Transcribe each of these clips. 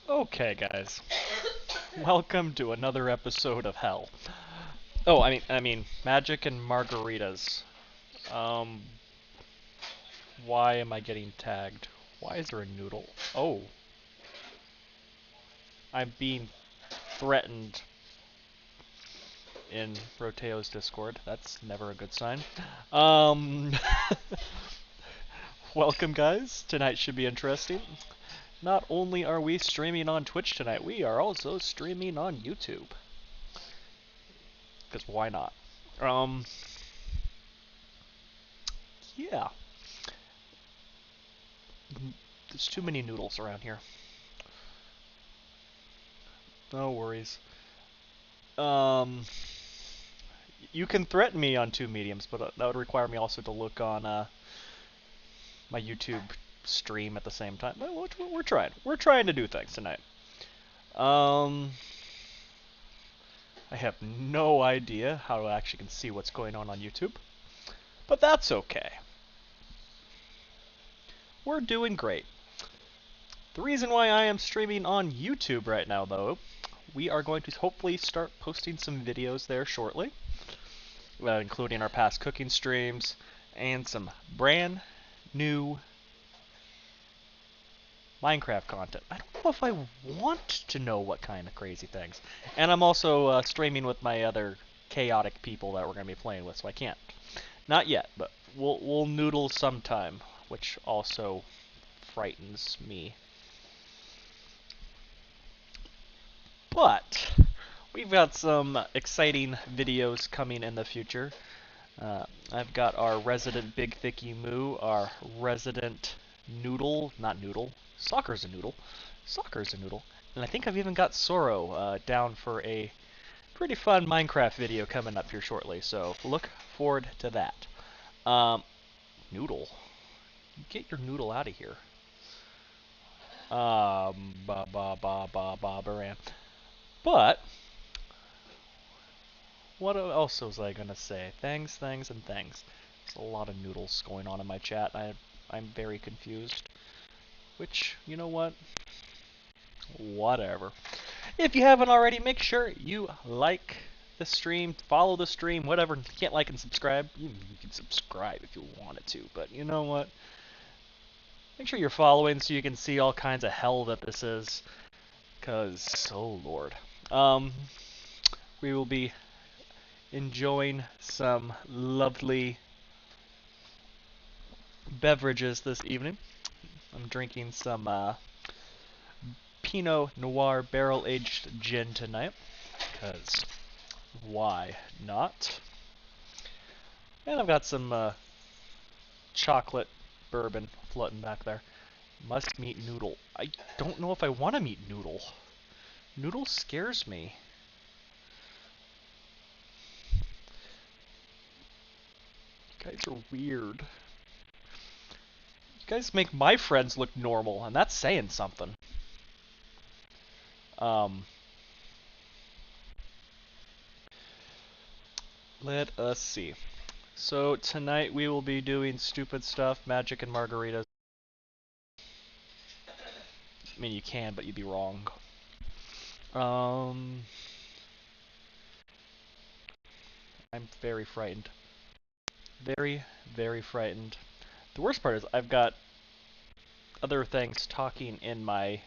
Okay, guys. Welcome to another episode of Hell. Oh, I mean, magic and margaritas. Um, why am I getting tagged? Why is there a noodle? Oh, I'm being threatened in Roteo's Discord. That's never a good sign. Um, welcome, guys. Tonight should be interesting. Not only are we streaming on Twitch tonight, we are also streaming on YouTube. Because why not? Um, yeah. There's too many noodles around here. No worries. Um, you can threaten me on two mediums, but that would require me also to look on my YouTube stream at the same time. But we're trying. We're trying to do things tonight. Um, I have no idea how I actually can see what's going on YouTube, but that's okay. We're doing great. The reason why I am streaming on YouTube right now, though, we are going to hopefully start posting some videos there shortly, including our past cooking streams and some brand new Minecraft content. I don't know if I want to know what kind of crazy things. And I'm also streaming with my other chaotic people that we're going to be playing with, so I can't. Not yet, but we'll noodle sometime, which also frightens me. But we've got some exciting videos coming in the future. I've got our resident Big Thicky Moo, our resident Noodle, not Noodle, Soccer's a Noodle, Soccer's a Noodle, and I think I've even got Soro down for a pretty fun Minecraft video coming up here shortly, so look forward to that. Noodle, get your noodle out of here. Baran. But what else was I gonna say? Things, and things. There's a lot of noodles going on in my chat. I'm very confused. Which, you know what? Whatever. If you haven't already, make sure you like the stream, follow the stream, whatever. If you can't like and subscribe, you can subscribe if you wanted to. But you know what? Make sure you're following so you can see all kinds of hell that this is. Cause, oh lord. We will be enjoying some lovely beverages this evening. I'm drinking some Pinot Noir barrel-aged gin tonight, because why not? And I've got some chocolate bourbon floating back there. Must meet Noodle. I don't know if I want to meet Noodle. Noodle scares me. You guys are weird. You guys make my friends look normal, and that's saying something. Um, let us see. So tonight we will be doing stupid stuff, magic and margaritas. I mean, you can, but you'd be wrong. I'm very frightened. Very, very frightened. The worst part is I've got other things talking in my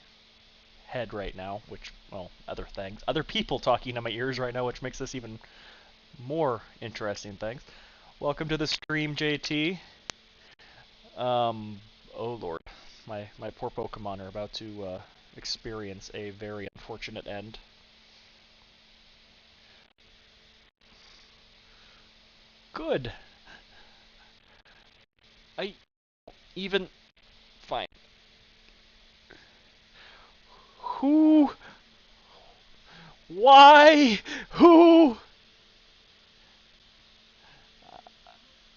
head right now, which, well, other things. Other people talking in my ears right now, which makes this even more interesting things. Welcome to the stream, JT. Oh lord. My poor Pokemon are about to experience a very unfortunate end. Good. I even... Fine. Who? Why? Who?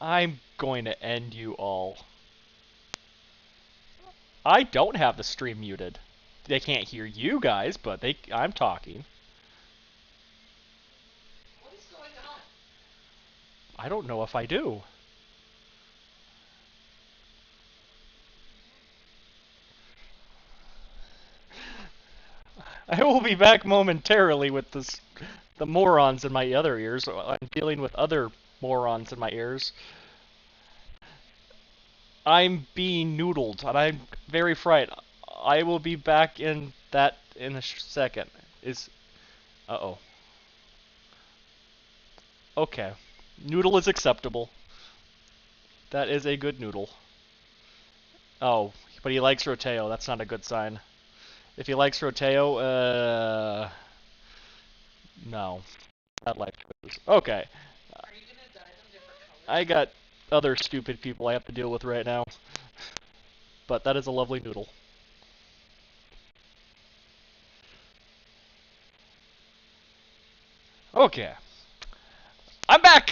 I'm going to end you all. I don't have the stream muted. They can't hear you guys, but I'm talking. What is going on? I don't know if I do. I will be back momentarily with the morons in my other ears. I'm dealing with other morons in my ears. I'm being noodled, and I'm very frightened. I will be back in a second. Uh-oh. Okay. Noodle is acceptable. That is a good noodle. Oh, but he likes Roteo. That's not a good sign. If he likes Roteo, no. Bad life choices. Okay. Are you gonna dye them different colors? I got other stupid people I have to deal with right now. But that is a lovely noodle. Okay. I'm back!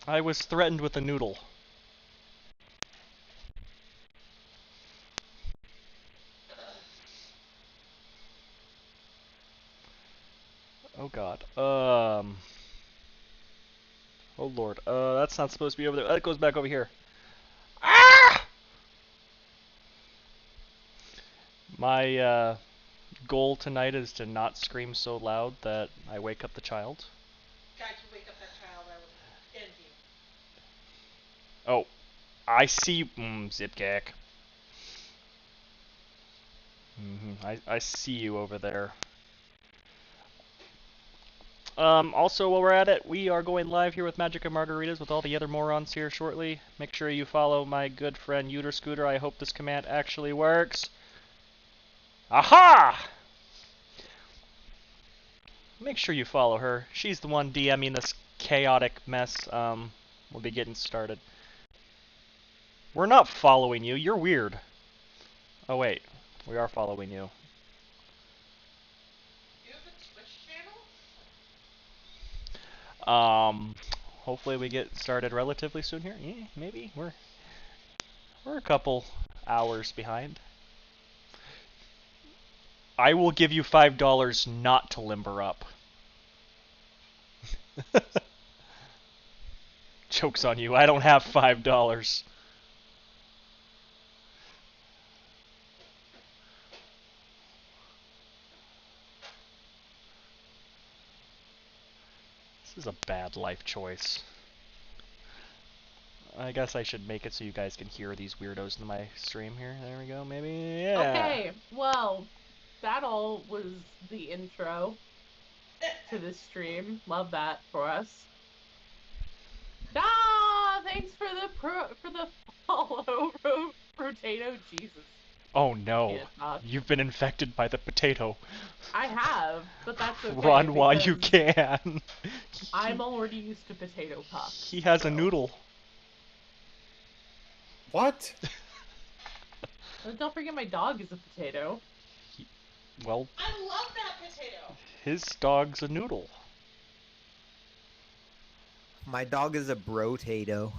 I was threatened with a noodle. Oh god. Oh lord. That's not supposed to be over there. That goes back over here. Ah! My, goal tonight is to not scream so loud that I wake up the child. God, you wake up that child, I would end you. Oh. I see Zipgak. I see you over there. Also, while we're at it, we are going live here with Magic and Margaritas with all the other morons here shortly. Make sure you follow my good friend Uter Scooter. I hope this command actually works. Aha! Make sure you follow her. She's the one DMing this chaotic mess. We'll be getting started. We're not following you. You're weird. Oh, wait. We are following you. Do you have a Twitch channel? Hopefully we get started relatively soon here. Yeah, maybe. We're a couple hours behind. I will give you $5 not to limber up. Joke's on you. I don't have $5. This is a bad life choice. I guess I should make it so you guys can hear these weirdos in my stream here. There we go, maybe. Yeah. Okay, well, that all was the intro to this stream. Love that for us. Ah, thanks for the follow, Potato Jesus. Oh no, you've been infected by the potato. I have, but that's okay. Run while you can. I'm already used to potato puffs. He has a noodle. What? Don't forget my dog is a potato. Well, I love that potato! His dog's a noodle. My dog is a brotato.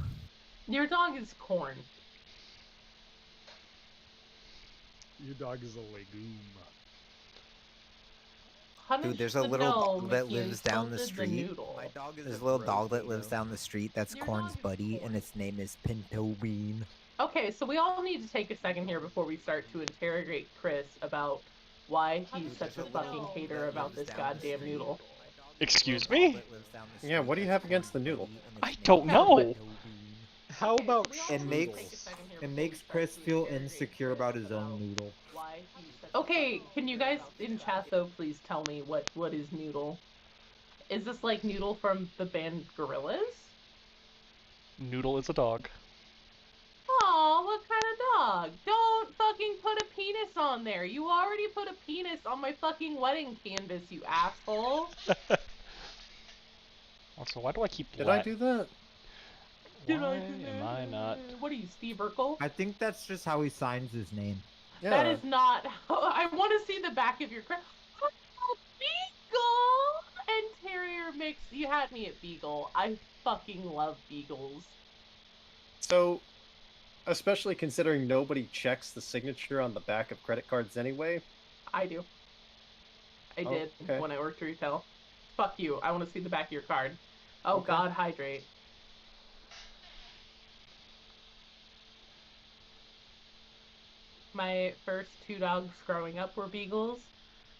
Your dog is corn. Your dog is a legume. Dude, there's a little dog that lives down the street. My dog is there's a little dog that lives down the street that's Corn's buddy, and its name is Pinto Bean. Okay, so we all need to take a second here before we start to interrogate Chris about why he's such a fucking hater about this goddamn noodle. Excuse me? Yeah, what do you have against the noodle? I don't know. How about it makes Chris feel insecure about his own noodle. Okay, can you guys in chat though please tell me what is noodle? Is this like Noodle from the band Gorillaz? Noodle is a dog. Aw, what kind of dog? Don't fucking put a penis on there. You already put a penis on my fucking wedding canvas, you asshole. Also, why do I keep Did I do that? Why am I not? What are you, Steve Urkel? I think that's just how he signs his name. Yeah. That is not how I want to see the back of your crap. Beagle and Terrier mix. You had me at Beagle. I fucking love Beagles. So, especially considering nobody checks the signature on the back of credit cards anyway. I do. I did when I worked retail. Fuck you. I want to see the back of your card. Oh God, hydrate. my first 2 dogs growing up were beagles,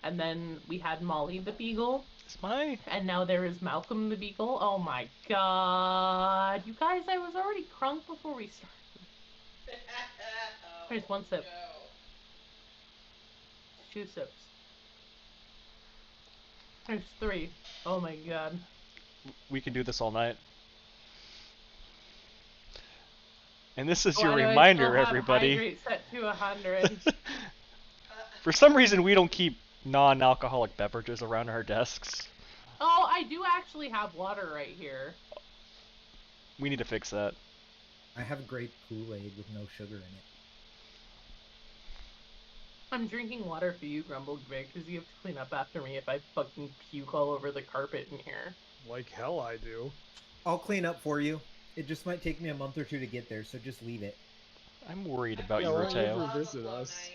and then we had Molly the beagle, It's my and now there is Malcolm the beagle. Oh my god, you guys! I was already crunk before we started. There's one sip. No. 2 sips. There's 3. Oh my god. we can do this all night. And this is Why your do I still reminder, have everybody. hydrate set to 100. For some reason, we don't keep non-alcoholic beverages around our desks. Oh, I do actually have water right here. We need to fix that. I have grape Kool-Aid with no sugar in it. I'm drinking water for you, Grumble Greg, because you have to clean up after me if I fucking puke all over the carpet in here. Like hell I do. I'll clean up for you. It just might take me a month or 2 to get there, so just leave it. I'm worried about Yeah, you, why don't you Rateo. ever visit us?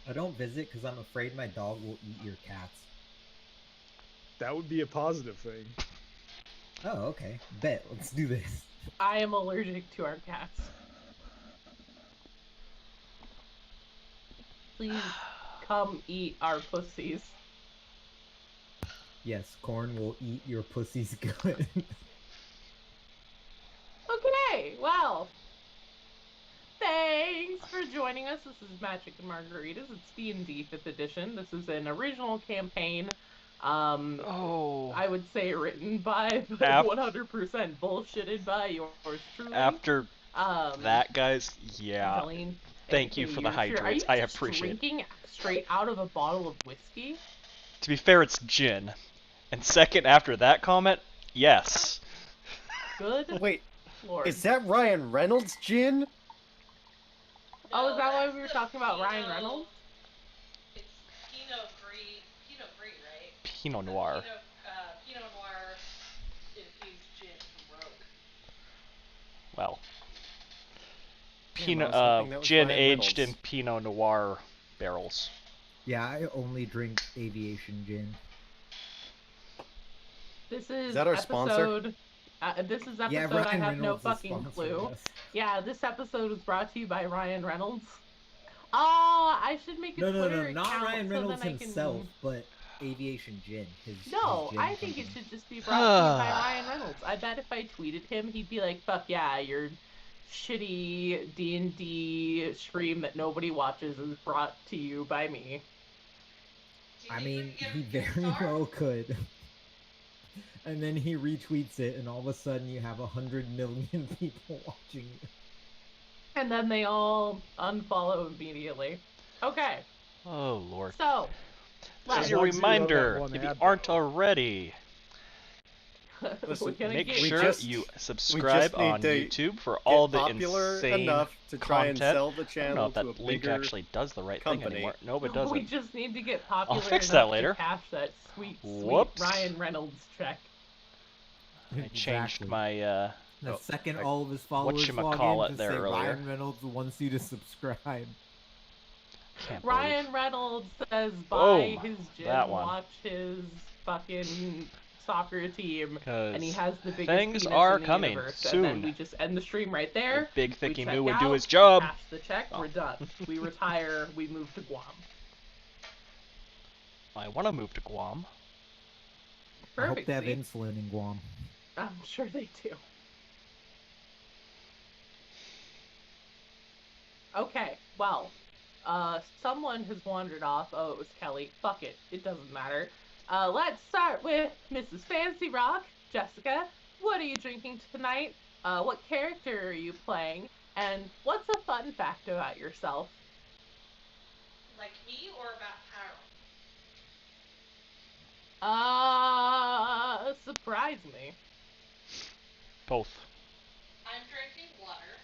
I don't visit because I'm afraid my dog will eat your cats. That would be a positive thing. Oh, okay. Bet. Let's do this. I am allergic to our cats. Please come eat our pussies. Yes, corn will eat your pussy's good. Okay, well. Thanks for joining us. This is Magic and Margaritas. It's D&D 5th edition. This is an original campaign. Oh. I would say written by, but Af- 100% bullshitted by yours truly. After Um, that, guys, yeah. Angeline, Thank you aka for the yours truly. Are hydrates. you I just appreciate it. drinking straight out of a bottle of whiskey? To be fair, it's gin. And second, after that comment, yes. Good Wait, lord. is that Ryan Reynolds gin? Oh, is that why that's we were the talking about Ryan Pinot- Reynolds? It's Pinot Gris, right? Pinot Noir. Pinot Noir infused gin from Rogue. Well, Damn, I Pinot, was hoping that was gin Ryan aged in Reynolds. Pinot Noir barrels. Yeah, I only drink aviation gin. This is that our episode. This is episode Yeah, I Ryan have no Reynolds is fucking sponsoring clue. us. Yeah, this episode was brought to you by Ryan Reynolds. I should make a No, Twitter not account Ryan so Reynolds then I can... himself, but aviation gin. His No, gin I think it company. should just be brought to you by Ryan Reynolds. I bet if I tweeted him, he'd be like, "Fuck yeah, your shitty D&D stream that nobody watches is brought to you by me." Do you I think we mean, can he get a gift very card? well could. And then he retweets it, and all of a sudden you have 100 million people watching you. And then they all unfollow immediately. Okay, Oh, Lord. so This is let's your Once you run that reminder, one if you ad, aren't though. already, Listen, we're gonna make get we sure just- you we subscribe just need on to YouTube for Get all the popular insane enough to try content. and sell the I don't know channel if to a that link bigger actually does the right thing company. anymore. No, it We doesn't. just need to get popular fix enough that later. to cash that sweet Whoops. Ryan Reynolds check. I changed Exactly. my, The oh, second I- all of his followers log whatchamacallit in to there say earlier. Ryan Reynolds wants you to subscribe. can't believe. Ryan Reynolds says buy Boom. his gym, That one. watch his fucking soccer team, 'Cause and he has the biggest things penis are in the coming universe. And then soon. we just end the stream right there. Big We Thicky check Moo would out, do his job. Cash the check. Oh. We're done. We retire. We move to Guam. I want to move to Guam. I hope Perfect. they have see? insulin in Guam. I'm sure they do. Okay, well, someone has wandered off. Oh, it was Kelly. Fuck it. It doesn't matter. Let's start with Mrs. Fancy Rock. Jessica, what are you drinking tonight? What character are you playing? And what's a fun fact about yourself? Like me or about Harold? Surprise me. Both. I'm drinking water.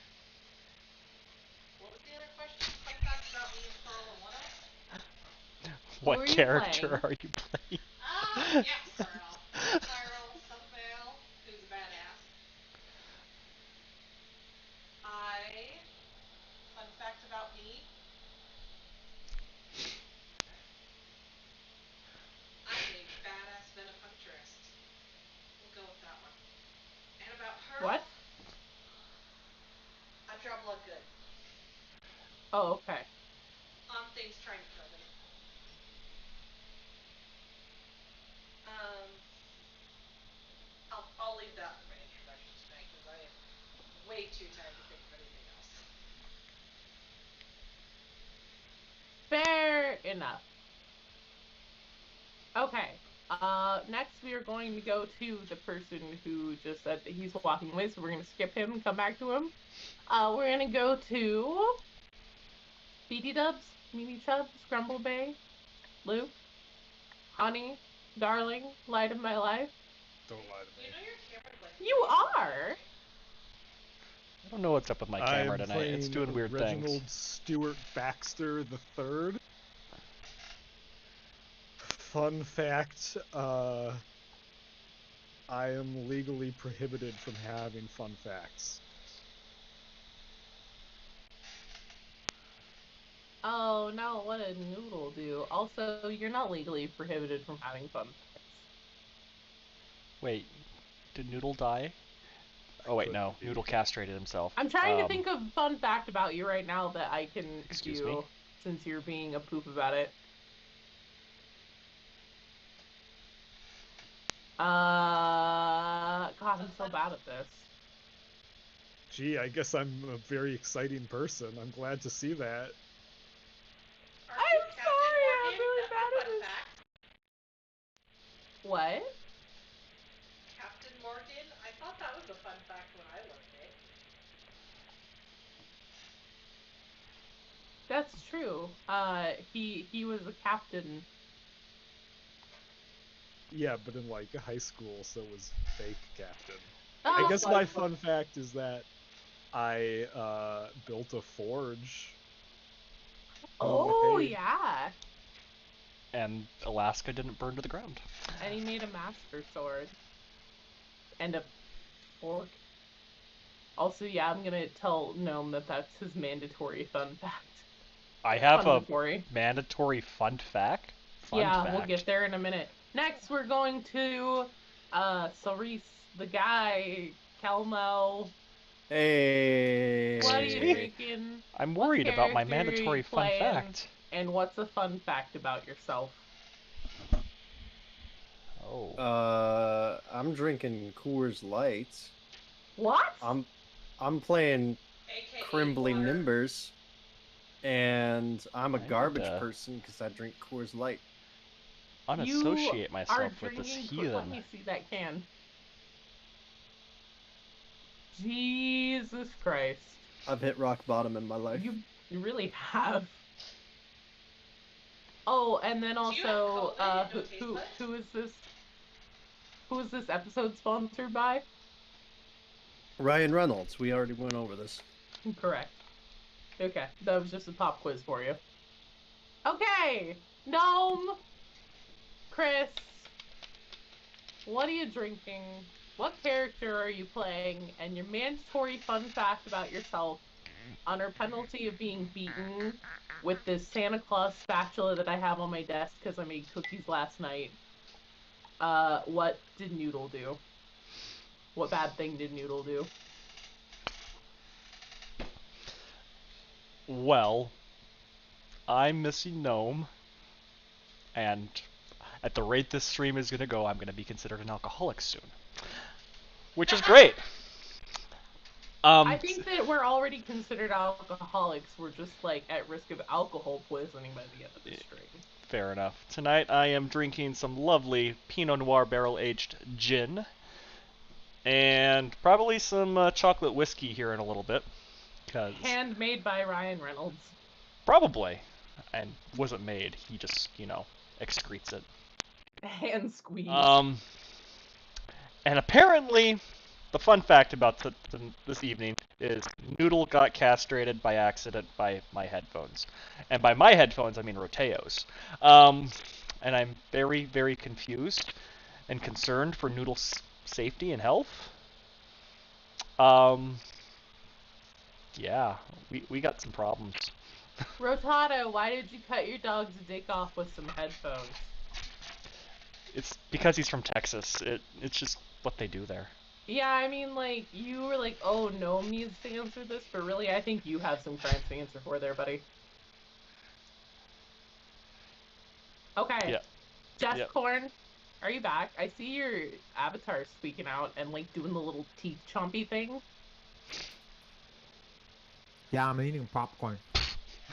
What was the other question? Fun facts about me and Carl and what else? What are you character playing? are you playing? Yes, Carl. Carl Sunvale, who's a badass. Fun fact about me. I'm a badass venipuncturist. We'll go with that one. And about her. What? I draw blood good. Something's trying to kill me. I'll leave that for my introduction tonight because I am way too tired to think of anything else. Fair enough. Okay. Next we are going to go to the person who just said that he's walking away, so we're gonna skip him and come back to him. We're gonna go to BD Dubs, Mimi Chubbs, Grumble Bay, Luke, Honey, Darling, Light of My Life. Don't lie to me. You know your camera's like. You are. I don't know what's up with my camera I'm tonight. playing It's doing weird Reginald things. Stewart Baxter III. Fun fact, I am legally prohibited from having fun facts. Oh no, what did Noodle do? Also, you're not legally prohibited from having fun facts. Wait, did Noodle die? Oh wait, no. Noodle castrated himself. I'm trying to think of a fun fact about you right now that I can Excuse do me? since you're being a poop about it. God, I'm so bad at this. Gee, I guess I'm a very exciting person. I'm glad to see that. Are I'm you Captain sorry, I'm Morgan? really That's bad a at fun this. fact. What? Captain Morgan? I thought that was a fun fact when I learned it. That's true. He was a captain. Yeah, but in like high school, so it was fake captain. Oh, I guess my fun fact is that I built a forge. Oh Hey. yeah. And Alaska didn't burn to the ground. And he made a master sword. And a fork. Also, yeah, I'm gonna tell Gnome that that's his mandatory fun fact. I have a Fundatory. mandatory fun fact. Yeah, we'll get there in a minute. Next, we're going to Cerise, the guy, Kelmo. Hey. What are you me? drinking? I'm What worried about my character are mandatory you fun playing? fact. And what's a fun fact about yourself? Oh. I'm drinking Coors Light. What? I'm playing AKA Crimbly water. Nimbers, and I'm a I need garbage to- person because I drink Coors Light. Unassociate Are myself with this drinking. heathen. Let me see that can. Jesus Christ. I've hit rock bottom in my life. You really have. Oh, and then Do you have also, COVID and no taste buds? who is this? Who is this episode sponsored by? Ryan Reynolds. We already went over this. Correct. Okay, that was just a pop quiz for you. Okay, Gnome, Chris, what are you drinking? What character are you playing? And your mandatory fun fact about yourself, under penalty of being beaten with this Santa Claus spatula that I have on my desk because I made cookies last night. What did Noodle do? What bad thing did Noodle do? Well, I'm missing Gnome, and at the rate this stream is gonna go, I'm gonna be considered an alcoholic soon. Which is great! I think that we're already considered alcoholics. We're just, like, at risk of alcohol poisoning by the end of the stream. Fair enough. Tonight I am drinking some lovely Pinot Noir barrel-aged gin, and probably some chocolate whiskey here in a little bit. Cause Handmade by Ryan Reynolds. probably. And wasn't made, he just, excretes it. Hand squeeze. And apparently, the fun fact about this evening is Noodle got castrated by accident by my headphones. And by my headphones, I mean Roteo's. And I'm very, very confused and concerned for Noodle's safety and health. Yeah, we got some problems. Rotado, why did you cut your dog's dick off with some headphones? It's because he's from Texas. It's just what they do there. Yeah, I mean, like, you were like, oh, Gnome needs to answer this, but really, I think you have some crimes to answer for there, buddy. Okay. Yeah. Jess Yep. Corn, are you back? I see your avatar squeaking out and like doing the little teeth chompy thing. Yeah, I'm eating popcorn.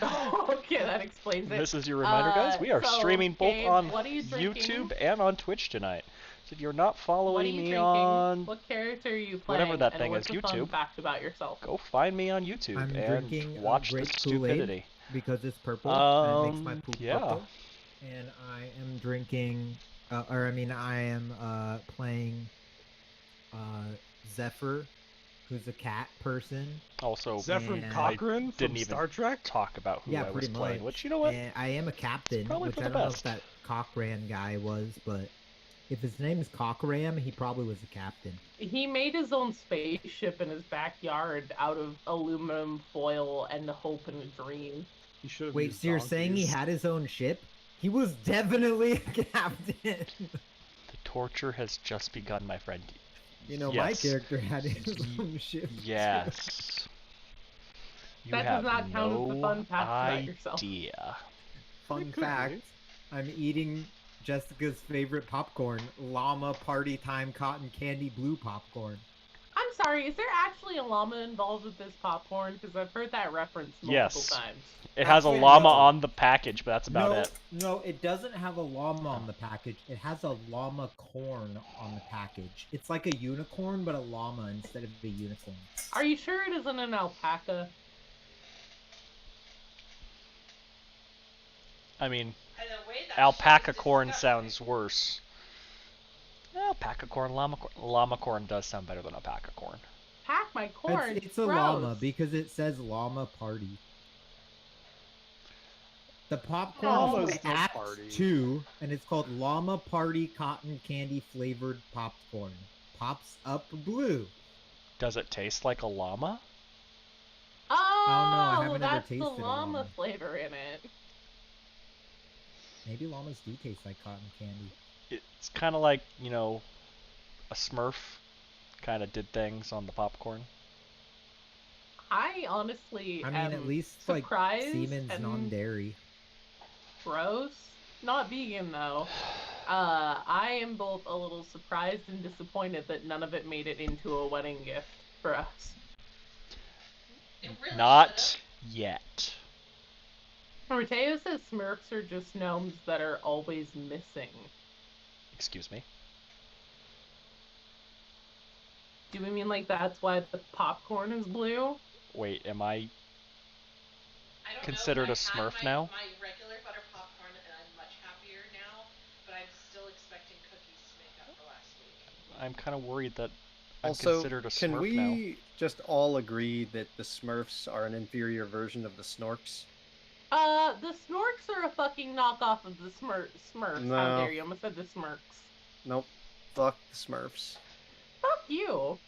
Okay, that explains it. This is your reminder, guys. We are So, streaming both Gabe, on what are you drinking? YouTube and on Twitch tonight. So if you're not What are following you me drinking? on What character are you playing? whatever that and thing what's is, a fun YouTube, fact about yourself? go find me on YouTube I'm and drinking watch the grape Kool-Aid stupidity. because it's purple and it makes my poop Yeah. purple. And I am drinking, I am playing Zephyr, who's a cat person. Also, Zephyr And Cochrane from didn't even Star Trek? talk about who Yeah, I was pretty playing, much. which, you know what? And I am a captain, probably which for I the don't know best. if that Cochran guy was, but if his name is Cochran, he probably was a captain. He made his own spaceship in his backyard out of aluminum foil and a hope and a dream. He should have Wait, used so you're saying he donkeys. had his own ship? He was definitely a captain. The torture has just begun, my friend. You know, Yes. my character had his own ship. too. Yes. You That have does not count as the no fun fact about yourself. idea. Fun It could fact, be. I'm eating Jessica's favorite popcorn, Llama Party Time Cotton Candy Blue Popcorn. I'm sorry, is there actually a llama involved with this popcorn? Because I've heard that reference multiple Yes. times. It has a Actually, llama no. on the package, but that's about no, it. No, it doesn't have a llama on the package. It has a llama corn on the package. It's like a unicorn, but a llama instead of a unicorn. Are you sure it isn't an alpaca? I mean, And the way that alpaca shit is corn disgusting. sounds worse. Alpaca corn, llama corn does sound better than alpaca corn. Pack my corn. It's a gross. llama because it says llama party. The popcorn Llamas is don't Act party. 2, and it's called Llama Party Cotton Candy Flavored Popcorn. Pops up blue. Does it taste like a llama? Oh, I haven't ever that's the tasted a llama llama. flavor in it. Maybe llamas do taste like cotton candy. It's kind of like, you know, a Smurf kind of did things on the popcorn. I honestly I mean, am at least like surprised semen's and non-dairy. gross. Not vegan though. I am both a little surprised and disappointed that none of it made it into a wedding gift for us. It really Not yet. Mateo says Smurfs are just gnomes that are always missing. Excuse me. Do we mean like that's why the popcorn is blue? Wait, am I I don't considered know. a Smurf now? My regular butter popcorn, and I'm much happier now, but I'm still expecting cookies to make up for last week. I'm kind of worried that I'm Also, considered a can Smurf we now. just all agree that the Smurfs are an inferior version of the Snorks? The Snorks are a fucking knockoff of the Smurfs. No. How dare you? I almost said the Smirks. Nope. Fuck the Smurfs. Fuck you.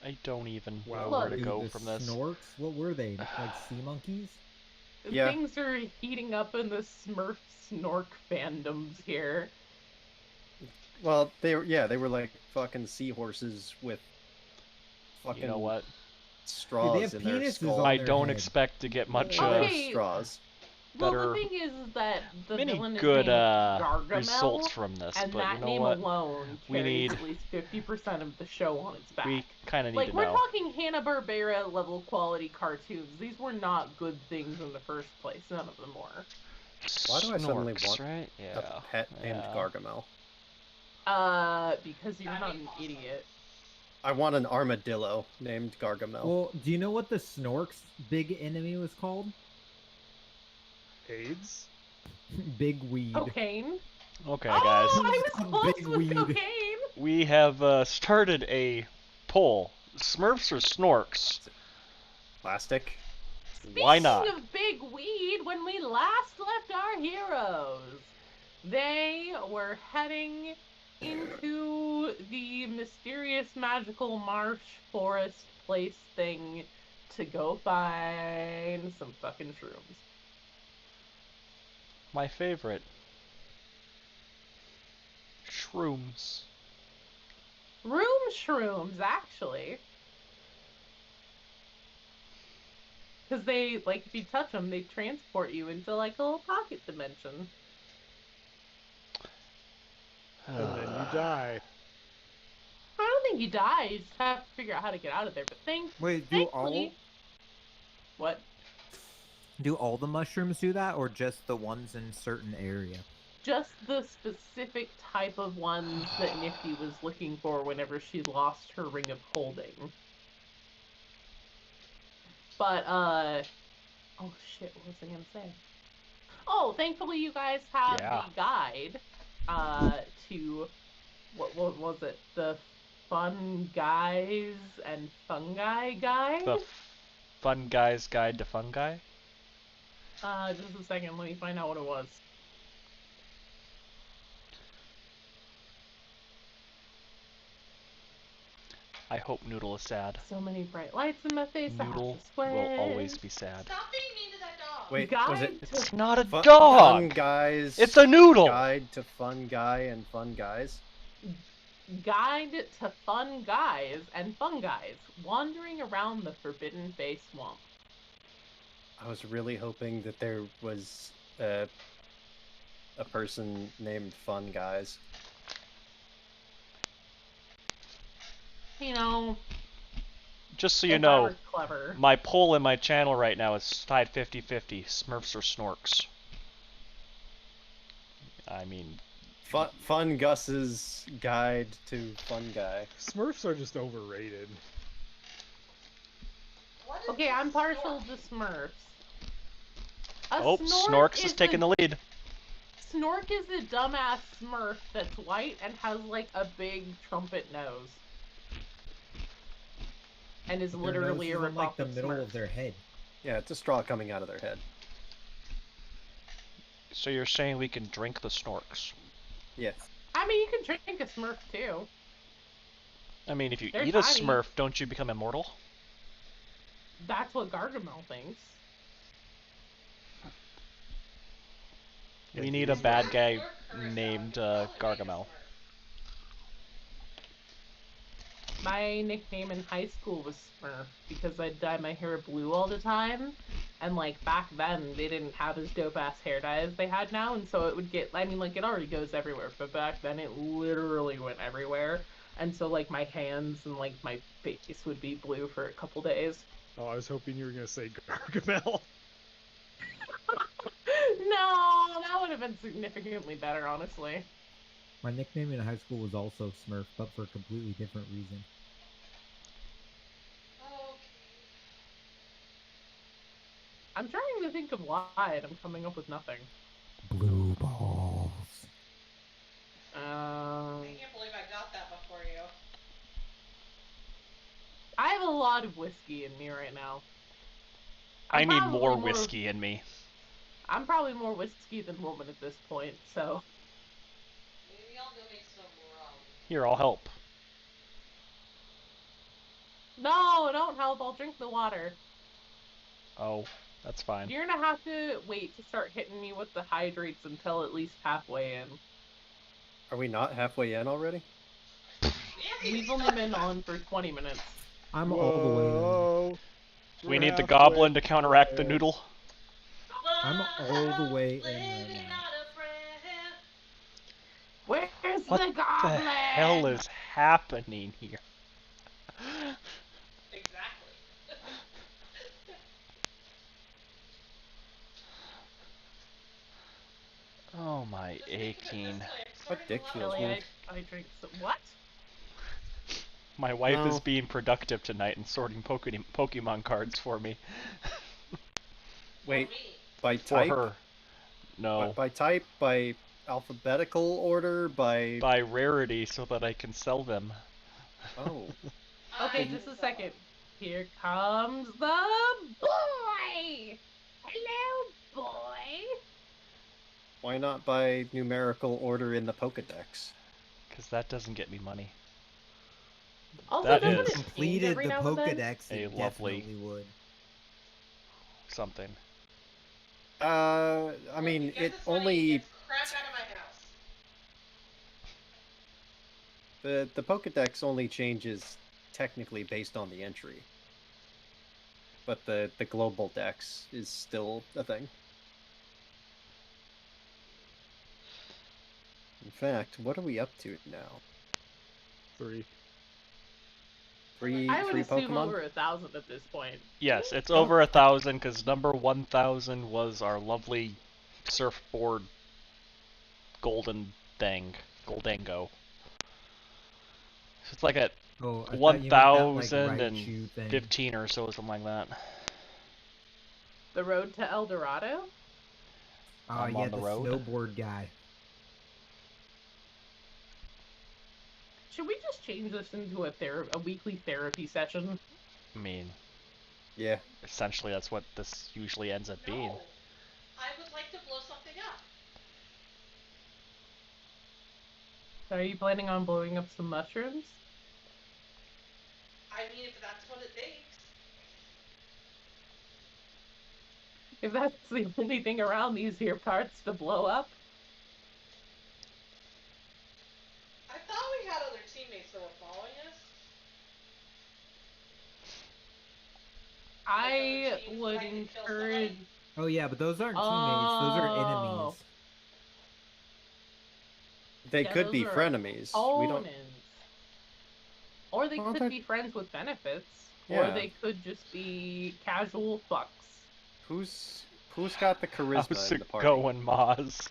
I don't even know Wow. where to Dude, go the from this. Snorks? What were they? Like sea monkeys? Yeah. Things are heating up in the Smurf Snork fandoms here. Well, they were like fucking seahorses with fucking You know what? straws have in their penises skull. on I their don't head. expect to get much Okay. straws. Well, better- the thing is that the many villain is good named Gargamel, results from this, and but that you know name what? alone We carries need- at least 50% of the show on its back. We kind of need Like, to we're know. talking Hanna-Barbera level quality cartoons. These were not good things in the first place. None of them were. Why do I suddenly Snorks, want right? Yeah. A pet named yeah. Gargamel. Because you're That'd not be an awesome. idiot. I want an armadillo named Gargamel. Well, do you know what the Snorks' big enemy was called? AIDS? Big weed. Cocaine? Okay, Oh, guys. I was Some close big with weed. cocaine! We have started a poll. Smurfs or Snorks? Plastic. Why not? Speaking of big weed, when we last left our heroes, they were heading into the mysterious magical marsh forest place thing to go find some fucking shrooms. My favorite. Shrooms. Room shrooms, actually. Because they, like, if you touch them, they transport you into, like, a little pocket dimension. And then you die. I don't think you die. You just have to figure out how to get out of there. But Wait, thankfully... What? do all the mushrooms do that, or just the ones in certain area? Just the specific type of ones that Nifty was looking for whenever she lost her ring of holding. But, oh shit, what was I gonna say? Oh, thankfully you guys have Yeah. the guide, to, what was it? The Fun Guys and Fungi guide? The Fun Guy's Guide to Fungi? Just a second, let me find out what it was. I hope Noodle is sad. So many bright lights in my face, Noodle I have to will always sweat. be sad. Stop being mean to that dog. Wait, Guide was it to It's not a Fun dog! Guys? It's a noodle! Guide to Fun Guy and Fun Guys? Guide to Fun Guys and Fungi's wandering around the Forbidden Bay Swamp. I was really hoping that there was a person named Fun Guys. You know, Just so you if I know, were clever. my poll in my channel right now is tied 50-50. Smurfs or Snorks? I mean, Fun Gus's Guide to Fun Guy. Smurfs are just overrated. What is Okay, this I'm partial snort? to Smurfs. A oh, snork Snorks is taking the lead. Snork is a dumbass Smurf that's white and has like a big trumpet nose. And is Their literally nose a is on, like, the ripoff of middle Smurf. of their head. Yeah, it's a straw coming out of their head. So you're saying we can drink the Snorks? Yes. I mean, you can drink a Smurf too. I mean, if you They're eat a tiny. Smurf, don't you become immortal? That's what Gargamel thinks. We need a bad guy named Gargamel. My nickname in high school was Smurf because I'd dye my hair blue all the time. And, like, back then, they didn't have as dope-ass hair dye as they had now, and so it would get, I mean, like, it already goes everywhere, but back then it literally went everywhere. And so, like, my hands and, like, my face would be blue for a couple days. Oh, I was hoping you were gonna say Gargamel. No, that would have been significantly better, honestly. My nickname in high school was also Smurf, but for a completely different reason. Okay. I'm trying to think of why, and I'm coming up with nothing. Blue balls. I can't believe I got that before you. I have a lot of whiskey in me right now. I I'm need probably more whiskey in me. I'm probably more whiskey than woman at this point, so. Maybe I'll go make some rum. Here, I'll help. No, don't help. I'll drink the water. Oh, that's fine. You're gonna have to wait to start hitting me with the hydrates until at least halfway in. Are we not halfway in already? We've only been on for 20 minutes. I'm all the way in. Whoa. We need the Halfway goblin to counteract the there. noodle. I'm all the way in right Living now. out a prayer. Where's What the goblin? the hell is happening here? Exactly. Oh my 18. Ridiculous. I drink some. What? My wife No. is being productive tonight and sorting Pokemon cards for me. Wait, Me. by For type? her. No. By type? By alphabetical order? By... By rarity so that I can sell them. Oh. Okay, I just a saw. second. Here comes the boy! Hello, boy! Why not by numerical order in the Pokedex? Because that doesn't get me money. Also, That doesn't is it change Completed every the now and then? Pokedex, A it lovely- definitely would. Something. I mean, Because it it's funny, only... gets crap out of my house. The Pokedex only changes technically based on the entry. but the global dex is still a thing. In fact, what are we up to now? 3. Three I would assume Pokemon? over 1,000 at this point. Yes, it's Oh. over 1,000 because number 1,000 was our lovely surfboard golden thing, Goldango. So it's like at Oh, I thought you meant that, like, Raichu thing. 1,015 or so, something like that. The road to El Dorado? Oh I'm yeah, on the road. snowboard guy. Should we just change this into a weekly therapy session? I mean, Yeah. essentially that's what this usually ends up being. No. I would like to blow something up. Are you planning on blowing up some mushrooms? I mean, if that's what it takes. If that's the only thing around these here parts to blow up? I thought we had other teammates that were following us. I other teams would that I can kill encourage... somebody? Oh yeah, but those aren't teammates. Those are Oh. enemies. They Yeah, could those be are frenemies. We don't. Opponents. Or they Well, could they're- be friends with benefits. Yeah. Or they could just be casual fucks. Who's got the charisma How's in the it party? going, Moz?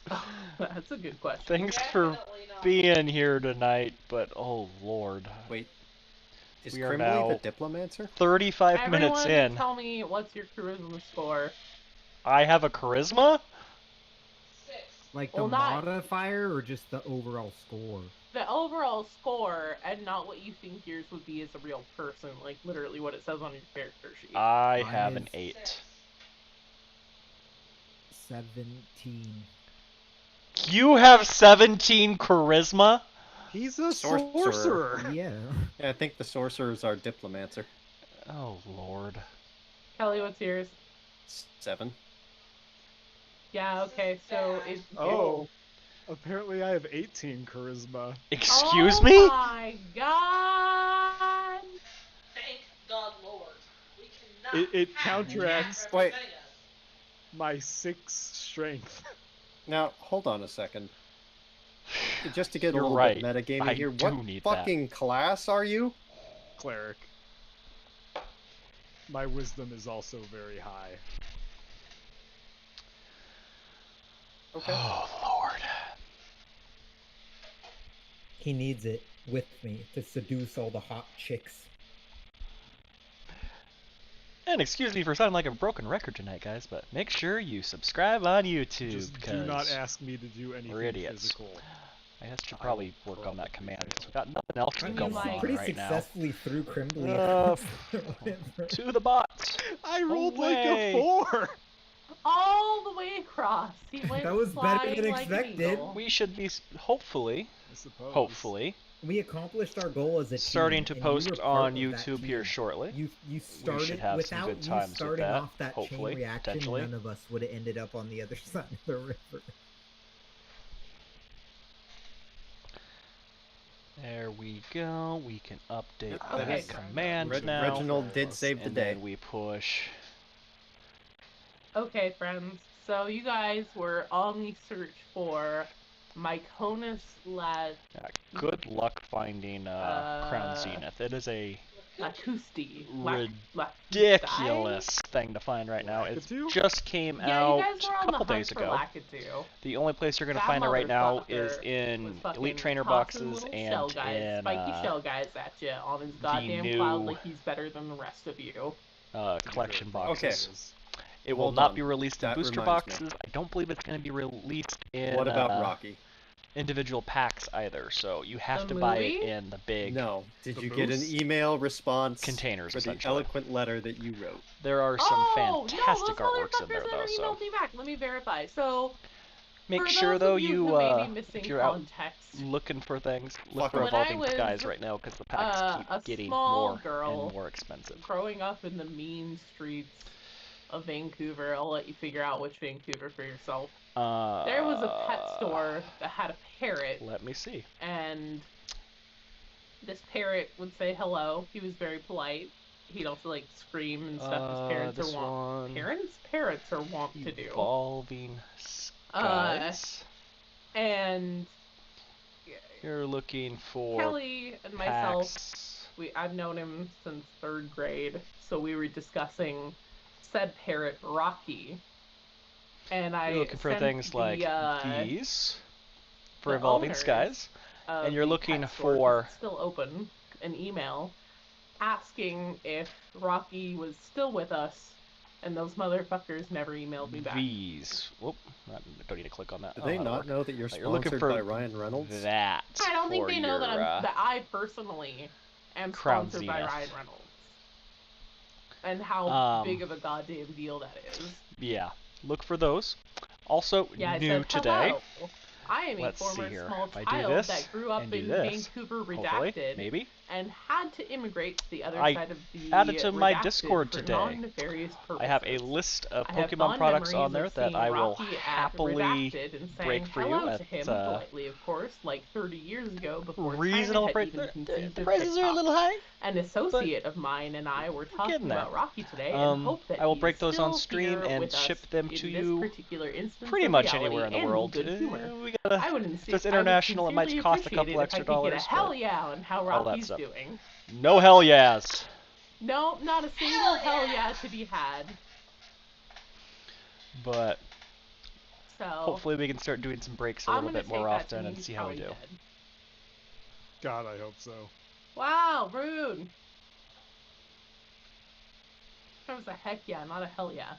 That's a good question. Thanks for Definitely not. being here tonight, but oh lord. Wait, is We are Crimbley now- the Diplomancer? 35 minutes Everyone in. tell me what's your charisma score. I have a charisma? 6. Like Well, the not- modifier or just the overall score? The overall score, and not what you think yours would be as a real person, like literally what it says on your character sheet. I Mine have an is- 8. 6. 17. You have 17 charisma? He's a Sorcerer. sorcerer. Yeah. Yeah, I think the sorcerers are Diplomancer. Oh lord. Kelly, what's yours? 7. Yeah, okay, so Bad. it... Oh. Apparently I have 18 charisma. Excuse Oh me? my god! Thank the Lord. We cannot It have counteracts- Jack Wait. representing us. My 6 strength. Now, hold on a second. Just to get You're a little right. bit metagamey I here, do what need that. fucking class are you? Cleric. My wisdom is also very high. Okay. Oh lord. He needs it with me to seduce all the hot chicks. And excuse me for sounding like a broken record tonight, guys, but make sure you subscribe on YouTube Just because do not ask me to do anything idiots. physical. I guess should I probably will work on that probably command. fail. We've got nothing else I mean, going like, on pretty right now. successfully through Crimbley. To the bots. I rolled like Away. a 4! All the way across. He went That was better flying than like an expected. eagle. We should be, hopefully, I suppose. We accomplished our goal as a team. starting to and you post were part on of that YouTube here team. shortly. You started have some without good you times with starting that, off that hopefully, chain reaction. potentially. None of us would have ended up on the other side of the river. There we go. We can update Okay. that command Reg- now. Reginald did save the and day. then we push. Okay, friends. So you guys were on the search for Myconus Lat Good luck finding Crown Zenith. It is a Lacusti. ridiculous thing to find right now. It Lakitu? just came Yeah, out you guys were a on the couple hunt days for ago. Lakitu. The only place you're gonna That find it right now is motherfucker was in fucking Elite Trainer tossing boxes little shell and guys, in spiky shell guys at you on his goddamn new- cloud like he's better than the rest of you. collection Okay. boxes. It will Hold not on. be released in That booster reminds me. boxes. I don't believe it's going to be released in What about Rocky? individual packs either. So you have The to buy it movie? in the big No. Did The you get an boost? email response containers. for the Essentially, eloquent letter that you wrote? there are some Oh, fantastic no, those artworks in there motherfuckers though. never So emailed me back. Let me verify. So, make for sure those though of you you who may be if missing you're out context, looking for things, look Fuck for 'em. When I evolving was, skies right now because the packs a keep getting small more girl and more expensive. growing up in the mean streets of Vancouver, I'll let you figure out which Vancouver for yourself. There was a pet store that had a parrot, Let me see. and this parrot would say hello. He was very polite. he'd also like scream and stuff. His parents this are wont. one. Parents are wont to do. Evolving skies. And You're looking for Kelly and myself, packs. I've known him since 3rd grade, so we were discussing said parrot Rocky. And I You're looking for sent things the, like these for the evolving owners skies. of And you're the looking pet store, 'cause for it's still open, an email asking if Rocky was still with us, and those motherfuckers never emailed me back. these. Whoop! I don't need to click on that. Do Oh, they that'll not work. know that you're You're looking sponsored for by Ryan Reynolds? that. I don't think for they know that your, that I personally am Crown sponsored by Zenith. Ryan Reynolds, and how big of a goddamn deal that is. Yeah, look for those. Also, Yeah, I new said, today. hello. I am Let's a former see here. small If I do child this that grew up and do in this, Vancouver, hopefully, redacted, maybe. and had to immigrate to the other I side of the added to my redacted Discord for today. non-nefarious I have a purposes. list of I have Pokemon fond products on memories there of that seeing I will Rocky at happily Redacted and saying break for you hello at to him politely, of course, like 30 years ago before reasonable China price. had even conceived The of prices are a TikTok. little high. An associate of mine and I were talking getting there. about Rocky today and hope that I will he's break those on still stream here and with ship us them in to this you particular instance pretty of much reality anywhere in the and world. good humor. We gotta, I would if it's international, it might cost a couple extra if I could get a dollars. hell But yeah on how all that Rocky's stuff. doing. no hell yes. No, not a single hell yeah to be had. But So hopefully we can start doing some breaks a I'm little gonna bit more take that often to and mean see how we Kelly do. dead. God, I hope so. Wow, rude. That was a heck yeah, not a hell yeah.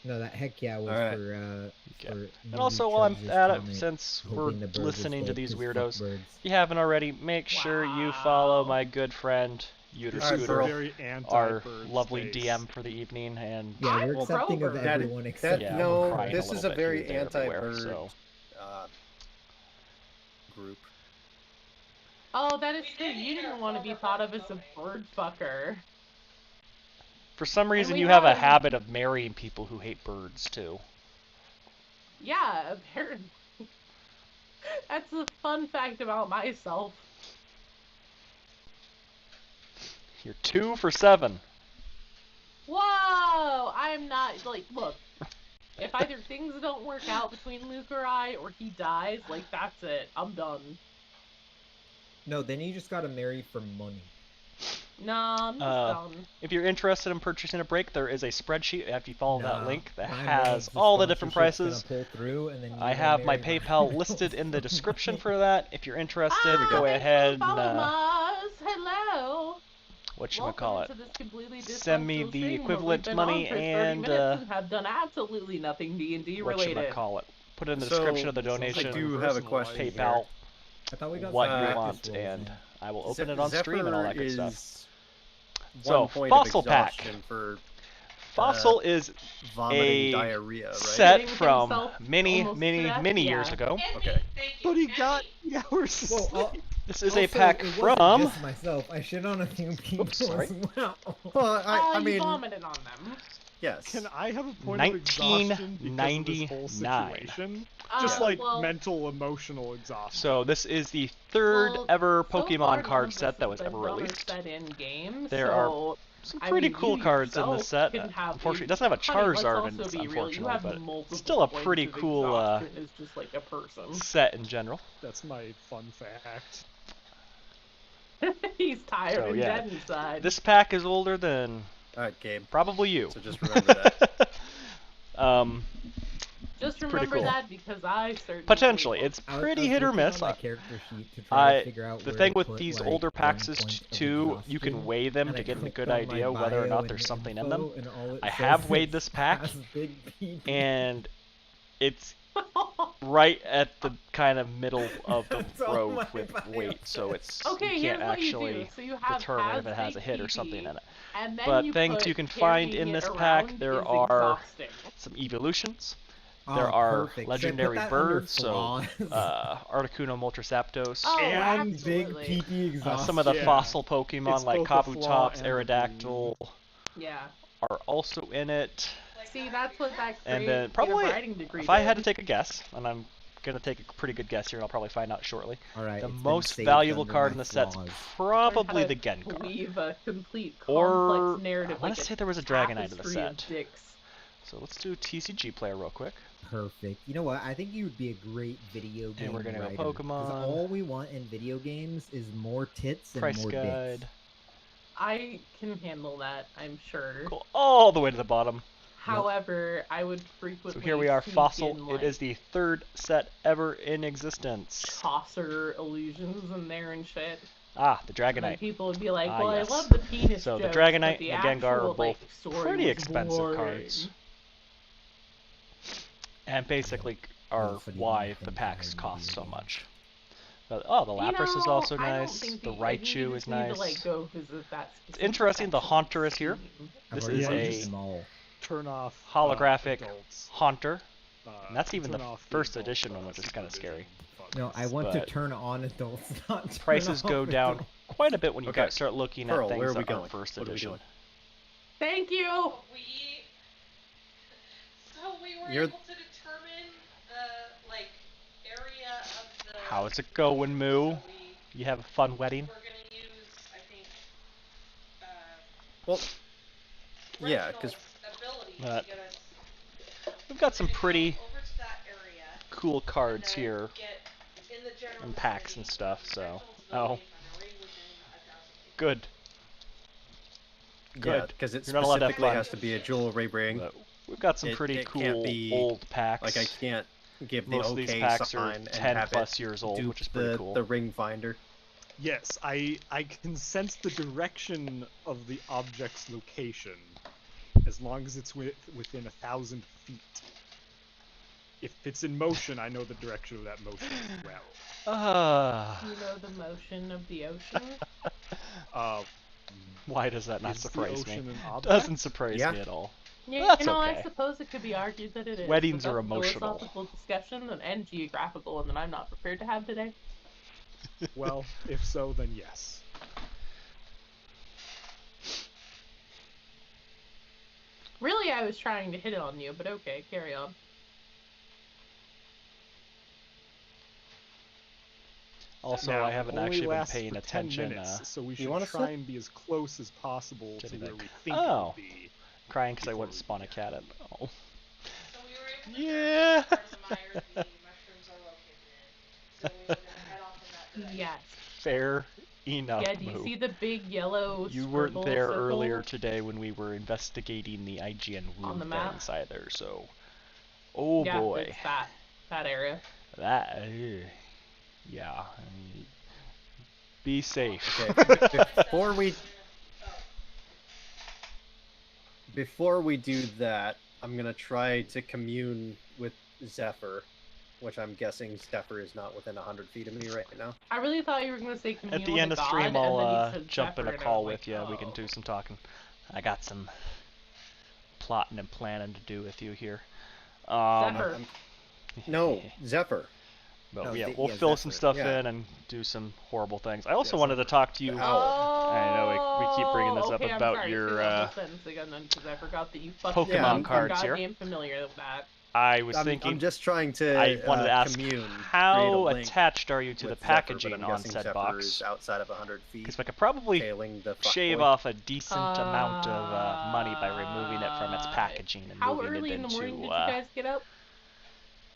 No, that heck yeah was Alright. for And also, while I'm at it, since we're hoping the bird was listening to dead these 'cause fuck weirdos, birds. if you haven't already, make sure you follow Wow. my good friend Uter This Alright, is Scooter, very our anti-bird lovely space. DM for the evening, and Yeah, I'm we're accepting of pro-bird. everyone except yeah, no, we're crying this a is little a bit very here, there, everywhere, anti-bird so. Group. Oh, that is true. You didn't want to be thought of as a bird fucker. For some reason, we you have a have- habit of marrying people who hate birds, too. Yeah, apparently. That's a fun fact about myself. You're 2 for 7. Whoa! I'm not, like, look. If either things don't work out between Luke or I, or he dies, like, that's it. I'm done. No, then you just gotta marry for money. No, I'm just done. If you're interested in purchasing a break, there is a spreadsheet after you follow that Nah, link that my has man's all the different sponsorship's gonna prices. pull through, and then I you're gonna have my marry PayPal Ryan listed in the Reynolds. description for that. If you're interested, go thanks ahead for following and us. Hello. whatchamacallit, Welcome to this completely send me dysfunctional the stream where equivalent we've been money on for 30 and, minutes and have done absolutely nothing D&D related. whatchamacallit. Put it in the So, description of the sounds like donation, I do have a question PayPal, I thought we got what some you practice want, rolls and in. I will open it on stream and all that good stuff. Is So, one point Fossil of Pack. exhaustion for Fossil is vomiting a diarrhea, right? set Getting from himself many, almost many, to death? many Yeah. years ago. Okay. But he got 8 hours of Well, sleep. This is a also, pack it wasn't from... just myself. I shit on a few people sorry. as well. Well, I you mean, vomited on them. yes. Can I have a point of exhaustion because of this whole 1999. situation? Just like well, mental, emotional exhaustion. So this is the third well, ever so far, Pokemon none card of set this that has was been ever done or released. set in game, There are so, some I pretty mean, cool you cards in yourself this set. can have Unfortunately, a- it doesn't have a honey, let's Charizard, also be real, you unfortunately, have but it's multiple still a points pretty of cool exhaustion as just like a person. set in general. That's my fun fact. He's tired So, and yeah. dead inside. This pack is older than Alright, Gabe. probably you. So just remember that. Just pretty remember cool. that because I certainly Potentially, will. it's I was pretty hit or looking on miss. my character sheet to try to figure out The where thing to with put, these like, older packs one is point of too, you can exhaustion, weigh them and to I get a clicked good on my idea whether or bio not and there's something in them. info, and all it I says have weighed is this pack, has big PP. and it's right at the kind of middle of the That's all road my with bio weight, so it's Okay, you here's can't what you actually do. So you have determine if has it has a big hit or PP, something in it. and then But you things put you can find carrying in it this pack, around there is are exhausting. some evolutions. Oh, There are perfect. Should I put legendary that under birds, so flaws? Articuno, Moltres, Oh, And big absolutely. PP exhaustion. some of the Yeah. fossil Pokemon It's like both a flaw Kabutops, and a Aerodactyl Yeah. are also in it. See, that's what that And creative then probably, writing degree if I had to did. take a guess, and I'm gonna take a pretty good guess here, and I'll probably find out shortly. All right. The it's been most saved valuable under card my in the set's flaws. probably Learn the how to Gengar. Weave a complete Or complex narrative. I want like to a say there was a Dragonite in the tapestry of set. dicks. So let's do TCG player real quick. Perfect. You know what? I think you would be a great video game we're gonna go writer. 'Cause Pokemon. all we want in video games is more tits and Price more guide. dicks. I can handle that, I'm sure. Cool. All the way to the bottom. However, I would frequently So here we are, sneak Fossil. in, like, It is the third set ever in existence. Chaucer illusions in there and shit. Ah, the And then Dragonite. people would be like, Ah, well, yes. I love the penis So the jokes, Dragonite but the and the Gengar are actual, like, both story pretty was expensive boring. cards. And basically are Wolf, I didn't why think the I packs had cost video so games. much. But, oh, the Lapras is also I don't nice. think The I think you Raichu just is need nice. to, like, go visit that It's interesting, the section Haunter of is here. Steam. I've This already is used a them all. Turn off holographic adults. Haunter. And that's Turn even the off first adult, edition one, which is super kind of scary. vision No, I fuckers. want to But turn on adults, not turn Prices go off down adults. quite a bit when you Okay. start looking Pearl, at things where are we that are going? first What are we edition. doing? Thank you! So we were You're- able to determine the, like, area of the... How's it going, Moo? So You have a fun wedding? we're gonna use, I think, Well, yeah, Reginald's 'cause- ability But to get us... We've got some We're gonna go pretty over to that area, cool and cards then here. get in the general and packs vicinity and stuff, of so- Reginald's oh. ability if I'm already within 1,000 feet. Good. Yeah, Good. because it You're not allowed to have specifically fun. has to be a jewelry ring. But we've got some It- pretty it can't cool be- old packs. Like I can't give the Most of these okay packs are sign and 10 have plus it years old, dupe which is pretty cool. the ring finder. Yes, I can sense the direction of the object's location, as long as it's within 1,000 feet. If it's in motion, I know the direction of that motion as well. You know the motion of the ocean? Why does that not Is the surprise me? ocean an object? Doesn't surprise Yeah. me at all. Yeah, That's you know, okay. I suppose it could be argued that it is. Weddings but are that's a emotional. philosophical discussion and geographical one that I'm not prepared to have today. Well, if so, then yes. Really, I was trying to hit it on you, but okay, carry on. Also, Now, I haven't only actually been lasts paying for 10 attention. minutes, so we you should wanna try sit? and be as close as possible to Getting where back. we think Oh. it would be. Crying because I Before wouldn't we spawn a do cat in. Oh. So we were able to Yeah. determine where the Myers the mushrooms are located in. So we were gonna head off in that direction. Yes. Fair enough. Yeah, do you Moo. see the big yellow You weren't scribble there circle? earlier today when we were investigating the IGN On room the map? things either, so. Oh Yeah, boy. it's that area. That. Yeah. Be safe. Okay, before we do that, I'm gonna try to commune with Zephyr, which I'm guessing Zephyr is not within 100 feet of me right now. I really thought you were gonna say commune At the with end a of god, stream, and then you I'll said jump in Zephyr, a and I call was with like, you. We can oh. do some talking. I got some plotting and planning to do with you here. Zephyr. No, Zephyr. But No, yeah, the- we'll yeah, fill some Zephyr, stuff yeah. in and do some horrible things. I also Yeah, wanted to talk to you. The I know we keep bringing this up okay, I'm about sorry, your, say that whole sentence again then, because I forgot that you fucking Pokemon Yeah, I'm cards here. goddamn familiar with that. I was I'm thinking. just trying to I wanted to ask, commune, create a how link attached are you to the with Zephyr, but packaging I'm on guessing said Zephyr box? is outside of 100 feet, Because I could probably tailing the shave fuckboy. off a decent amount of money by removing it from its packaging and How moving early it in the morning did into you guys get up?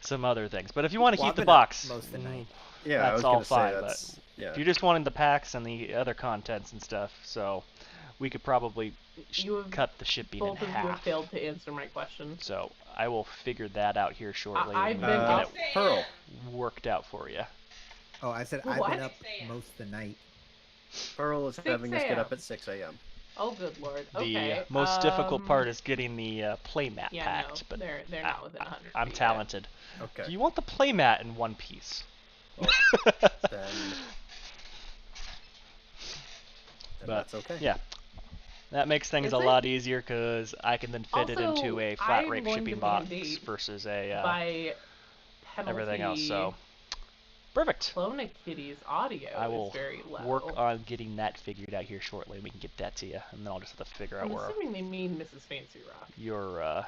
some other things. But if you want to Well, keep I've the been up box, most of the night. Yeah, I that's was all gonna fine, say but that's yeah. if you just wanted the packs and the other contents and stuff, so we could probably You have cut the shipping in Both of you have half. failed to answer my question. So I will figure that out here shortly. I've and been get up- it Pearl. worked out for you. Oh, I said What? I've been up 6 a.m. most of the night. Pearl is 6 having us get up a.m. at 6 a.m. Oh, good lord. The Okay. most difficult part is getting the playmat Yeah, packed, no, but they're not within 100 I'm feet yet. talented. Okay. Do you want the playmat in one piece? Then But, that's okay. Yeah. That makes things Is a it? lot easier because I can then fit it Also, into a flat I'm rate going shipping to box mandate versus a By penalty, everything else. So perfect. Clona Kitty's audio I will is very low. work on getting that figured out here shortly. We can get that to you, and then I'll just have to figure out I'm where assuming they mean Mrs. Fancy Rock. your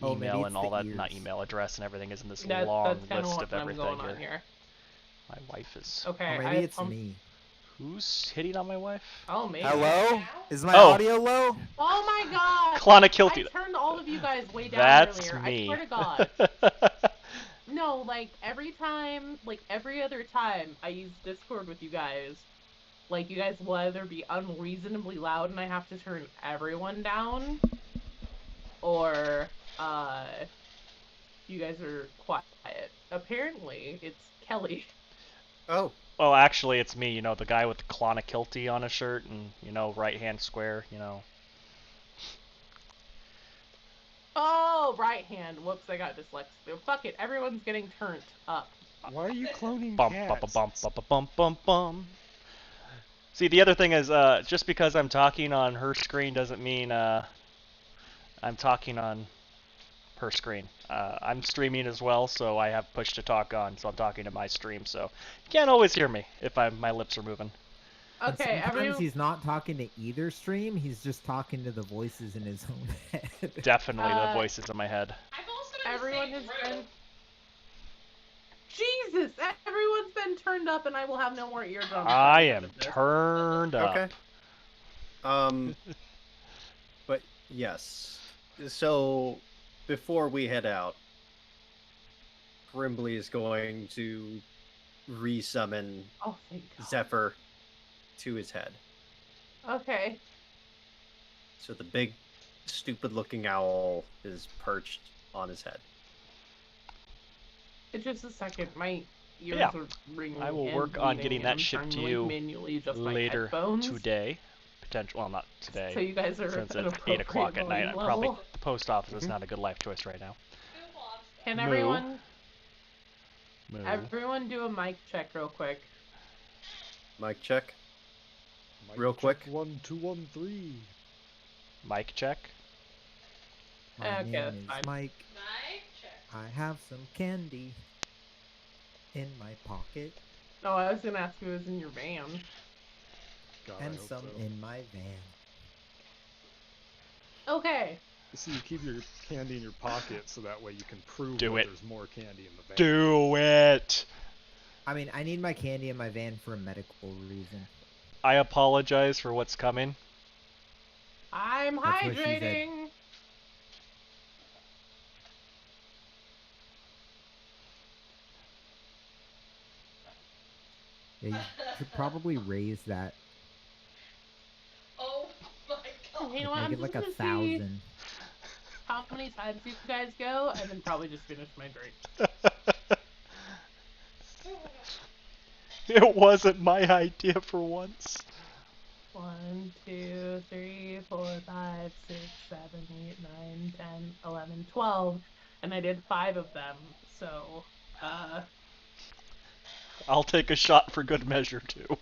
Oh, maybe email it's and all the that, not ears. email address and everything is in this That's long kind of list what of I'm everything going on here. here. My wife is. Okay, Or I maybe have it's me. Who's hitting on my wife? Oh, maybe. Hello? Is my Oh. audio low? Oh my god! Clonakilty. I turned all of you guys way down That's earlier. me. I swear to God. No, like every time, like every other time I use Discord with you guys, like you guys will either be unreasonably loud and I have to turn everyone down, or you guys are quiet. Apparently, it's Kelly. Oh, Well, actually, it's me. You know, the guy with the Clonakilty on his shirt and right hand square. Oh, right hand. Whoops, I got dyslexia. Fuck it, everyone's getting turned up. Why are you cloning Bump, cats? bump, bump, bump, bump, bump, bump. See, the other thing is, just because I'm talking on her screen doesn't mean I'm talking on her screen. I'm streaming as well, so I have push to talk on, so I'm talking to my stream. So you can't always hear me if my lips are moving. And Okay, sometimes everyone. he's not talking to either stream, he's just talking to the voices in his own head. Definitely the voices in my head. I've also been Everyone the has same been. Jesus! Everyone's been turned up, and I will have no more eardrums. I am turned up. okay. But yes. So before we head out, Grimbley is going to resummon Oh, thank God. Zephyr to his head. Okay. So the big, stupid-looking owl is perched on his head. Just a second. My ears Yeah. are ringing. I will and work on bleeding, getting and that I'm shipped trying to like, you manually adjust my later headphones. today. Well, not today. So you guys are Since at it's an 8 o'clock at night, appropriate probably level. the post office is not a good life choice right now. Who wants that? Can Moo. everyone do a mic check real quick? Mic check. Mic Real check quick. 1 2 1 3. Mic check. My Okay, name that's is fine. Mike. Mic check. I have some candy in my pocket No, I was gonna ask who was in your van. God, I and hope some so. in my van. Okay. See, you keep your candy in your pocket so that way you can prove Do that it. there's more candy in the van. Do it! I mean, I need my candy in my van for a medical reason. I apologize for what's coming. I'm That's what she said. hydrating. Yeah, you should probably raise that. Oh my god. You know what? I'm Make it just like gonna see 1,000. how many times you guys go, and then probably just finish my drink. It wasn't my idea for once. 1, 2, 3, 4, 5, 6, 7, 8, 9, 10, 11, 12, and I did 5 of them. So, I'll take a shot for good measure too.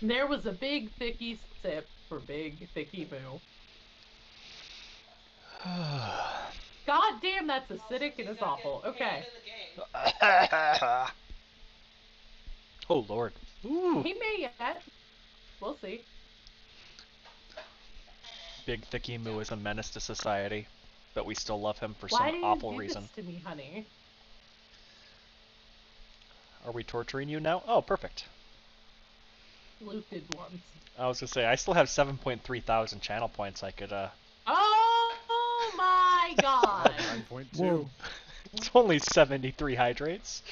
there was a big thicky sip for big thicky moo. God damn, that's acidic and it's awful. Okay. Oh lord. Ooh. He may yet. We'll see. Big Thicky Moo is a menace to society, but we still love him for Why some do awful you do reason. this to me, honey? Are we torturing you now? Oh, perfect. Luke did once. I was gonna say, I still have 7.3 thousand channel points I could, Oh my god! 9.2. Whoa. It's only 73 hydrates.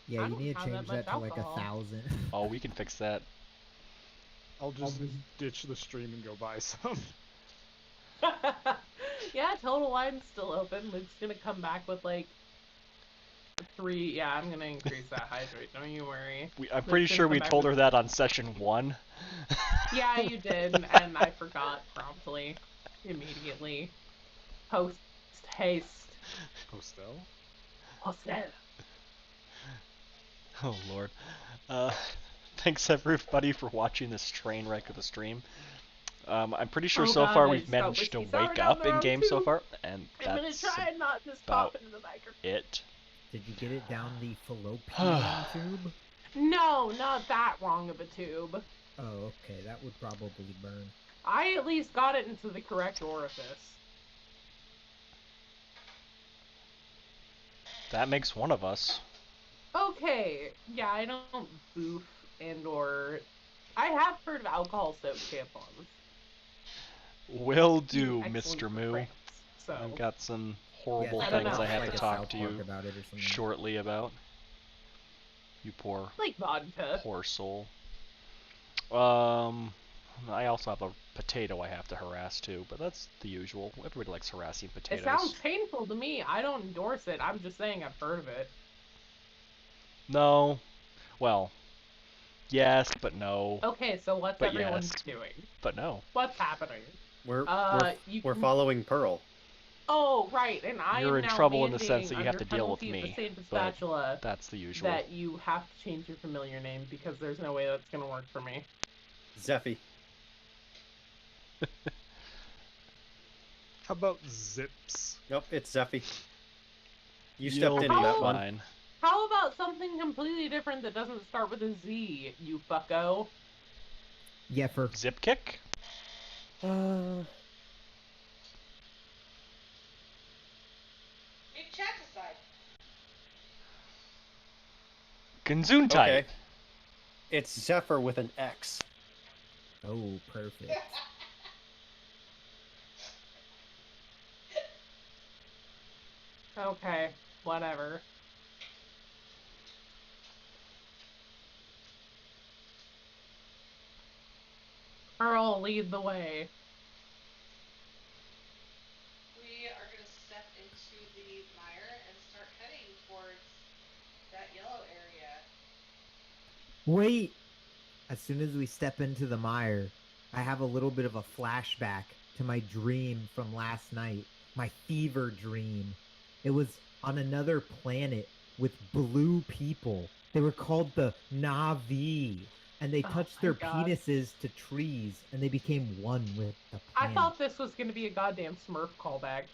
Yeah, I you don't need to have that change much that to like alcohol. 1,000. Oh, we can fix that. I'll just ditch the stream and go buy some. Yeah, Total Wine's still open. Luke's gonna come back with like 3. Yeah, I'm gonna increase that hydrate. Don't you worry. I'm pretty Luke's gonna sure come we back told with- her that on session 1. Yeah, you did, and I forgot promptly, immediately. Post haste. Postel? Postel. Oh lord. Thanks everybody for watching this train wreck of a stream. I'm pretty sure Oh so God, far I we've just got managed to whiskey sour wake down up the in road, game so too. far, and I'm gonna that's try and not just about pop into the microphone. it. Did you get it down the fallopian tube? No, not that long of a tube. Oh, okay, that would probably burn. I at least got it into the correct orifice. That makes one of us. Okay, yeah, I don't boof or... I have heard of alcohol-soaked tampons. Will Being do, excellent Mr. for Moo. pranks, so... I've got some Yeah, horrible I don't things know. I have like to a talk South to Park you about it or something. shortly about. You poor, Like vodka. poor soul. I also have a potato I have to harass too, but that's the usual. Everybody likes harassing potatoes. It sounds painful to me. I don't endorse it. I'm just saying I've heard of it. No. Well, yes, but no. Okay, so what's But everyone yes. doing? But no. What's happening? We're You we're can- following Pearl. Oh, right, and I You're am in now trouble in the sense mandating that you have under to deal with penalty of the me, Saint but Spatula that's the usual. that you have to change your familiar name because there's no way that's gonna work for me. Zeffy. How about Zips? Nope, it's Zeffy. You You'll stepped be into that one. fine. How about something completely different that doesn't start with a Z, you fucko? Yeffer. Zip kick? Leave chat aside. Gesundheit. Okay. It's Zephyr with an X. Oh, perfect. Okay, whatever. Earl, lead the way. We are going to step into the mire and start heading towards that yellow area. Wait! As soon as we step into the mire, I have a little bit of a flashback to my dream from last night. My fever dream. It was on another planet with blue people. They were called the Na'vi. And they Oh touched my their God. penises to trees, and they became one with the I planet. thought this was gonna be a goddamn Smurf callback.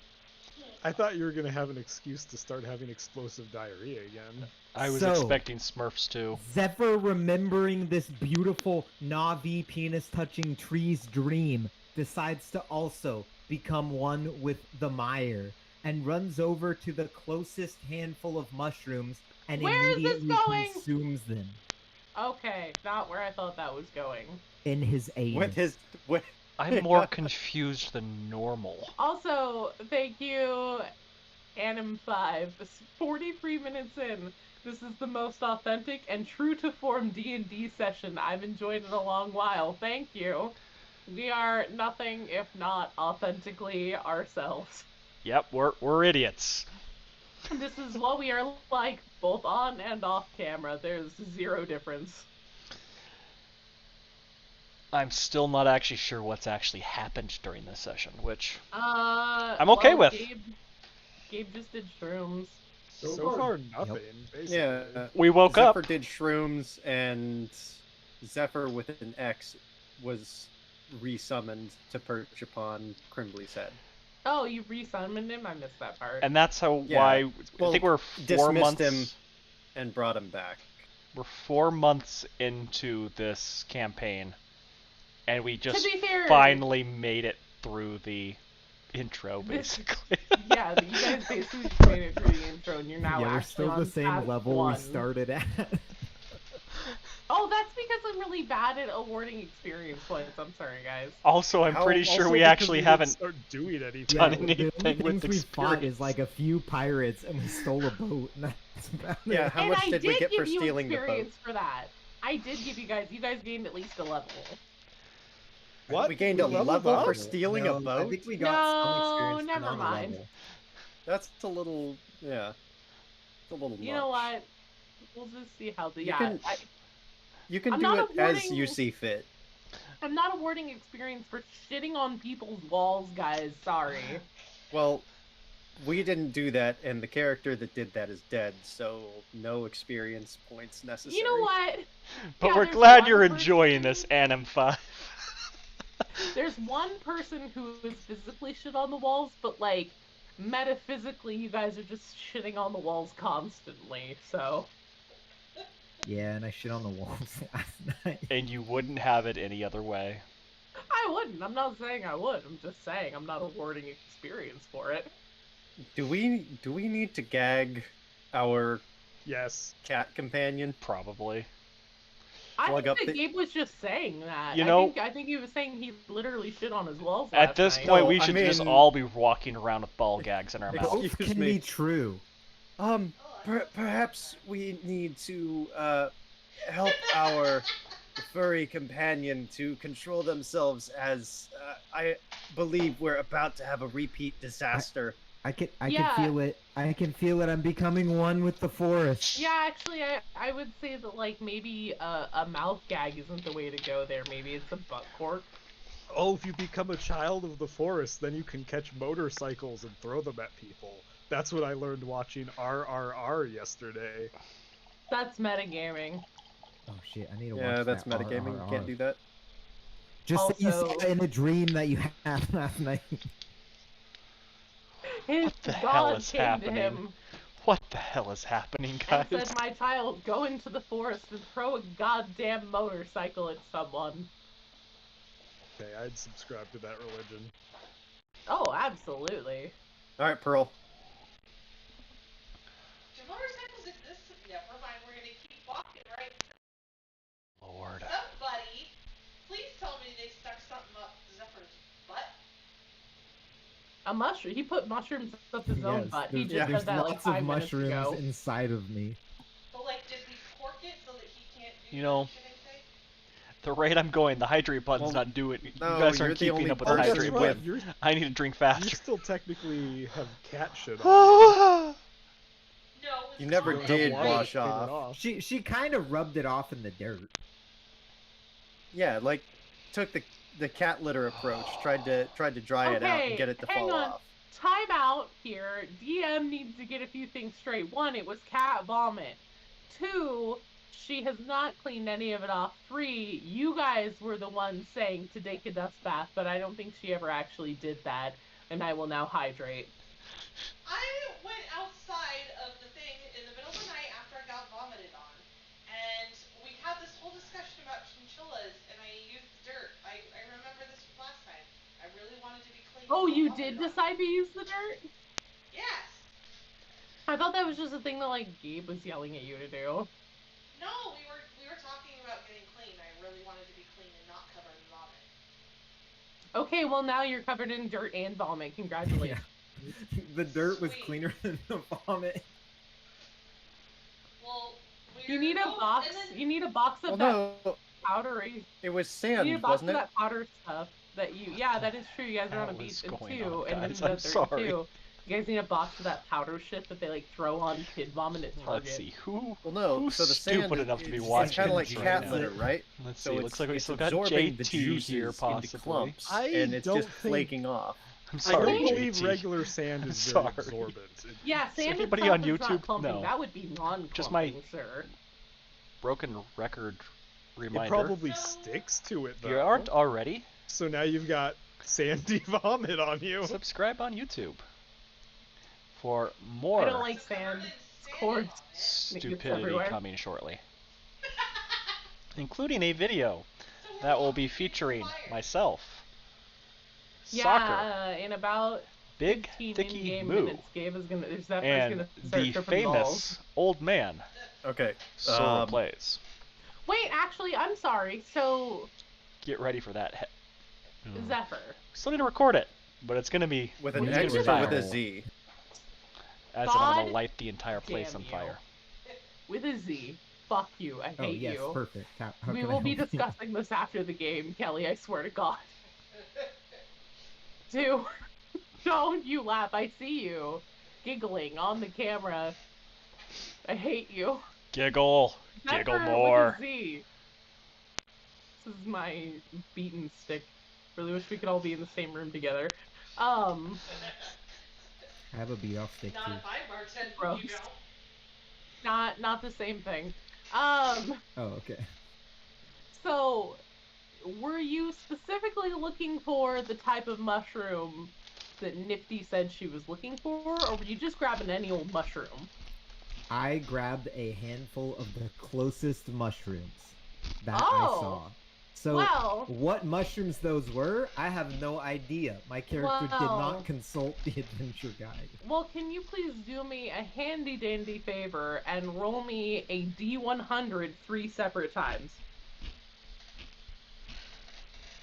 I thought you were gonna have an excuse to start having explosive diarrhea again. I was So- expecting Smurfs too. Zephyr, remembering this beautiful Na'vi penis-touching trees dream, decides to also become one with the mire and runs over to the closest handful of mushrooms and Where is this immediately going? consumes them Okay, not where I thought that was going. in his With anus. his I'm more confused than normal. Also, thank you, Anim5. 43 minutes in. This is the most authentic and true to form D&D session I've enjoyed in a long while. Thank you. We are nothing if not authentically ourselves. Yep, we're idiots. This is what we are like, both on and off camera. There's zero difference. I'm still not actually sure what's actually happened during this session, which I'm okay with. Gabe just did shrooms. So far, nothing, basically. Yeah. we woke Zephyr up. did shrooms, and Zephyr with an X was resummoned to perch upon Crimbley's head. Oh, you resummoned him? I missed that part. And that's how Yeah. why I Well, think we're 4 dismissed months. him and brought him back. We're 4 months into this campaign, and we just be fair- finally made it through the intro, This- basically. Yeah, you guys basically just made it through the intro, and you're now Yeah, we're actually still on the same path level one. we started at. Oh, that's because I'm really bad at awarding experience points. I'm sorry, guys. Also, I'm How- pretty sure Also we because actually didn't haven't. start doing anything. Yeah, Done the only anything with things we fought experience. is like a few pirates, and we stole a boat, and that's about Yeah, it. how and much I did we get give for you stealing the boat? experience for that. I did give you guys. You guys gained at least a level. What? We gained a leveled level up? for stealing a No, boat? I think we got some No, experience, but never not a mind. level. That's a little, yeah. It's a little You much. know what? We'll just see how the You can- You can I'm do not it as awarding- you see fit. I'm not awarding experience for shitting on people's walls, guys. Sorry. Well, we didn't do that, and the character that did that is dead, so no experience points necessary. You know what? But Yeah, we're there's glad one you're person- enjoying this, Anim 5. There's one person who is physically shit on the walls, but like metaphysically, you guys are just shitting on the walls constantly. So Yeah, and I shit on the walls last night. And you wouldn't have it any other way. I wouldn't. I'm not saying I would. I'm just saying I'm not awarding experience for it. Do we need to gag our Yes. cat companion? Probably. I Plug think up that the- Gabe was just saying that. You know- I think he was saying he literally shit on his walls At last this night. point, No, we I should just mean- all be walking around with ball gags in our Ex- mouth. Both Excuse can me. be true. Perhaps we need to help our furry companion to control themselves, as I believe we're about to have a repeat disaster. I Yeah. can feel it. I can feel it. I'm becoming one with the forest. Yeah, actually, I would say that, like, maybe a mouth gag isn't the way to go there. Maybe it's a butt cork. Oh, if you become a child of the forest, then you can catch motorcycles and throw them at people. That's what I learned watching RRR yesterday. That's metagaming. Oh shit! I need to watch Yeah, that's that metagaming. You RRR. can't do that. Just say you Also- saw it in a dream that you had last night. His What the hell god is came to happening? him What the hell is happening, guys? and said, "My child, go into the forest and throw a goddamn motorcycle at someone." Okay, I'd subscribe to that religion. Oh, absolutely. All right, Pearl. Do motorcycles exist? Never mind, we're gonna keep walking, right? Lord. Somebody, please tell me they stuck something up Zephyr's butt. A mushroom. He put mushrooms up his own Yes, butt. He there's, just there's said that like lots of 5 minutes mushrooms ago. inside of me. But like, did we cork it so that he can't do You know, that shit I say? The rate I'm going, the hydrate button's Well, not doing. no, You guys you're aren't the keeping only up with the person hydrate with- button. You're, I need to drink you faster. still technically have cat shit on you. No, it was You never You don't vomit. have did water to wash clean it off. She kind of rubbed it off in the dirt. Yeah, like took the cat litter approach. Tried to dry it out and Okay, get it to hang fall on. off. Time out here. DM needs to get a few things straight. 1, it was cat vomit. 2, she has not cleaned any of it off. 3, you guys were the ones saying to take a dust bath, but I don't think she ever actually did that. And I will now hydrate. I went outside of the thing in the middle of the night after I got vomited on, and we had this whole discussion about chinchillas, and I used the dirt. I remember this from last time. I really wanted to be clean. Oh, and you not did vomited on. decide to use the dirt? Yes. I thought that was just a thing that, like, Gabe was yelling at you to do. No, we were talking about getting clean. I really wanted to be clean and not covered in vomit. Okay, well, now you're covered in dirt and vomit. Congratulations. The dirt was Sweet. cleaner than the vomit. Well, You need a box. You need a box of Well, that no, powdery. it was You need a sand, box wasn't of it? that powder stuff that you. Yeah, that is true. You guys are on a What beach is in going 2, on, and then guys? in I'm the sorry. 2. You guys need a box of that powder shit that they like throw on kid vomit at Target. Let's see who. Well, no. Who's so the stupid sand enough to be is watching kind of like this cat right now? litter, right? Let's So see. it's, Looks like we it's still got absorbing the JT juices here, into possibly. clumps, I and it's don't just think- flaking off. I'm I sorry, don't believe JT. regular sand I'm is very sorry. absorbent. Yeah, sand anybody itself on is not YouTube? clumping. No. That would be non-clumping, Just my- sir. Broken record It reminder. probably No. sticks to it, though. You aren't already? So now you've got sandy vomit on you. Subscribe on YouTube for I more don't like So covered sand. in It's sand cords. on it. stupidity everywhere. coming shortly, including a video So we're that will all be getting featuring fired. myself, Yeah, soccer, in about Big 15 Thicky in-game Moo, minutes, Gabe is gonna. Zephyr's and gonna start the tripping balls. famous old man Okay. Sora Plays. Wait, actually, I'm sorry. So Get ready for that. Zephyr, Still need to record it, but it's gonna be With an It's X gonna or be with a viral, Z? as in I'm gonna God light the entire place damn on you. fire. with a Z. Fuck you. I hate Oh yes, you. perfect. How We can I will be help you? discussing this after the game, Kelly. I swear to God. Dude, don't you laugh. I see you giggling on the camera. I hate you. Giggle, giggle Zephyr more. With a Z. This is my beaten stick. Really wish we could all be in the same room together. I have a beat off stick Not too. if I bartend, Gross. you don't. Not the same thing. Oh, okay. So, were you specifically looking for the type of mushroom that Nifty said she was looking for, or were you just grabbing any old mushroom? I grabbed a handful of the closest mushrooms that I Oh. saw. So Well. what mushrooms those were, I have no idea. My character did Well. not consult the adventure guide. Well, can you please do me a handy dandy favor and roll me a D100 3 separate times?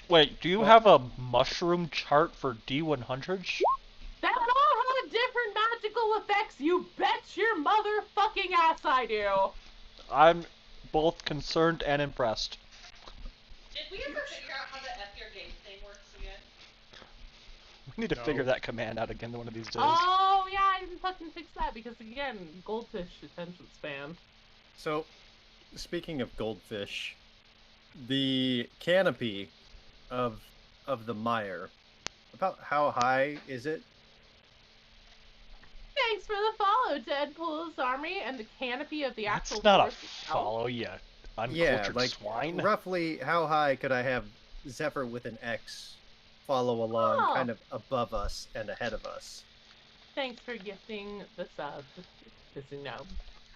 Wait, do you have a mushroom chart for D100s? That all have different magical effects, you bet your motherfucking ass I do! I'm both concerned and impressed. Did we ever figure out how the F your game thing works again? We need to No. figure that command out again one of these days. Oh, yeah, I didn't fucking fix that because, again, goldfish attention span. So, speaking of goldfish, the canopy of the mire, about how high is it? Thanks for the follow, Deadpool's army, and the canopy of the actual That's not a forest itself. follow, you uncultured Yeah, like swine. roughly how high could I have Zephyr with an X follow along, Oh. kind of above us and ahead of us? Thanks for gifting the sub. As you know,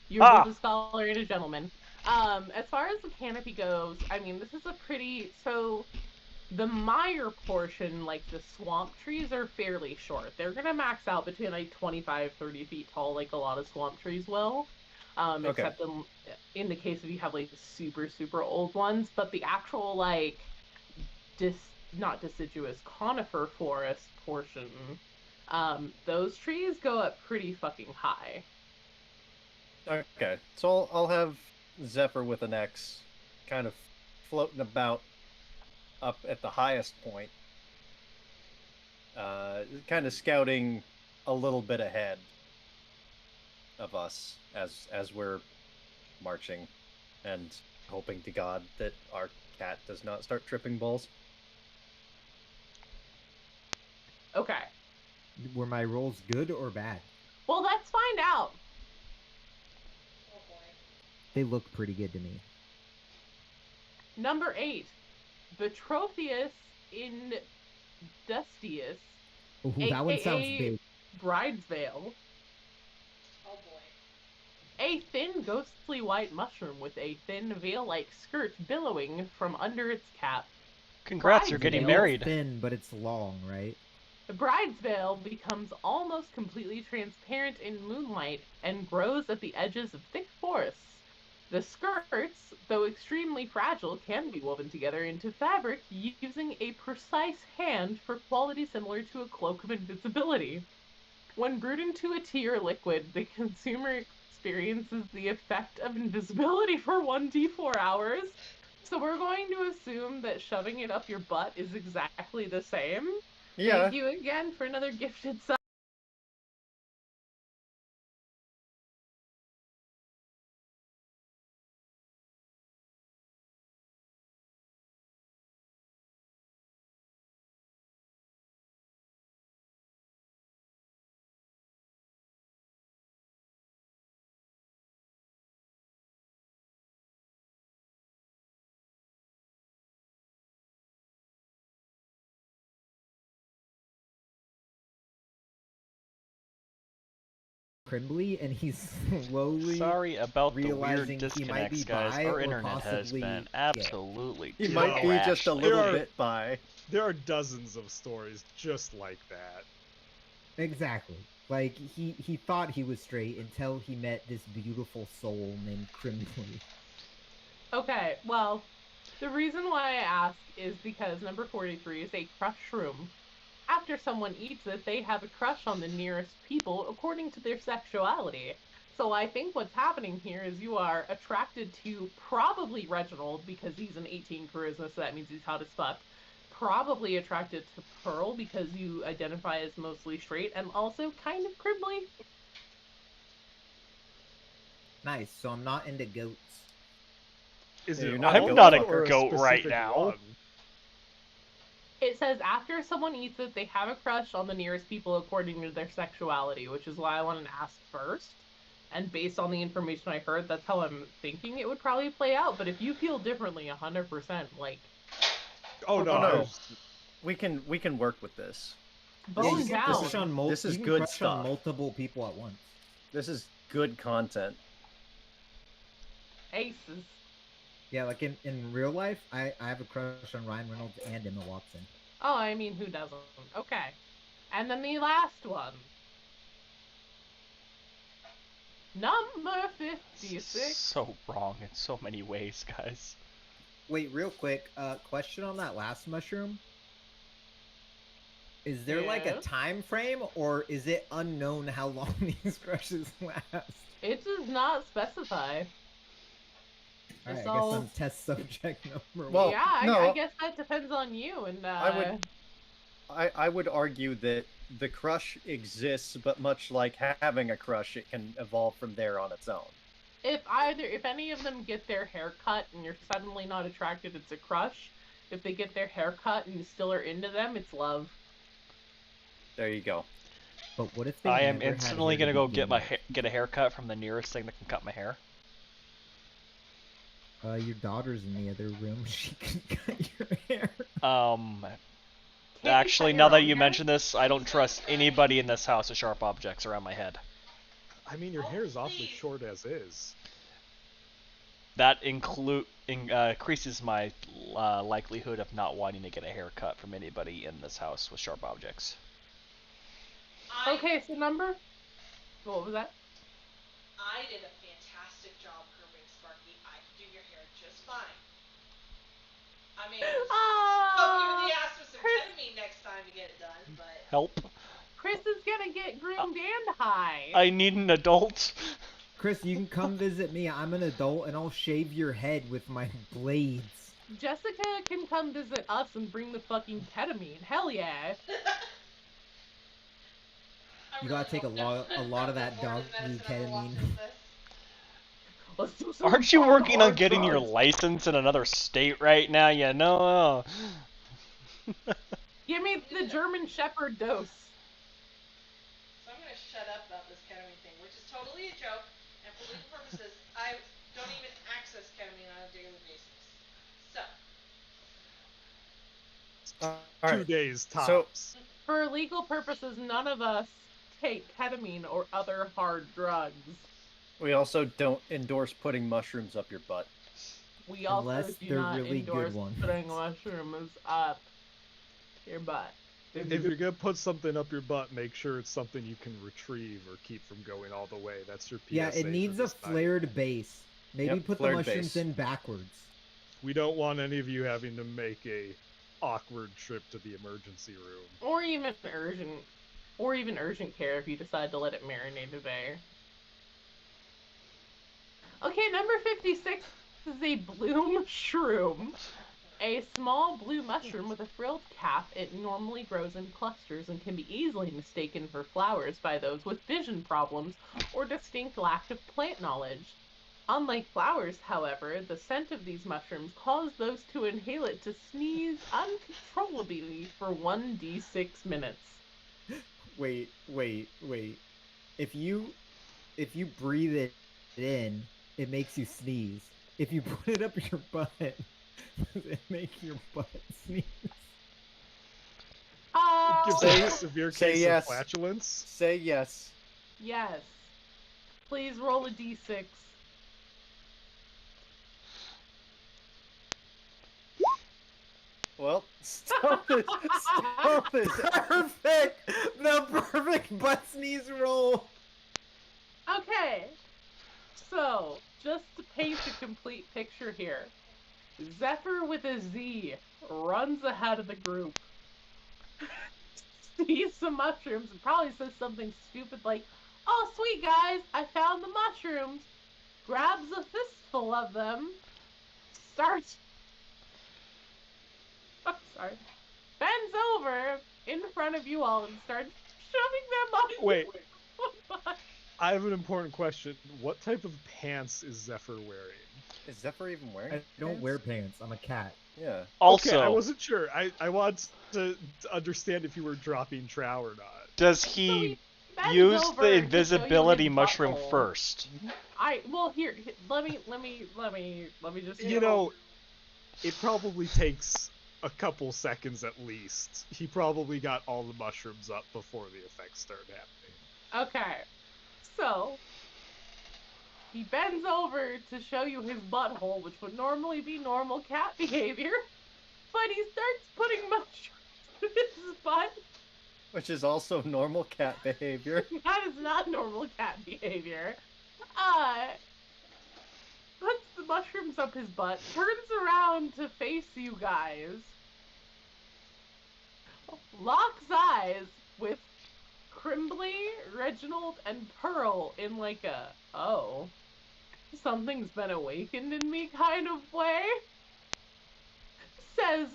you're both a scholar and a gentleman. As far as the canopy goes, I mean, this is a pretty... So, the mire portion, like the swamp trees, are fairly short. They're going to max out between, like, 25, 30 feet tall, like a lot of swamp trees will. Okay. Except in the case if you have, like, super, super old ones. But the actual, like, not deciduous, conifer forest portion... those trees go up pretty fucking high. Okay, so I'll have Zephyr with an X kind of floating about up at the highest point, kind of scouting a little bit ahead of us as we're marching, and hoping to God that our cat does not start tripping balls. Okay. Were my rolls good or bad? Well, let's find out. Oh boy. They look pretty good to me. Number 8. Betrotheus Industius, Ooh, that one sounds aka big. Bridesveil. Oh boy. A thin, ghostly white mushroom with a thin, veil-like skirt billowing from under its cap. Congrats, you're getting Bridesveil. married. It's thin, but it's long, right? The Bridesveil becomes almost completely transparent in moonlight and grows at the edges of thick forests. The skirts, though extremely fragile, can be woven together into fabric using a precise hand for quality similar to a cloak of invisibility. When brewed into a tea or liquid, the consumer experiences the effect of invisibility for 1d4 hours. So we're going to assume that shoving it up your butt is exactly the same. Yeah. Thank you again for another gifted sub. Crimbly, and he's slowly Sorry about the weird realizing he might be disconnects, guys. bi Our or internet has possibly been gay. absolutely He might be just a trashed little lately. bit by. There are dozens of stories just like that. Exactly. Like he thought he was straight until he met this beautiful soul named Crimbly. Okay, well, the reason why I ask is because number 43 is a crushed shroom. After someone eats it, they have a crush on the nearest people according to their sexuality. So I think what's happening here is you are attracted to probably Reginald because he's an 18 charisma, so that means he's hot as fuck. Probably attracted to Pearl because you identify as mostly straight, and also kind of Crimbly. Nice. So I'm not into goats. Is Yeah, it you're not a all goat not a or goat right specific now. one? It says after someone eats it, they have a crush on the nearest people according to their sexuality, which is why I wanted to ask first. And based on the information I heard, that's how I'm thinking it would probably play out. But if you feel differently, 100%, like, Oh no, no. I was- We can work with this. bone you can down. crush on This is you can good crush stuff. on multiple people at once. This is good content. Aces. Yeah, like in real life, I have a crush on Ryan Reynolds and Emma Watson. Oh, I mean, who doesn't? Okay. And then the last one. Number 56. So wrong in so many ways, guys. Wait, real quick, question on that last mushroom. Is there like a Yes? time frame, or is it unknown how long these crushes last? It does not specify. All right, It's I all- guess I'm test subject number Well, one. yeah, I no. guess that depends on you. And I would argue that the crush exists, but much like having a crush, it can evolve from there on its own. if any of them get their hair cut and you're suddenly not attracted, it's a crush. If they get their hair cut and you still are into them, it's love. There you go. But what if they I am never had instantly hair gonna to go begin get a haircut from the nearest thing that can cut my hair. with? Your daughter's in the other room. She can cut your hair. Can't you Actually, cut now your that own you hair? mention this, I don't trust anybody in this house with sharp objects around my head. I mean, your hair is awfully please. short as is. That increases my likelihood of not wanting to get a haircut from anybody in this house with sharp objects. Okay, so number. What was that? I did a fantastic job grooming Sparky. I could do your hair just fine. I mean, poke you in the ass with some Chris- ketamine next time to get it done, but Help! Chris is gonna get groomed and high. I need an adult. Chris, you can come visit me. I'm an adult, and I'll shave your head with my blades. Jessica can come visit us and bring the fucking ketamine. Hell yeah. You gotta take a lot of that doggy ketamine. Let's do some Aren't you fun working on hard getting your drugs. license in another state right now? You know. Give me the German Shepherd dose. So I'm gonna shut up about this ketamine thing, which is totally a joke, and for legal purposes, I don't even access ketamine on a daily basis. So, All 2 right. days So- tops. For legal purposes, none of us take ketamine or other hard drugs. We also don't endorse putting mushrooms up your butt. We also Unless do they're not really good endorse ones. putting mushrooms up your butt. If you're gonna put something up your butt, make sure it's something you can retrieve or keep from going all the way. That's your PSA. Yeah, it for needs a this night. flared base. Maybe Yep, put the flared mushrooms base. in backwards. We don't want any of you having to make a awkward trip to the emergency room. Or even urgent care if you decide to let it marinate there. Okay, number 56 is a bloom shroom. A small blue mushroom with a frilled cap. It normally grows in clusters and can be easily mistaken for flowers by those with vision problems or distinct lack of plant knowledge. Unlike flowers, however, the scent of these mushrooms cause those to inhale it to sneeze uncontrollably for 1d6 minutes. Wait. If you breathe it in, it makes you sneeze. If you put it up your butt, does it make your butt sneeze? Gives Say- a severe say case yes. of flatulence. Say yes. Yes. Please roll a d6. Well, stealth is Perfect! The perfect butt sneeze roll! Okay. So, just to paint a complete picture here, Zephyr with a Z runs ahead of the group, sees some mushrooms, and probably says something stupid like, "Oh, sweet guys, I found the mushrooms," grabs a fistful of them, starts. I'm sorry. Bends over in front of you all and starts shoving them up. Wait. I have an important question. What type of pants is Zephyr wearing? Is Zephyr even wearing? I don't pants? wear pants. I'm a cat. Yeah. Also, Okay, I wasn't sure. I want to understand if you were dropping trow or not. does he Bends use over the to show you invisibility his mushroom butthole. first? Here. Let me just. You know, it probably takes a couple seconds at least. He probably got all the mushrooms up before the effects started happening. Okay. So, He bends over to show you his butthole, which would normally be normal cat behavior, but he starts putting mushrooms in his butt. Which is also normal cat behavior. That is not normal cat behavior. Puts the mushrooms up his butt, turns around to face you guys, locks eyes with Crimbly, Reginald, and Pearl in like a, oh, something's been awakened in me kind of way. Says,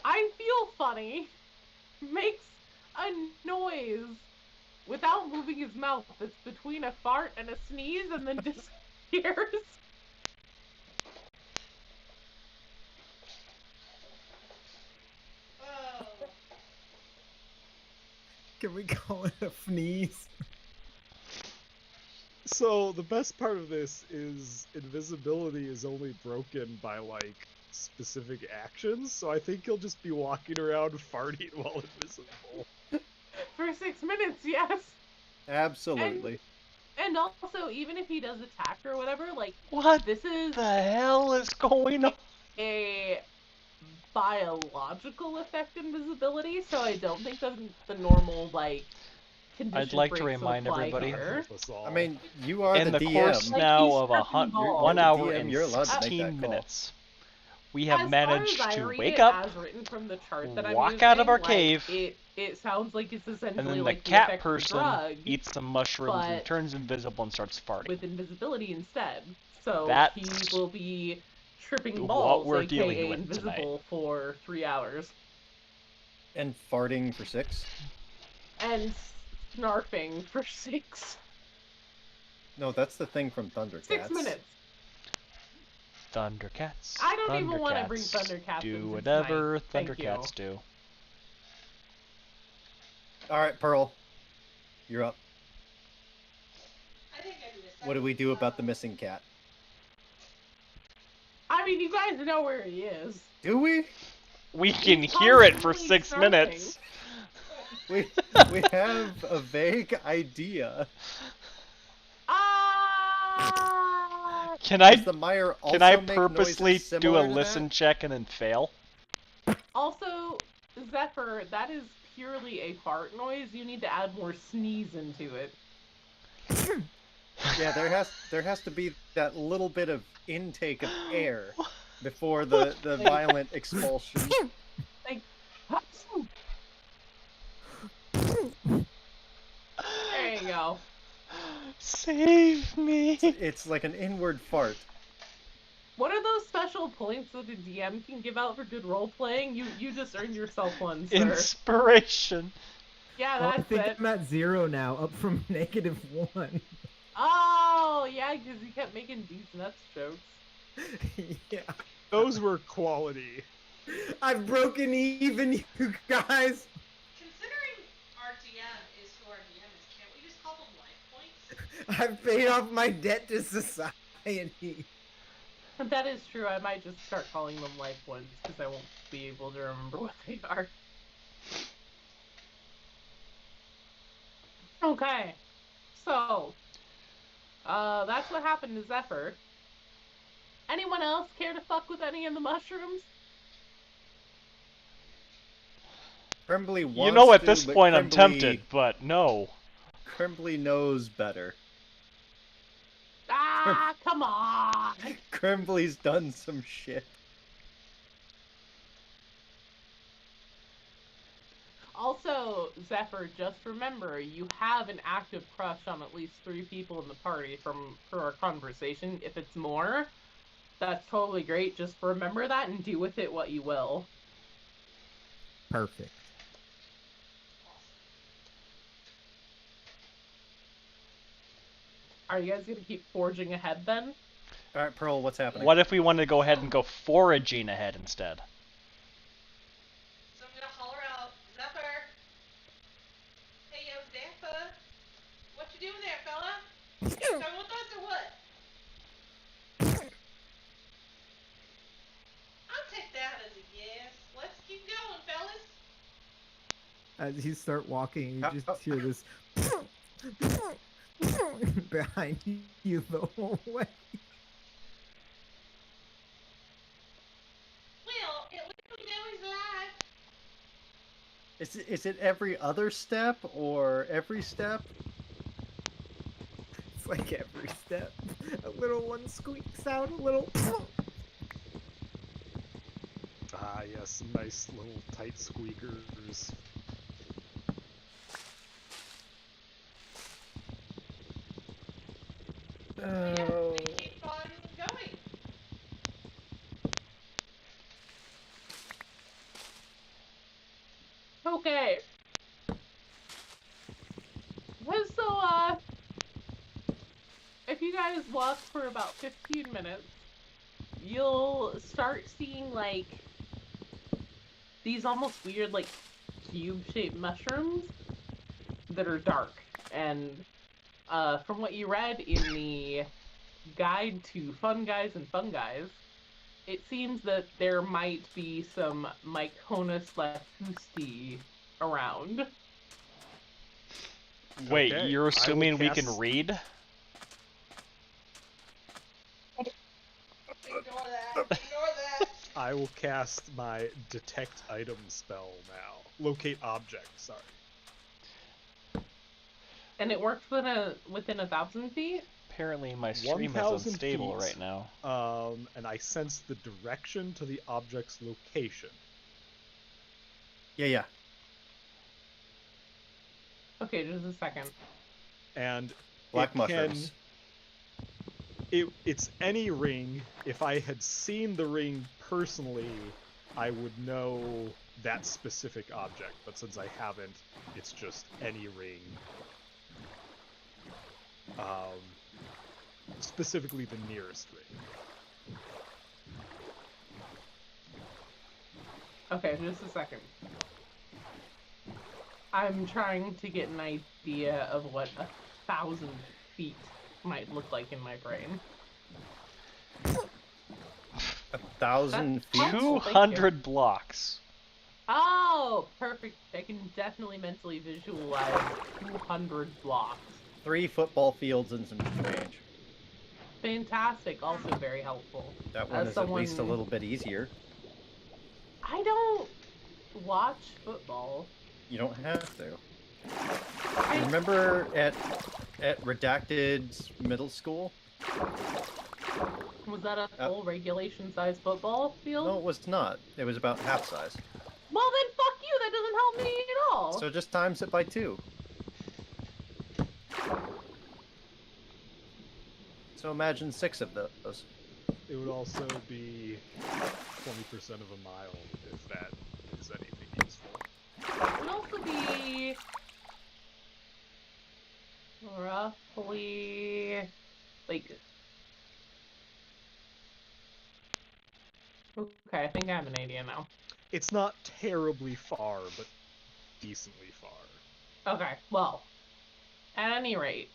I feel funny. Makes a noise without moving his mouth that's between a fart and a sneeze and then disappears. Oh. Can we call it a fneeze? So the best part of this is invisibility is only broken by like specific actions, so I think he'll just be walking around farting while invisible. For 6 minutes, yes. Absolutely. And also, even if he does attack or whatever, like, What this is the hell is going on? a biological effect invisibility, so I don't think the normal, like, condition I'd like to breaks would remind apply everybody- here. Help us all. I mean, you are In the the DM. course Like, now he's of tripping balls. 1 You're the hour DM, and you're allowed to make 16 that call. minutes, we have As managed far as I to read wake it, up, as written from the chart that I'm walk out of our using, cave, like, it sounds like it's essentially and then the like the cat effect of a person drug eats some mushrooms and but turns invisible and starts farting. with invisibility instead. So That's he will be tripping what balls, we're aka dealing with invisible, for 3 hours. And farting for 6? And snarfing for 6. No, that's the thing from Thundercats. 6 minutes. Thundercats. I don't even wanna bring Thundercats Thundercats do into whatever tonight. Thank you. Thundercats do. Alright, Pearl. You're up. I think I need a What do we do about the second, missing cat? I mean, you guys know where he is. Do we? We can He's hear it for constantly 6 snarfing. minutes. We have a vague idea. Can I Does the mire also can I make purposely noises do similar a to listen that? check and then fail? Also, Zephyr, that is purely a fart noise. You need to add more sneeze into it. Yeah, there has to be that little bit of intake of air before the violent expulsion. Like, there you go. Save me. It's like an inward fart. What are those special points that a DM can give out for good role playing? You just earned yourself one, sir. Inspiration. Yeah, Well, I that's think it. I'm at 0 now, up from -1. Oh, yeah, because you kept making these nuts jokes. Yeah. Those were quality. I've broken even, you guys. Considering our DM is who our DM is, can't we just call them life points? I've paid off my debt to society. That is true. I might just start calling them life ones because I won't be able to remember what they are. Okay. So, that's what happened to Zephyr. Anyone else care to fuck with any of the mushrooms? Crumbly wants You know, at to, this but point I'm Crumbly- tempted, but no. Crumbly knows better. Ah, come on! Crumbly's done some shit. Also, Zephyr, just remember, you have an active crush on at least 3 people in the party from our conversation. If it's more, that's totally great. Just remember that and do with it what you will. Perfect. Are you guys gonna keep forging ahead then? Alright, Pearl, what's happening? What if we wanted to go ahead and go foraging ahead instead? So I'm gonna holler out, Zephyr! Hey, yo, Zephyr! What you doing there, fella? Come with us or what? I'll take that as a yes. Let's keep going, fellas. As you start walking, you How- just hear this. behind you the whole way. Well, at least we know he's alive. Is it every other step or every step? It's like every step. A little one squeaks out, a little. Ah, yes, nice little tight squeakers. Oh. We keep on going. Okay. If you guys walk for about 15 minutes, you'll start seeing, like, these almost weird, like, cube-shaped mushrooms that are dark. And from what you read in the guide to Fun Guys and Fungis, it seems that there might be some Myconus lacusti around. Wait, Okay, you're I will assuming we can cast- read? Ignore that. Ignore that. I will cast my detect item spell now. Locate object, sorry. And it works within 1,000 feet? Apparently my stream is 1,000 unstable feet. right now. And I sense the direction to the object's location. Yeah. Okay, just a second. And Black it mushrooms. it's any ring. If I had seen the ring personally, I would know that specific object. But since I haven't, it's just any ring. Specifically the nearest ring. Okay, just a second. I'm trying to get an idea of what 1,000 feet might look like in my brain. 1,000 feet. Thank you. 200 blocks. Oh, perfect. I can definitely mentally visualize 200 blocks. 3 football fields and some change. Fantastic. Also very helpful. That one is at least a little bit easier. I don't watch football. You don't have to. Remember at Redacted Middle School? Was that a full regulation-sized football field? No, it was not. It was about half size. Well, then fuck you. That doesn't help me at all. So just times it by 2. So imagine 6 of those. It would also be 20% of a mile, if that is anything useful. It would also be roughly like. Okay, I think I have an idea now. It's not terribly far, but decently far. Okay, well, at any rate,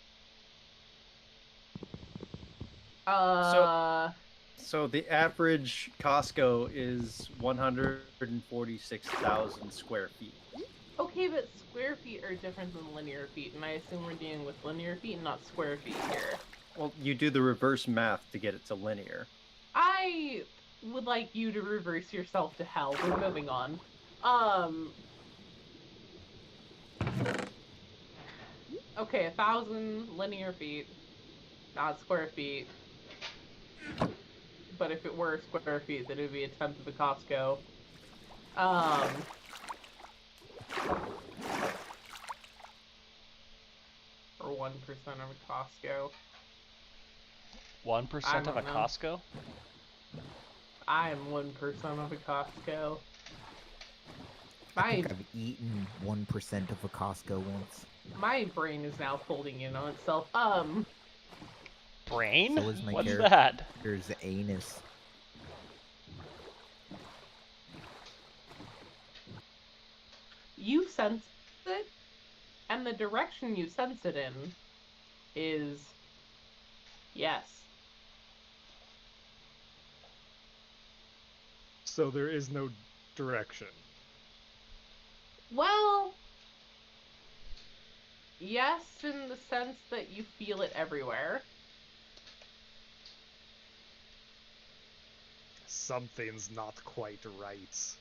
So the average Costco is 146,000 square feet. okay, but square feet are different than linear feet, and I assume we're dealing with linear feet, not square feet here. Well, you do the reverse math to get it to linear. I would like you to reverse yourself to hell. We're moving on. Okay, 1,000 linear feet, not square feet. But if it were square feet, then it would be a tenth of a Costco. Or 1% of a Costco. 1% of a Costco? I am 1% of a Costco. I think I've eaten 1% of a Costco once. My brain is now folding in on itself. Brain? So is my What's character. that? There's the anus. You sense it, and the direction you sense it in is yes. So there is no direction. Well, Yes, in the sense that you feel it everywhere. Something's not quite right.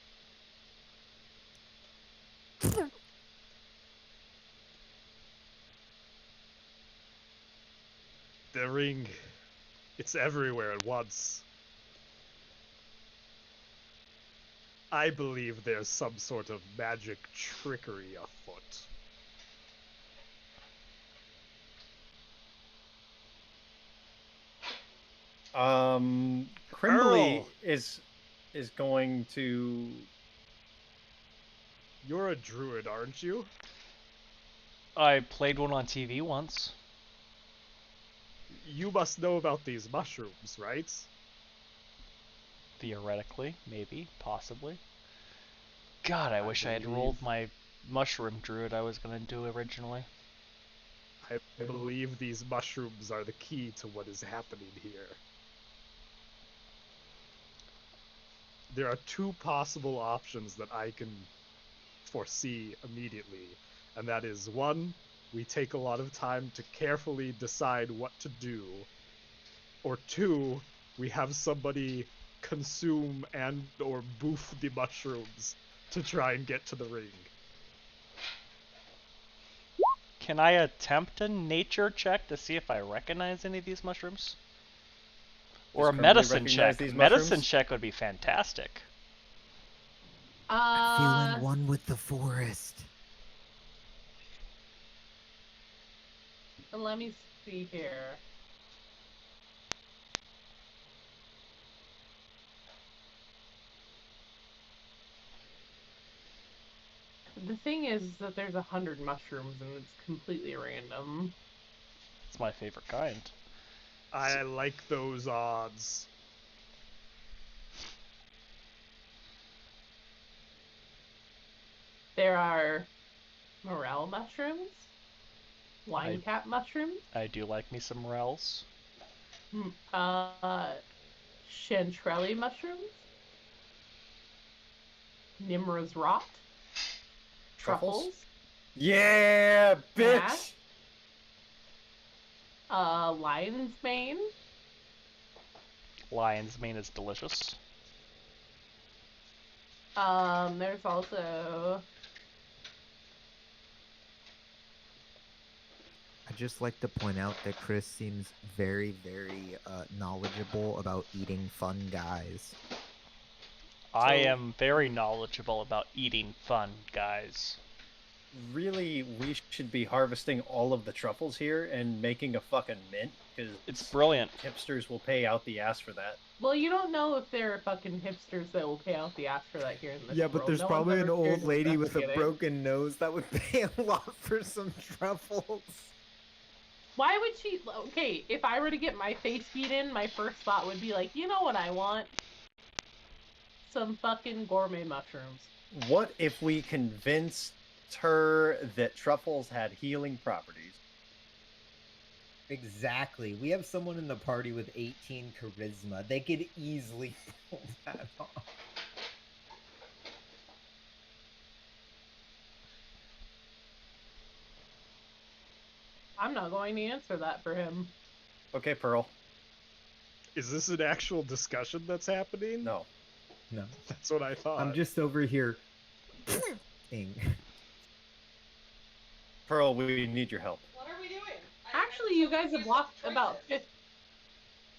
The ring, it's everywhere at once. I believe there's some sort of magic trickery afoot. Crimbley Earl! is going to. You're a druid, aren't you? I played one on TV once. You must know about these mushrooms, right? Theoretically, maybe, possibly. God, I wish I had believe- rolled my mushroom druid I was gonna do originally. I believe these mushrooms are the key to what is happening here. There are two possible options that I can foresee immediately, and that is one, we take a lot of time to carefully decide what to do, or two, we have somebody consume and or boof the mushrooms to try and get to the ring. Can I attempt a nature check to see if I recognize any of these mushrooms? Or a Crumbly medicine recognize check. these Medicine mushrooms? check would be fantastic. I'm feeling one with the forest. Let me see here. The thing is that there's 100 mushrooms and it's completely random. It's my favorite kind. I like those odds. There are morel mushrooms, wine cap mushrooms, I do like me some morels. chanterelle mushrooms, Nimra's rot, truffles, Yeah, bitch. lion's mane, Lion's mane is delicious. there's also I'd just like to point out that Chris seems very, very knowledgeable about eating fun guys. I am very knowledgeable about eating fun, guys. Really, we should be harvesting all of the truffles here and making a fucking mint, because It's brilliant. hipsters will pay out the ass for that. well, you don't know if there are fucking hipsters that will pay out the ass for that here in this Yeah, but world. there's No one's probably ever an cared old to lady with a investigate it. broken nose that would pay a lot for some truffles. Why would she? Okay, if I were to get my face beat in, my first thought would be like, you know what I want? Some fucking gourmet mushrooms. What if we convinced her that truffles had healing properties? Exactly. We have someone in the party with 18 charisma. They could easily pull that off. I'm not going to answer that for him. Okay, Pearl. Is this an actual discussion that's happening? No. No. That's what I thought. I'm just over here. Pearl, we need your help. What are we doing? Actually, you guys have walked about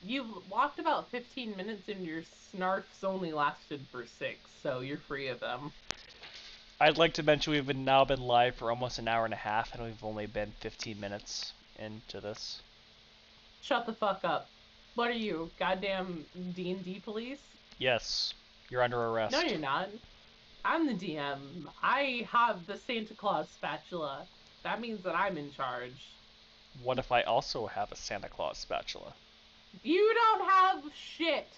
You've walked about 15 minutes, and your snarfs only lasted for 6, so you're free of them. I'd like to mention we've now been live for almost an hour and a half, and we've only been 15 minutes into this. Shut the fuck up. What are you, goddamn D&D police? Yes, you're under arrest. No, you're not. I'm the DM. I have the Santa Claus spatula. That means that I'm in charge. What if I also have a Santa Claus spatula? You don't have shit.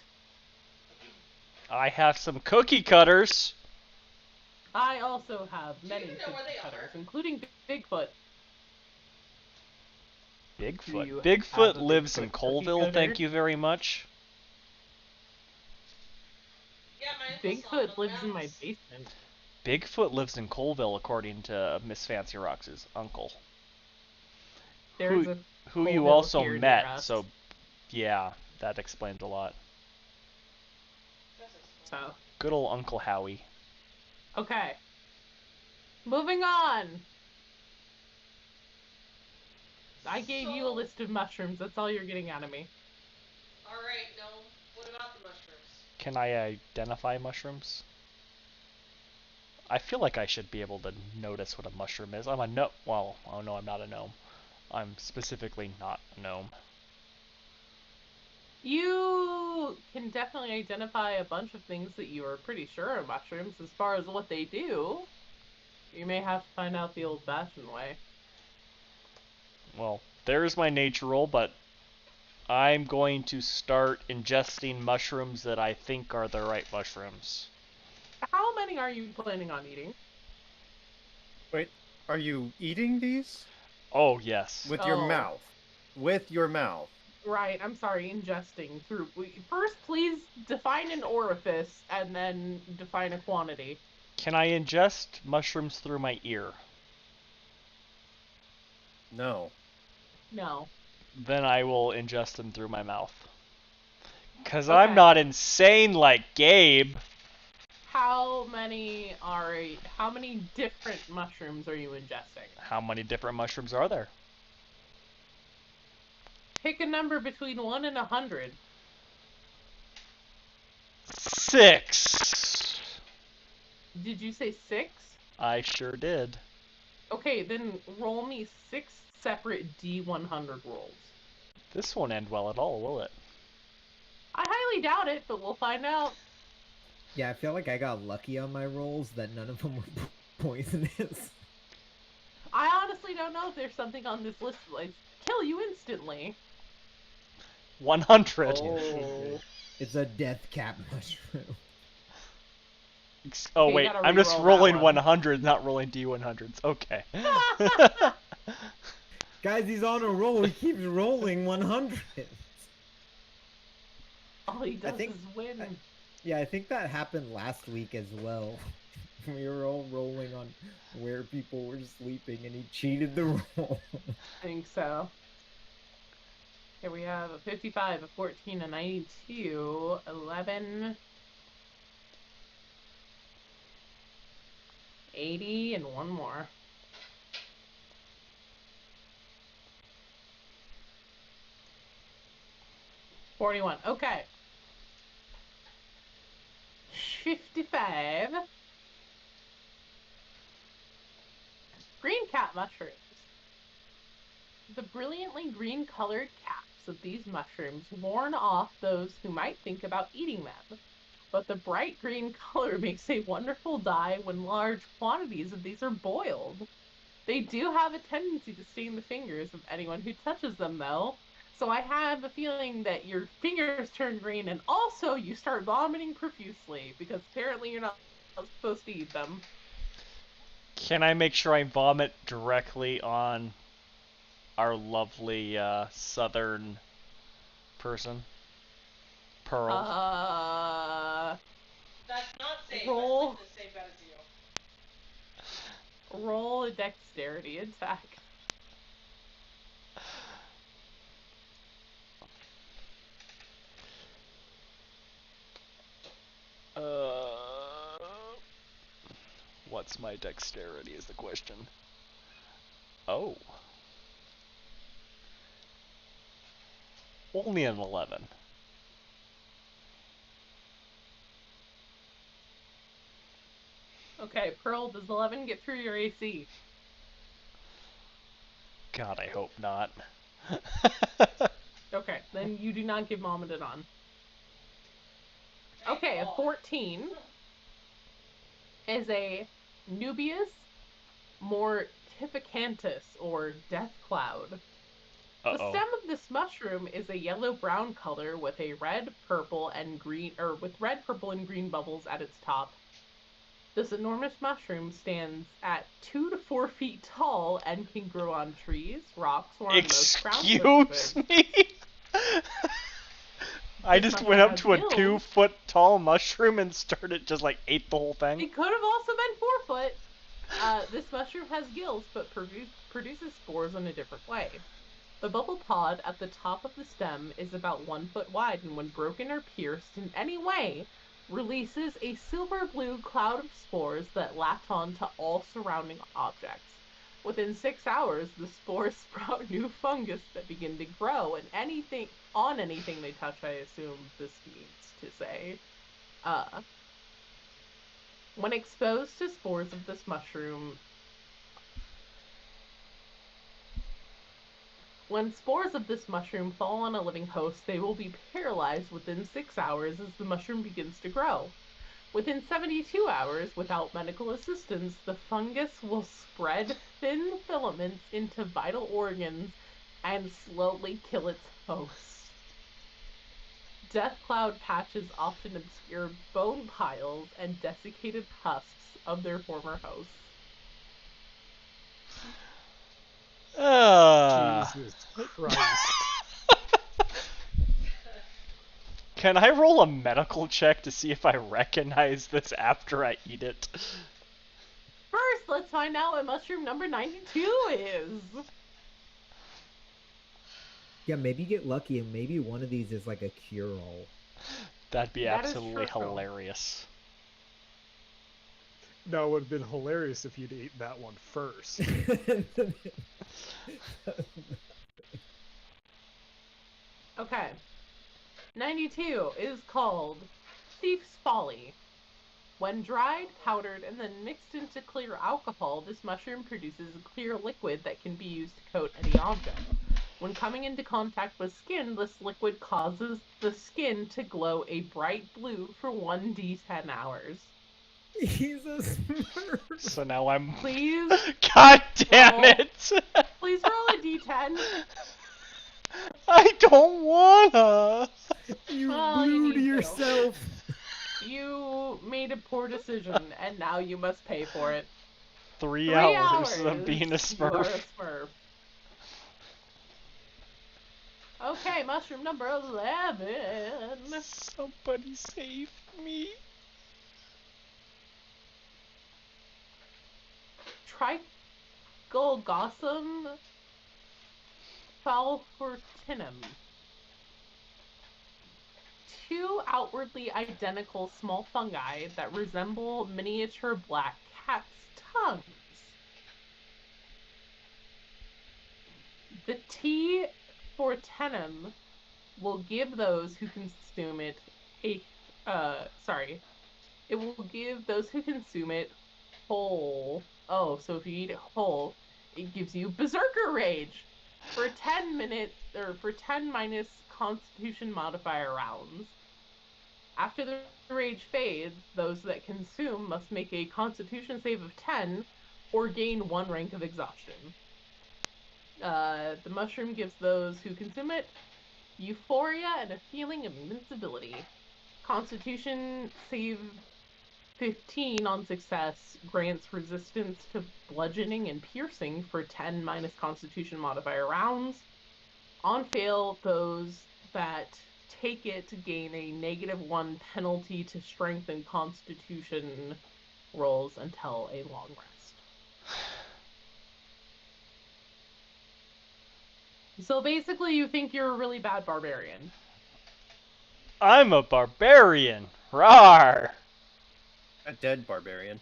I have some cookie cutters. I also have many even know where cookie they cutters, are? including Bigfoot. Do you Bigfoot. have Bigfoot a lives Bigfoot in cookie Colville, cutter? thank you very much. Yeah, my uncle's Bigfoot on the lives in my mountains. basement. Bigfoot lives in Colville, according to Miss Fancy Rocks' uncle. There's a who coal you hill also here near met, us. so yeah, that explains a lot. That's a small- So, Good old Uncle Howie. okay. Moving on. I gave you a So- list of mushrooms. That's all you're getting out of me. Alright, no. What about the mushrooms? Can I identify mushrooms? I feel like I should be able to notice what a mushroom is. I'm a gnome. Well, oh no, I'm not a gnome. I'm specifically not a gnome. You can definitely identify a bunch of things that you are pretty sure are mushrooms. As far as what they do, you may have to find out the old-fashioned way. Well, there's my nature roll, but I'm going to start ingesting mushrooms that I think are the right mushrooms. How many are you planning on eating? Wait, are you eating these? Oh, yes. With your Oh. mouth. With your mouth. Right, I'm sorry, ingesting through. First, please define an orifice and then define a quantity. Can I ingest mushrooms through my ear? No. No. Then I will ingest them through my mouth. Because Okay. I'm not insane like Gabe. How many different mushrooms are you ingesting? How many different mushrooms are there? Pick a number between 1 and 100. 6. Did you say 6? I sure did. Okay, then roll me 6 separate D100 rolls. This won't end well at all, will it? I highly doubt it, but we'll find out. Yeah, I feel like I got lucky on my rolls that none of them were poisonous. I honestly don't know if there's something on this list that like kill you instantly. 100. Oh. It's a death cap mushroom. Oh Okay, you wait, gotta I'm just re-roll that rolling one. 100, not rolling D100s. Okay. Guys, he's on a roll. He keeps rolling 100. All he does think- is win. Yeah, I think that happened last week as well. We were all rolling on where people were sleeping, and he cheated the roll. I think so. Here we have a 55, a 14, a 92, 11, 80, and one more. $41. Okay. 55. Green cap mushrooms. The brilliantly green colored caps of these mushrooms warn off those who might think about eating them. But the bright green color makes a wonderful dye when large quantities of these are boiled. They do have a tendency to stain the fingers of anyone who touches them, though. So I have a feeling that your fingers turn green and also you start vomiting profusely because apparently you're not supposed to eat them. Can I make sure I vomit directly on our lovely southern person? Pearl. That's not safe. Roll. I sleep in the same bed as you. Roll a dexterity attack. What's my dexterity is the question. Oh. Only an 11. Okay, Pearl, does 11 get through your AC? God, I hope not. Okay, then you do not get vomited on. Okay, a 14 is a Nubius mortificantus, or death cloud. The Uh-oh. stem of this mushroom is a yellow-brown color with a red, purple, and green, or with red, purple, and green bubbles at its top. This enormous mushroom stands at 2 to 4 feet tall and can grow on trees, rocks, or on most ground Excuse surfaces. me? I This just went up mushroom to has a gills. 2-foot tall mushroom and started just like ate the whole thing. It could have also been 4 foot. This mushroom has gills, but produces spores in a different way. The bubble pod at the top of the stem is about 1 foot wide, and when broken or pierced in any way, releases a silver-blue cloud of spores that latch on to all surrounding objects. Within 6 hours, the spores sprout new fungus that begin to grow, and anything they touch, I assume this means to say. When exposed to spores of this mushroom, when spores of this mushroom fall on a living host, they will be paralyzed within 6 hours as the mushroom begins to grow. Within 72 hours, without medical assistance, the fungus will spread thin filaments into vital organs and slowly kill its host. Death cloud patches often obscure bone piles and desiccated husks of their former hosts. Jesus Christ. Can I roll a medical check to see if I recognize this after I eat it? First, let's find out what mushroom number 92 is. Yeah, maybe get lucky and maybe one of these is like a cure-all. That'd be That is absolutely true. hilarious. No, it would have been hilarious if you'd eaten that one first. Okay. 92 is called Thief's Folly. When dried, powdered, and then mixed into clear alcohol, this mushroom produces a clear liquid that can be used to coat any object. When coming into contact with skin, this liquid causes the skin to glow a bright blue for 1d10 hours. He's a smurf. So now I'm... Please, God damn roll. it! please roll a d10. I don't wanna! You Well, you booed need to. yourself. You made a poor decision, and now you must pay for it. 3 3 hours hours. of being a You are smurf. a smurf. Okay, mushroom number 11. Somebody save me. Trichoglossum falfortinum. 2 outwardly identical small fungi that resemble miniature black cat's tongues. The T. fortinum will give those who consume it it will give those who consume it whole. Oh, so if you eat it whole, it gives you berserker rage for 10 minutes, or for 10 minus constitution modifier rounds. After the rage fades, those that consume must make a constitution save of 10 or gain 1 rank of exhaustion. The mushroom gives those who consume it euphoria and a feeling of invincibility. Constitution save 15 on success grants resistance to bludgeoning and piercing for 10 minus constitution modifier rounds. On fail, those that take it gain a -1 penalty to strength and constitution rolls until a long rest. So basically, you think you're a really bad barbarian. I'm a barbarian. Rawr! A dead barbarian.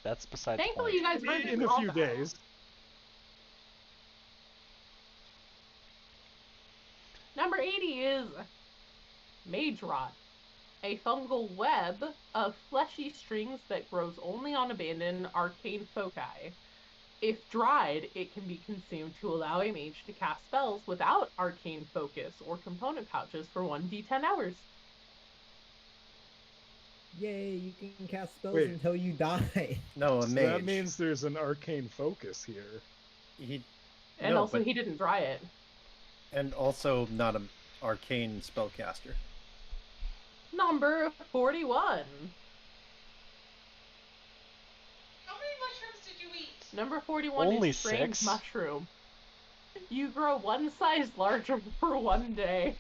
That's beside the Thankfully, point. you guys weren't In a few days. Number 80 is mage rot, a fungal web of fleshy strings that grows only on abandoned arcane foci. If dried, it can be consumed to allow a mage to cast spells without arcane focus or component pouches for 1d10 hours. Yay, you can cast spells Wait. until you die. No, a So mage. that means there's an arcane focus here. He, And no, also, but- he didn't dry it. and also not an arcane spellcaster. Number 41. How many mushrooms did you eat? Number 41 Only is strange 6? mushroom. You grow 1 size larger for 1 day.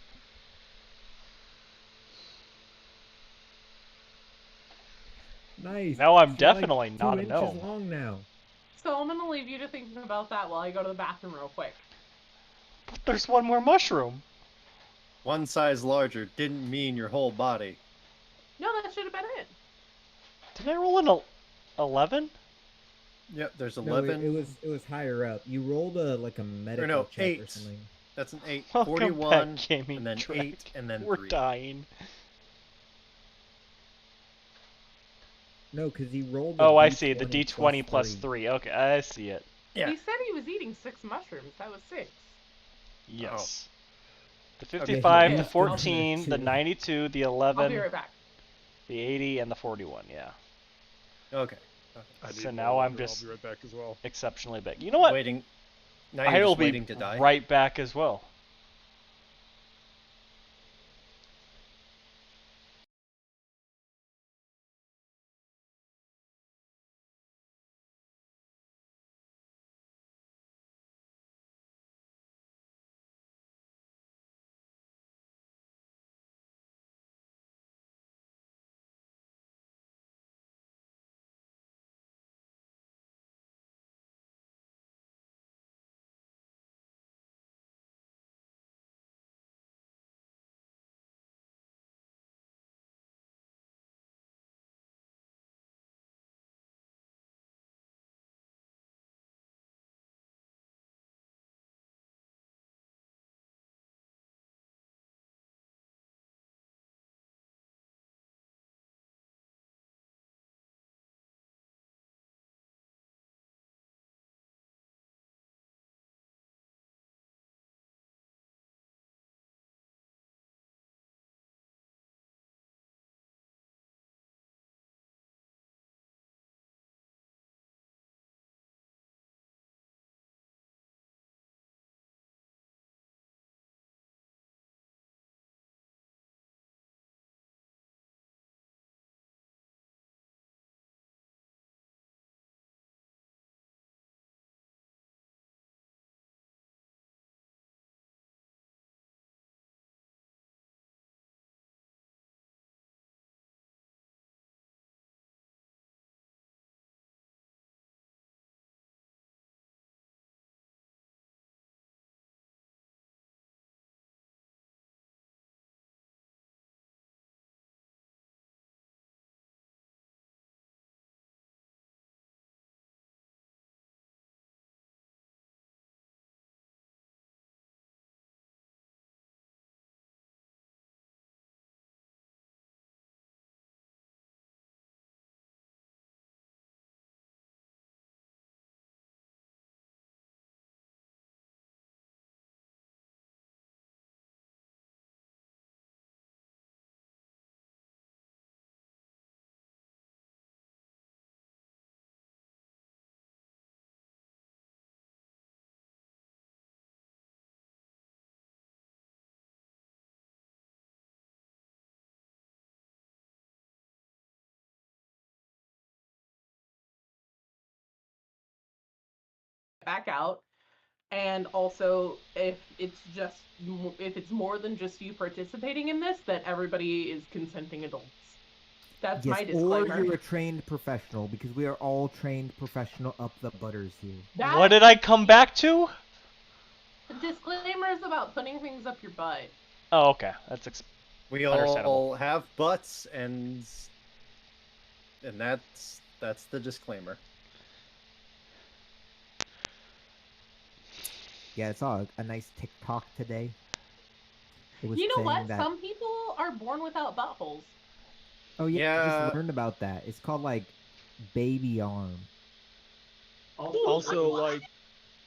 Nice. Now I'm She's definitely like not 2 a inches gnome. long now. So I'm gonna leave you to think about that while I go to the bathroom real quick. But there's one more mushroom. One size larger didn't mean your whole body. No, that should have been it. Did I roll an 11? Yep, there's No, 11. it was higher up. You rolled a medical no, check or 8. something. That's an 8. Welcome 41, back, gaming and then Tribe. 8, and then We're 3. dying. No, because he rolled. Oh, I see. The D20 plus 3. 3. Okay, I see it. Yeah. He said he was eating 6 mushrooms. That was 6. Yes. The Okay, 55, yeah, the I'll 14, the do- 92, the I'll be 11, right back. the 80, and the 41. Yeah. Okay. I need So more now I'm water, just- I'll be right back as well. Exceptionally big. You know what? Waiting. Now I you're will just be waiting to die. right back as well. Back out. And also, if it's more than just you participating in this, that everybody is consenting adults. That's my Or disclaimer. you're a trained professional, because we are all trained professional up the butters here. What did I come back to? Disclaimers about putting things up your butt. Oh, okay. That's We Understandable. all have butts, and that's the disclaimer. Yeah, I saw a nice TikTok today. It was You know saying what? that. Some people are born without buttholes. Oh yeah, I Yeah. just learned about that. It's called like baby arm. Also, like,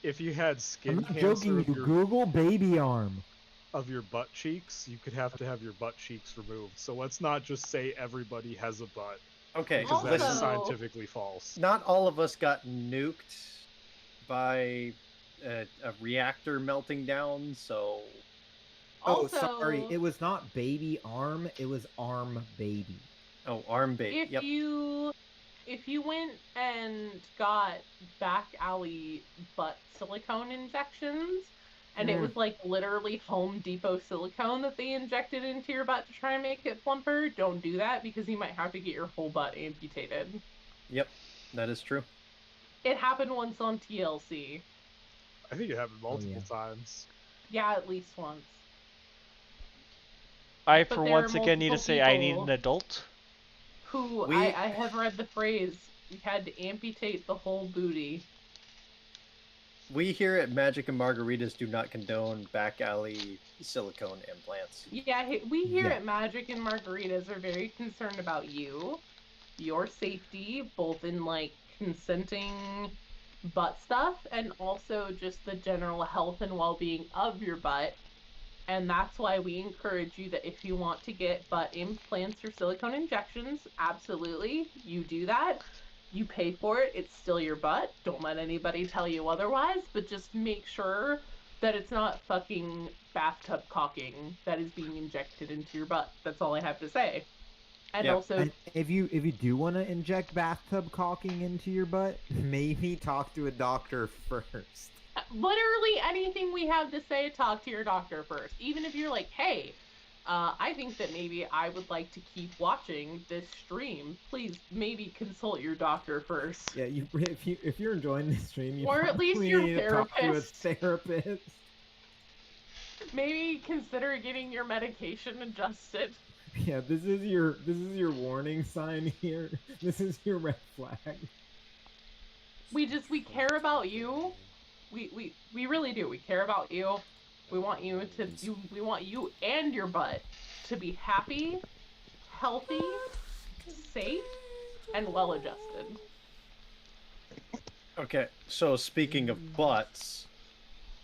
if you had I'm skin not cancer joking. of You your, Google baby arm. of your butt cheeks, you could have to have your butt cheeks removed. So let's not just say everybody has a butt, Okay, because that is Also- scientifically false. not all of us got nuked by a reactor melting down, so Oh, Also, sorry. It was not baby arm. It was arm baby. arm bait. if Yep. you went and got back alley butt silicone injections, and it was like literally Home Depot silicone that they injected into your butt to try and make it plumper, don't do that, because you might have to get your whole butt amputated. Yep, that is true. It happened once on TLC. I think it happened multiple yeah. times. Yeah, at least once. I, But for there are once again, need to multiple say I need people an adult. who We- I have read the phrase, we had to amputate the whole booty. We here at Magic and Margaritas do not condone back alley silicone implants. Yeah, we here Yeah. at Magic and Margaritas are very concerned about you, your safety, both in like consenting butt stuff and also just the general health and well-being of your butt. And that's why we encourage you that if you want to get butt implants or silicone injections, absolutely, you do that. You pay for it. It's still your butt. Don't let anybody tell you otherwise, but just make sure that it's not fucking bathtub caulking that is being injected into your butt. That's all I have to say. And Yeah, also, And if you do want to inject bathtub caulking into your butt, maybe talk to a doctor first. literally anything we have to say, talk to your doctor first. Even if you're like, hey, I think that maybe I would like to keep watching this stream. Please, maybe consult your doctor first. Yeah, if you're enjoying this stream, you Or at least probably your need to talk to a therapist. therapist. Maybe consider getting your medication adjusted. Yeah, this is your warning sign here. This is your red flag. We care about you. We really do. We care about you. We want you and your butt to be happy, healthy, safe, and well adjusted. Okay, so speaking of butts,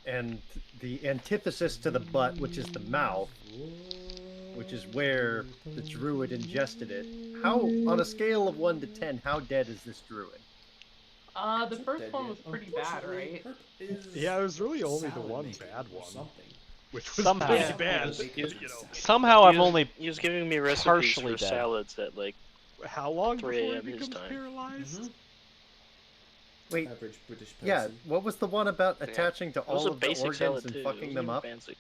and the antithesis to the butt, which is the mouth, which is where the druid ingested it, how, on a scale of 1 to 10, how dead is this druid? The first one was pretty bad, right? Yeah, it was really only the one bad one, which was Somehow. pretty Yeah. bad. You- You know, Somehow I'm only He was giving me recipes partially for dead. salads at like how long 3 before he a.m. his becomes time. paralyzed? Wait, Average British person. yeah, what was the one about Yeah. attaching to It was all a of the basic organs salad and too. It fucking wasn't them even up? fancy.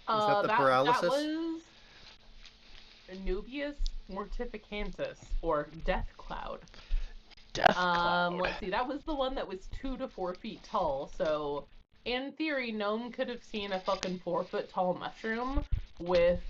Was that the paralysis? That was Anubius mortificantus, or death cloud. death cloud. Let's see, that was the one that was 2 to 4 feet tall, so in theory, Gnome could have seen a fucking 4-foot tall mushroom with,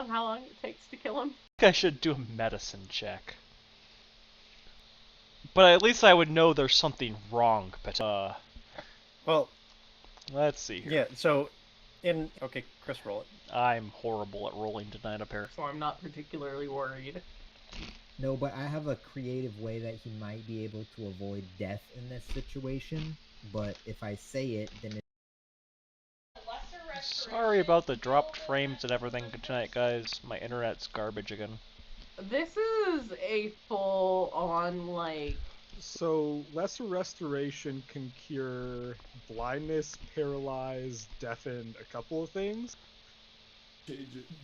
how long it takes to kill him. I think I should do a medicine check. But at least I would know there's something wrong. But Well, let's see here. yeah, so okay, Chris, roll it. I'm horrible at rolling tonight, apparently. So I'm not particularly worried. No, but I have a creative way that he might be able to avoid death in this situation. But if I say it, then it Sorry about the dropped frames and everything tonight, guys. My internet's garbage again. This is a full-on, like... So, Lesser Restoration can cure blindness, paralyze, deafen, a couple of things.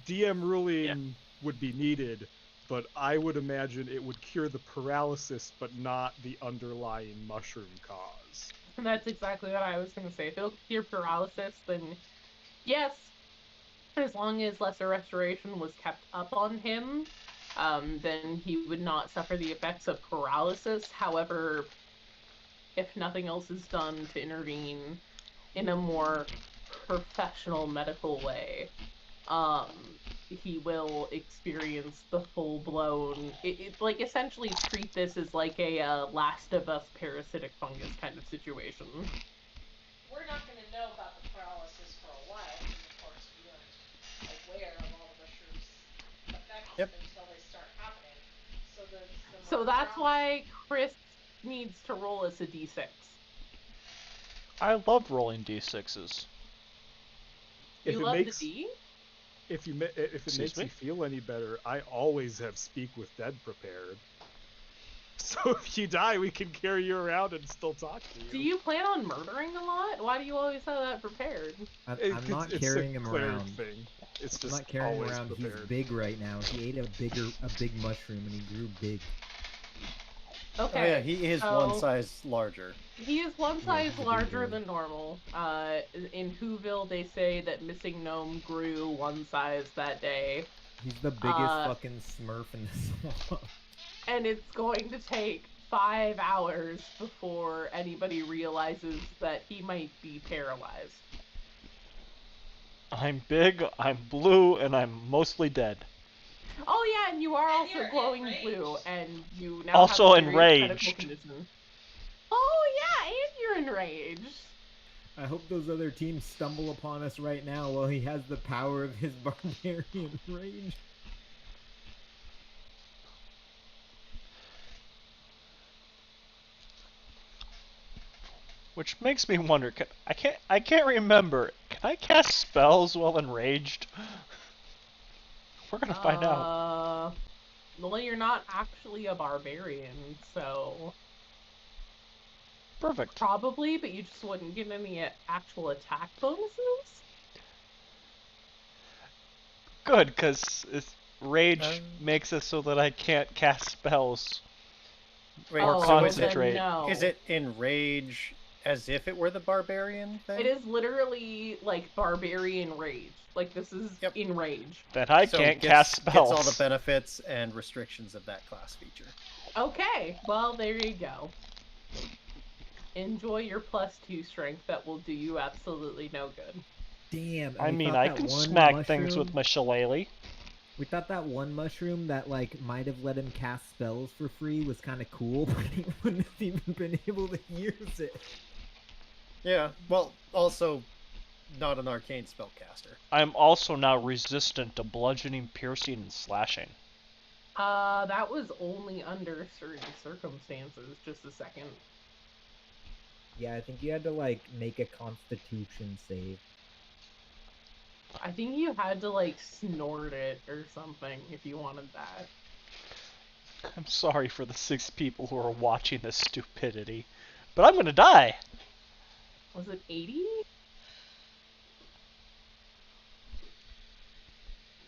DM ruling would be needed, but I would imagine it would cure the paralysis, but not the underlying mushroom cause. And that's exactly what I was going to say. If it'll cure paralysis, then yes, as long as Lesser Restoration was kept up on him, then he would not suffer the effects of paralysis. However, if nothing else is done to intervene in a more professional medical way, he will experience the full-blown... It like, essentially treat this as like a Last of Us parasitic fungus kind of situation. We're not going to know about the paralysis for a while, because of course we aren't aware of all the mushrooms' effects until they start happening. So that's why Chris needs to roll us a d6. I love rolling d6s. If You it love makes the D? if it Excuse makes me? you feel any better, I always have Speak with Dead prepared. So if you die, we can carry you around and still talk to you. Do you plan on murdering a lot? Why do you always have that prepared? I'm not It's carrying a him cleric around. thing. It's I'm just not carrying him always around. prepared. He's big right now. He ate a big mushroom and he grew big. Okay. Oh yeah, he is one so- size larger. He is one Yeah, size he's a big larger boy. than normal. In Whoville, they say that Missing Gnome grew one size that day. He's the biggest Uh, fucking Smurf in the swamp. And it's going to take 5 hours before anybody realizes that he might be paralyzed. I'm big, I'm blue, and I'm mostly dead. Oh yeah, and you are And also you're glowing enraged. blue, and you now Also have a serious medical enraged. condition. Oh yeah, and you're enraged. I hope those other teams stumble upon us right now while he has the power of his barbarian rage. Which makes me wonder, I can't remember. Can I cast spells while enraged? We're gonna find out. Well, you're not actually a barbarian, so Perfect. probably, but you just wouldn't get any actual attack bonuses. Good, because rage Um, makes it so that I can't cast spells. Wait, Or Oh, so is concentrate. it, no. is it enrage as if it were the barbarian thing? It is literally like barbarian rage. Like this is Yep. enrage. That I So can't gets, cast spells. Gets all the benefits and restrictions of that class feature. Okay, well there you go. Enjoy your +2 strength. That will do you absolutely no good. Damn. and I we mean, thought I that can one smack things with mushroom- my shillelagh. We thought that one mushroom that like might have let him cast spells for free was kind of cool, but he wouldn't have even been able to use it. Yeah, well, also not an arcane spellcaster. I'm also now resistant to bludgeoning, piercing, and slashing. That was only under certain circumstances. Just a second. Yeah, I think you had to like make a Constitution save. I think you had to like snort it or something if you wanted that. I'm sorry for the 6 people who are watching this stupidity, but I'm gonna die. Was it 80?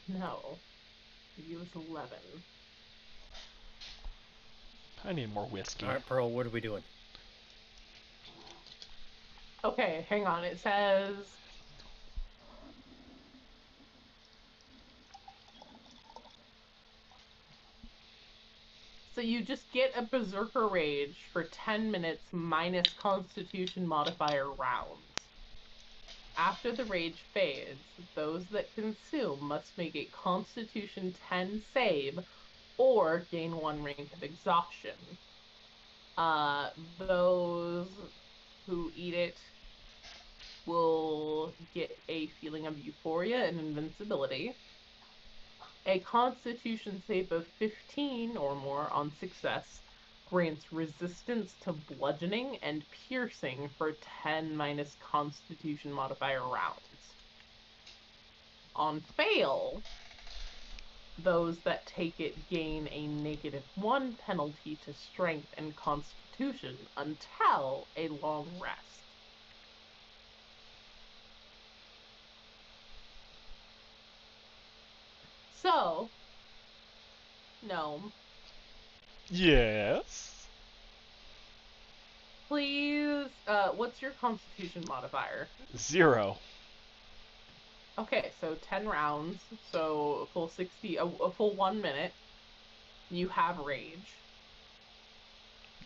No. It was 11. I need more whiskey. All right, Pearl, what are we doing? Okay, hang on. It says so you just get a Berserker Rage for 10 minutes minus Constitution modifier rounds. After the rage fades, those that consume must make a Constitution 10 save or gain 1 rank of exhaustion. Those who eat it will get a feeling of euphoria and invincibility. A Constitution save of 15 or more on success grants resistance to bludgeoning and piercing for 10 minus Constitution modifier rounds. On fail, those that take it gain a -1 penalty to strength and constitution until a long rest. So, Gnome, Yes. please, what's your constitution modifier? 0. Okay, so 10 rounds, so a full 60, a full 1 minute. You have rage.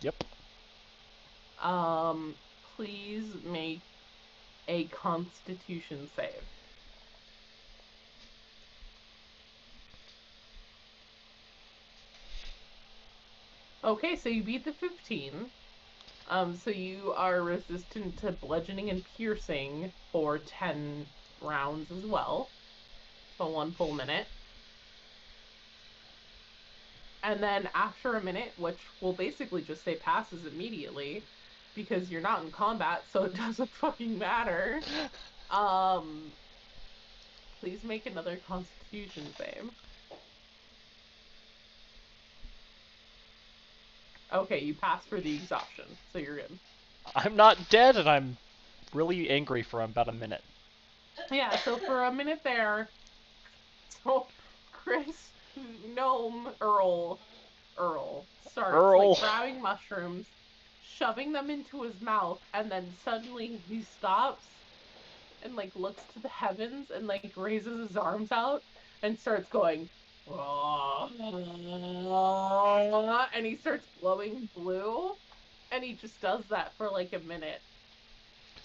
Yep. Please make a constitution save. Okay, so you beat the 15. So you are resistant to bludgeoning and piercing for 10 rounds as well. So 1 full minute. And then after a minute, which will basically just say passes immediately, because you're not in combat, so it doesn't fucking matter. Please make another constitution save. Okay, you passed for the exhaustion, so you're good. I'm not dead, and I'm really angry for about a minute. Yeah, so for a minute there, so Chris, Gnome, Earl starts Earl. like grabbing mushrooms, shoving them into his mouth, and then suddenly he stops and like looks to the heavens and like raises his arms out and starts going, and he starts glowing blue, and he just does that for like a minute.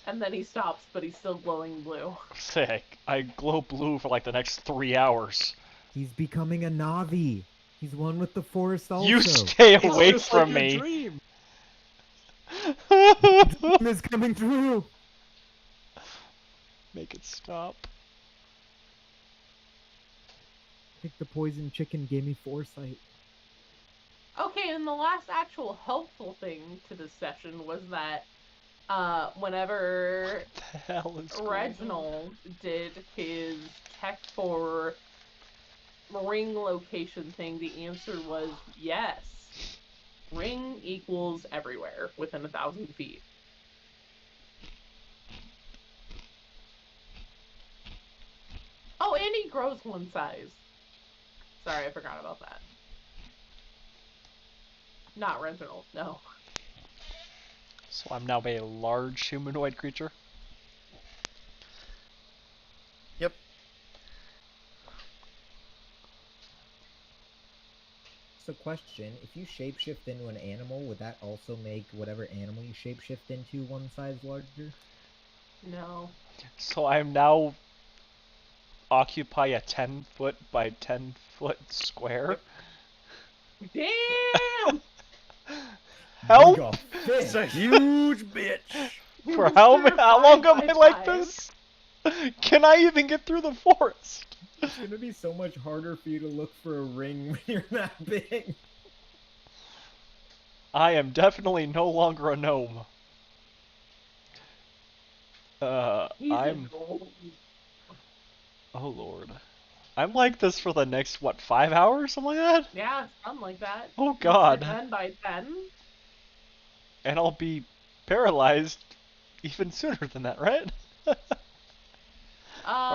And then he stops, but he's still glowing blue. Sick. I glow blue for like the next 3 hours. He's becoming a Navi. He's one with the forest also. You stay It's away just from like me. your dream. Dream is coming true. Make it stop. I think the poison chicken gave me foresight. Okay, and the last actual helpful thing to this session was that whenever The hell is going on? Reginald did his check for ring location thing, the answer was yes. Ring equals everywhere within 1,000 feet. Oh, and he grows one size. Sorry, I forgot about that. Not Reginald, no. So I'm now a large humanoid creature? Yep. So question, if you shapeshift into an animal, would that also make whatever animal you shapeshift into one size larger? No. So I'm now occupy a 10-foot by 10-foot square? Damn! Help! Mega It's fish. a huge bitch. For how long am I 5 like by this? Can I even get through the forest? It's gonna be so much harder for you to look for a ring when you're that big. I am definitely no longer a gnome. He's I'm... a gold. Oh lord. I'm like this for the next, what, 5 hours? Something like that? Yeah, something like that. Oh god. 10 by 10. And I'll be paralyzed even sooner than that, right? Or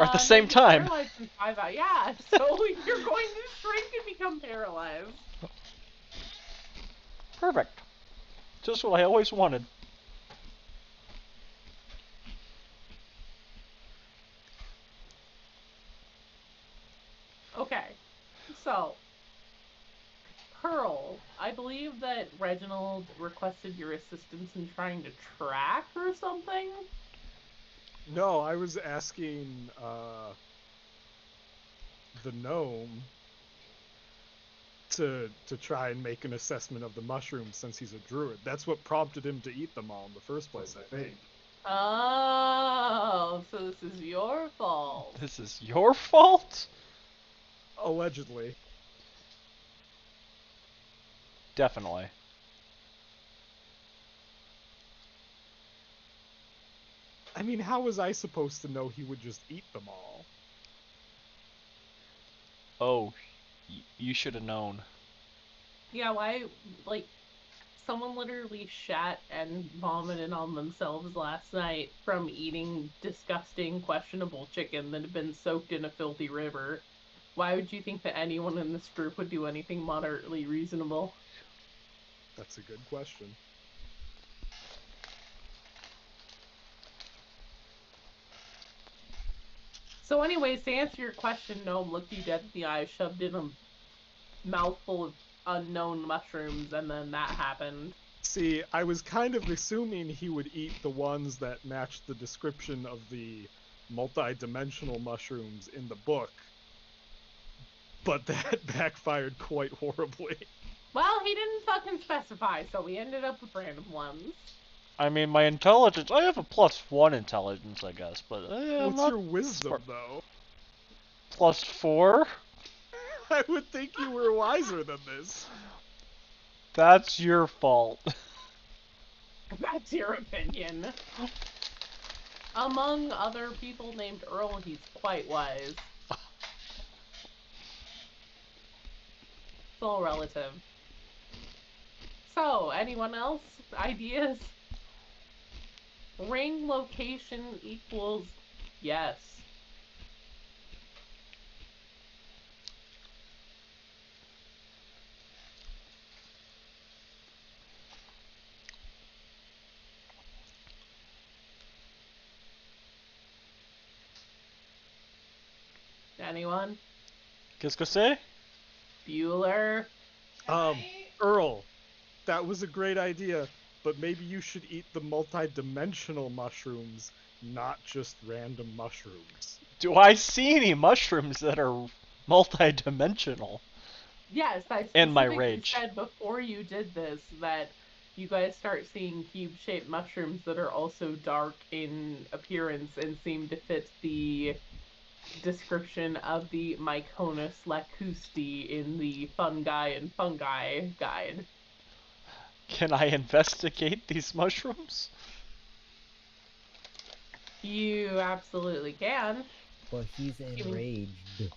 at the No, same you're time. paralyzed in 5 hours. Yeah, so you're going to shrink and become paralyzed. Perfect. Just what I always wanted. Okay, so Pearl, I believe that Reginald requested your assistance in trying to track or something. No, I was asking the gnome to try and make an assessment of the mushrooms since he's a druid. That's what prompted him to eat them all in the first place, I think. Oh, so this is your fault. This is your fault? Allegedly. Definitely. I mean, how was I supposed to know he would just eat them all? Oh, you should have known. Yeah, why, like, someone literally shat and vomited on themselves last night from eating disgusting, questionable chicken that had been soaked in a filthy river. Why would you think that anyone in this group would do anything moderately reasonable? That's a good question. So anyways, to answer your question, Gnome looked you dead in the eye, shoved in a mouthful of unknown mushrooms, and then that happened. See, I was kind of assuming he would eat the ones that matched the description of the multi-dimensional mushrooms in the book, but that backfired quite horribly. Well, he didn't fucking specify, so we ended up with random ones. I mean, my intelligence, I have a +1 intelligence, I guess, but I'm What's not your wisdom, smart. though? +4? I would think you were wiser than this. That's your fault. That's your opinion. Among other people named Earl, he's quite wise. It's all relative. So, anyone else? Ideas? Ring location equals yes. Anyone? Qu'est-ce que c'est? Bueller? Um, Earl, that was a great idea, but maybe you should eat the multi-dimensional mushrooms, not just random mushrooms. Do I see any mushrooms that are multi-dimensional? Yes, I And my specifically rage. said before you did this that you guys start seeing cube-shaped mushrooms that are also dark in appearance and seem to fit the description of the Myconus lacusti in the Fungi and Fungi guide. Can I investigate these mushrooms? You absolutely can. But he's enraged.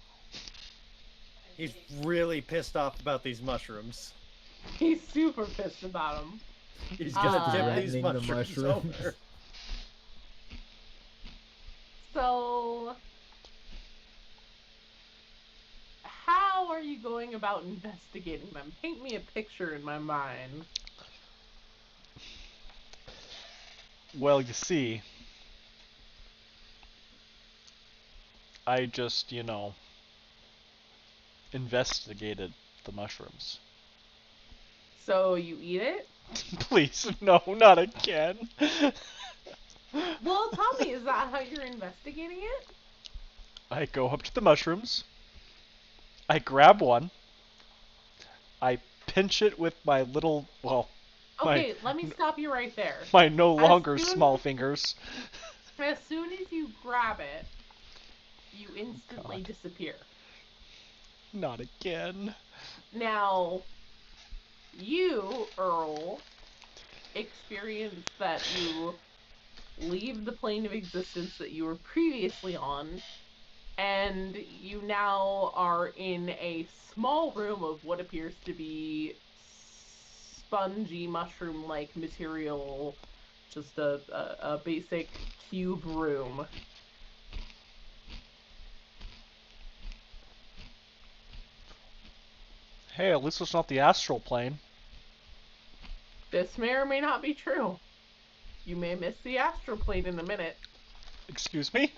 He's really pissed off about these mushrooms. He's super pissed about them. He's gonna tip these Threatening the mushrooms mushrooms. over. So, how are you going about investigating them? Paint me a picture in my mind. Well, you see, I just, investigated the mushrooms. So you eat it? Please, no, not again. Well, tell me, is that how you're investigating it? I go up to the mushrooms. I grab one. I pinch it with my little, well, Okay, let me stop you right there. my no longer soon- small fingers. As soon as you grab it, you instantly God. disappear. Not again. Now, you, Earl, experience that you leave the plane of existence that you were previously on, and you now are in a small room of what appears to be spongy mushroom-like material, just a basic cube room. Hey, at least it's not the astral plane. This may or may not be true. You may miss the astral plane in a minute. Excuse me?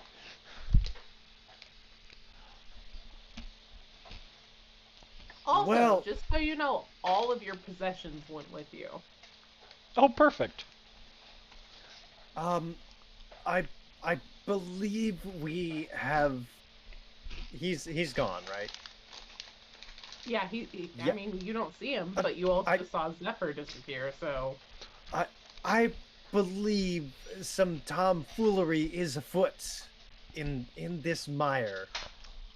Also, Well- just so you know, all of your possessions went with you. Oh, perfect. I believe we have. He's gone, right? Yeah, I Yeah. mean, you don't see him, but you also I- saw Zephyr disappear, so... I believe some tomfoolery is afoot in this mire,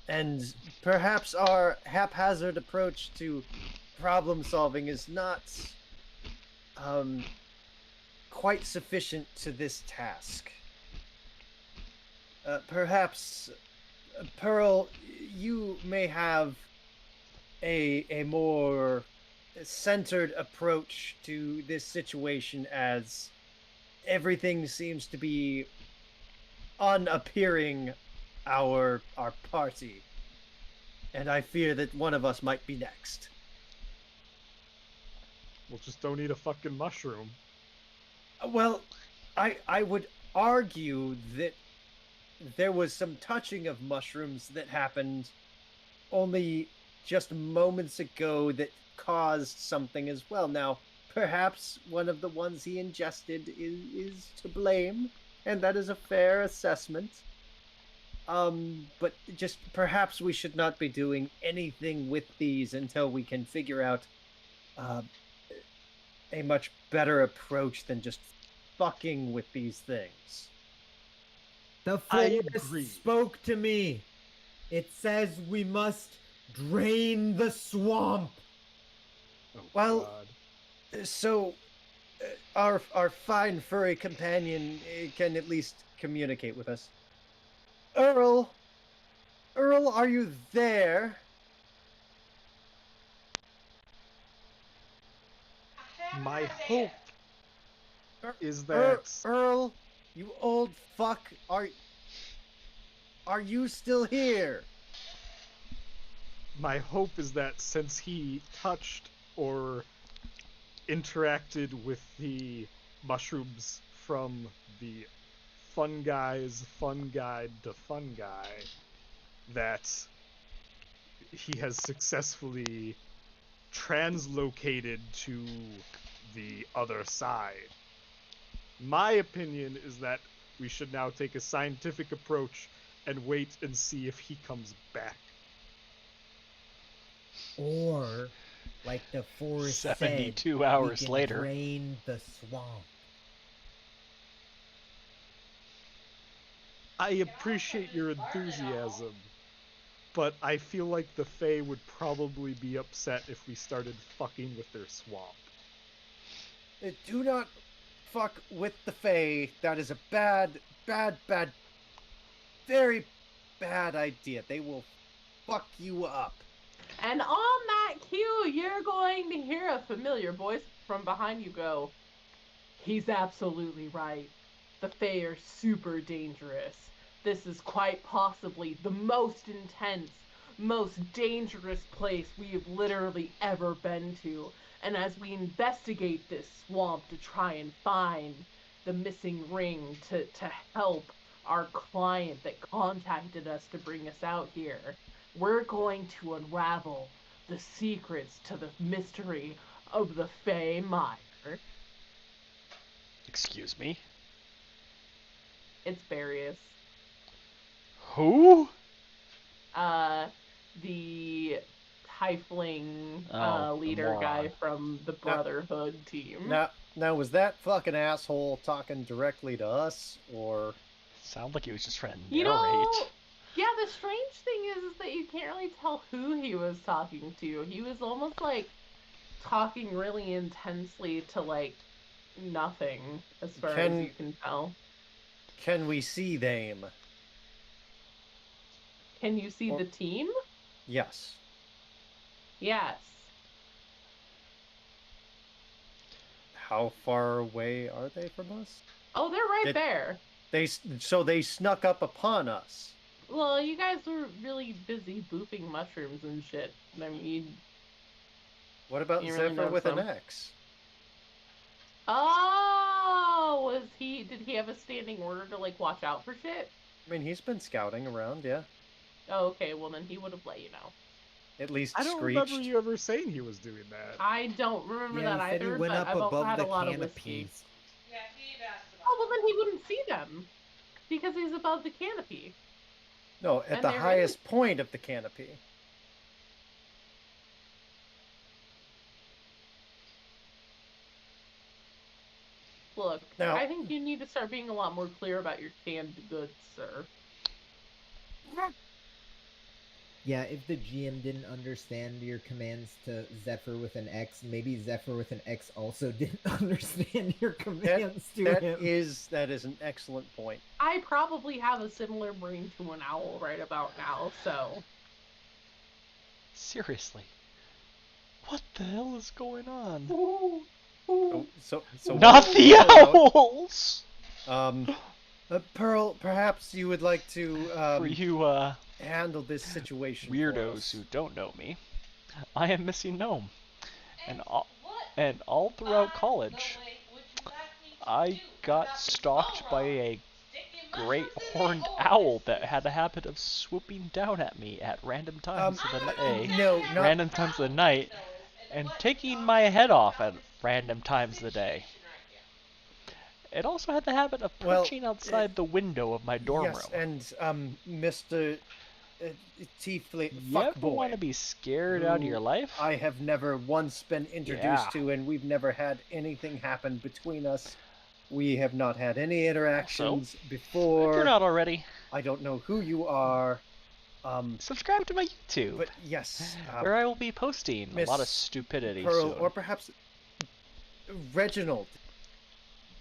and perhaps our haphazard approach to problem solving is not quite sufficient to this task. Perhaps, Pearl, you may have a more centered approach to this situation, as everything seems to be unappearing our party, and I fear that one of us might be next. Well, just don't eat a fucking mushroom. Well, I would argue that there was some touching of mushrooms that happened only just moments ago that caused something as well. Now, perhaps one of the ones he ingested is to blame, and that is a fair assessment. But just perhaps we should not be doing anything with these until we can figure out a much better approach than just fucking with these things. The I forest agree. spoke to me. It says we must drain the swamp. Oh, Well, God. So, our fine furry companion can at least communicate with us. Earl, are you there? My Say hope it. is that Earl, you old fuck, are you still here? my hope is that since he touched or interacted with the mushrooms from the fun guy's fun guide to fun guy, that he has successfully translocated to the other side. My opinion is that we should now take a scientific approach and wait and see if he comes back. Or, like the forest 72 said, hours we can later. drain the swamp. I appreciate your enthusiasm, but I feel like the Fae would probably be upset if we started fucking with their swamp. Do not fuck with the Fae. That is a bad, very bad idea. They will fuck you up. And on that cue, you're going to hear a familiar voice from behind you go, "He's absolutely right. The Fae are super dangerous. This is quite possibly the most intense, most dangerous place we have literally ever been to. And as we investigate this swamp to try and find the missing ring to help our client that contacted us to bring us out here, we're going to unravel the secrets to the mystery of the Fae Mire." Excuse me? It's Various. Who? The tiefling Oh, the leader moron. guy from the Brotherhood team. Now was that fucking asshole talking directly to us, or? Sound like he was just trying to narrate. You know, yeah, the strange thing is that you can't really tell who he was talking to. He was almost like talking really intensely to like nothing, as far as you can tell. Can we see them? Can you see the team? Yes. Yes. How far away are they from us? Oh, they're right there. So they snuck up upon us. Well, you guys were really busy booping mushrooms and shit. I mean, What about you really Zephyr know with an some. X? Oh, did he have a standing order to like watch out for shit? I mean, he's been scouting around, yeah. Oh, okay, well then he would have let you know. At least I don't screeched. remember you ever saying he was doing that. I don't remember Yeah, that he said either, he went but up I've also above had the a lot of whiskey. canopies. Yeah, he'd asked about Oh, well then he wouldn't see them. Because he's above the canopy. No, at And the they're highest point of the canopy. Look, Now- I think you need to start being a lot more clear about your canned goods, sir. Yeah, if the GM didn't understand your commands to Zephyr with an X, maybe Zephyr with an X also didn't understand your commands to That him. is an excellent point. I probably have a similar brain to an owl right about now, so... Seriously. What the hell is going on? Ooh, ooh. So Not the owls! Pearl, perhaps you would like to For you, handle this situation. for weirdos us. who don't know me, I am Missy Gnome. And what all throughout the college, lake would you like me to I do got about the stalked by Balrog? a Sticking great mushrooms in the horned hole owl is- that had the habit of swooping down at me at random times of the day, No, not random times of the night, and taking my head off at random times of the day. It also had the habit of Well, perching outside the window of my dorm yes, room. and Mr. Tiefling You ever fuckboy, want to be scared out of your who life? I have never once been introduced Yeah. to, and we've never had anything happen between us. We have not had any interactions If before. you're not already, I don't know who you are. subscribe to my YouTube, But yes, where I will be posting a lot of Miss stupidity Pearl, soon. or perhaps Reginald.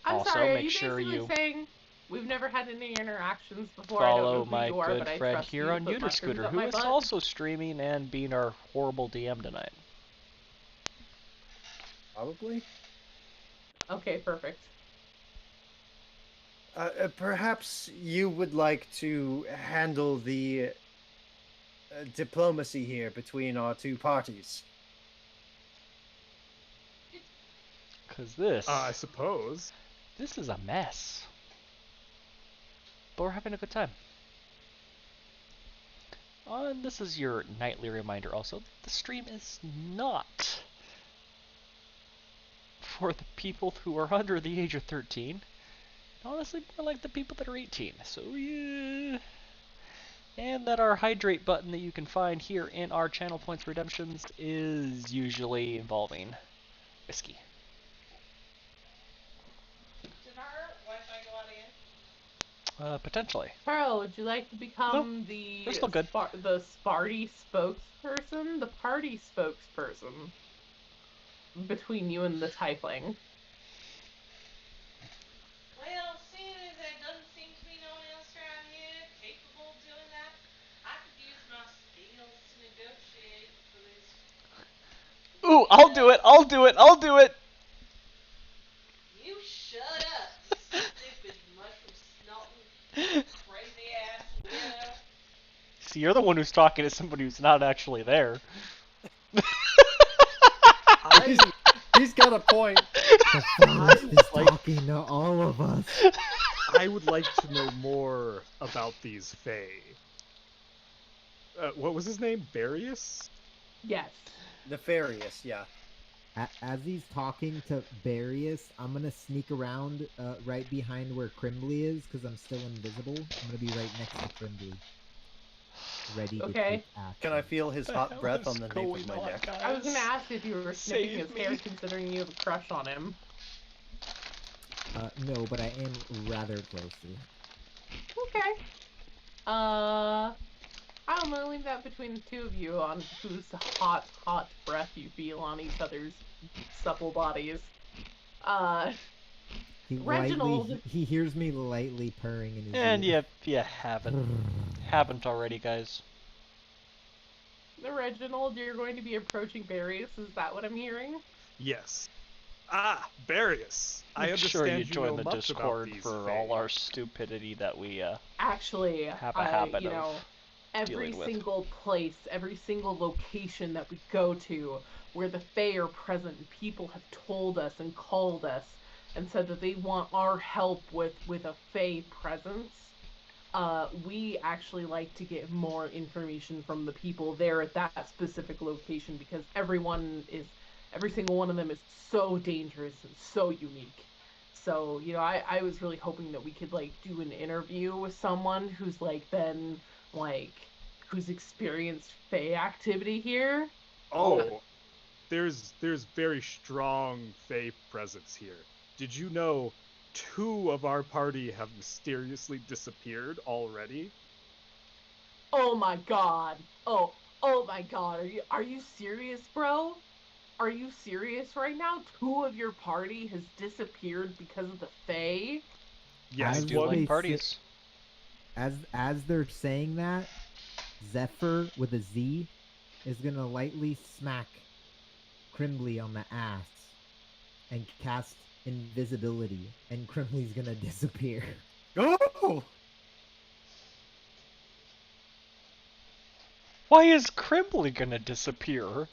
I'm Also, sorry, are make you sure basically you saying we've never had any interactions before? I don't Follow know who my you are, good but I friend trust here you to on put mushrooms Uniscooter, up who my is butt. also streaming and being our horrible DM tonight. Probably. Okay, perfect. Perhaps you would like to handle the diplomacy here between our two parties. Cause this I suppose. this is a mess. But we're having a good time. And this is your nightly reminder also. The stream is not for the people who are under the age of 13. Honestly, more like the people that are 18. So, yeah. And that our hydrate button that you can find here in our channel points redemptions is usually involving whiskey. Did our Wi-Fi go out again? Potentially. Pearl, would you like to become the we're still good. the Sparty spokesperson? The party spokesperson between you and the tiefling. Well, seeing as there doesn't seem to be no one else around here capable of doing that, I could use my skills to negotiate for this. Ooh, I'll do it! I'll do it! I'll do it! You shut up, you stupid mushroom snorting crazy ass weirdo. See, you're the one who's talking to somebody who's not actually there. He's got a point. The forest is talking to all of us. I would like to know more about these Fae. What was his name? Barius? Yes. Nefarious, yeah. As he's talking to Barius, I'm gonna sneak around right behind where Crimbly is, because I'm still invisible. I'm gonna be right next to Crimbly. Ready to Okay. take action. Can I feel his hot hell breath is on the nape going of my on, neck? guys? I was gonna ask if you were sniffing Save his hair, me. considering you have a crush on him. No, but I am rather closely. Okay. I'm gonna leave that between the two of you on whose hot breath you feel on each other's supple bodies. He Reginald. lightly, he hears me lightly purring in his And ear. if you haven't already, guys. Reginald, you're going to be approaching Barius, is that what I'm hearing? Yes. Ah, Barius. I Make understand sure you know join the much Discord about these for Fae. all our stupidity that we Actually, have a habit you of know, every dealing with. single place, every single location that we go to where the Fae are present, people have told us and called us and said that they want our help with a Fae presence. We actually like to get more information from the people there at that specific location because every single one of them is so dangerous and so unique. So, you know, I was really hoping that we could like do an interview with someone who's who's experienced Fae activity here. Oh, there's very strong Fae presence here. Did you know 2 of our party have mysteriously disappeared already? Oh my god. Oh my god. Are you serious, bro? Are you serious right now? 2 of your party has disappeared because of the Fae? Yes, I do As like they parties. As they're saying that, Zephyr with a Z is gonna lightly smack Crimbly on the ass and cast invisibility, and Crimbly's gonna disappear. Oh! Why is Crimbly gonna disappear?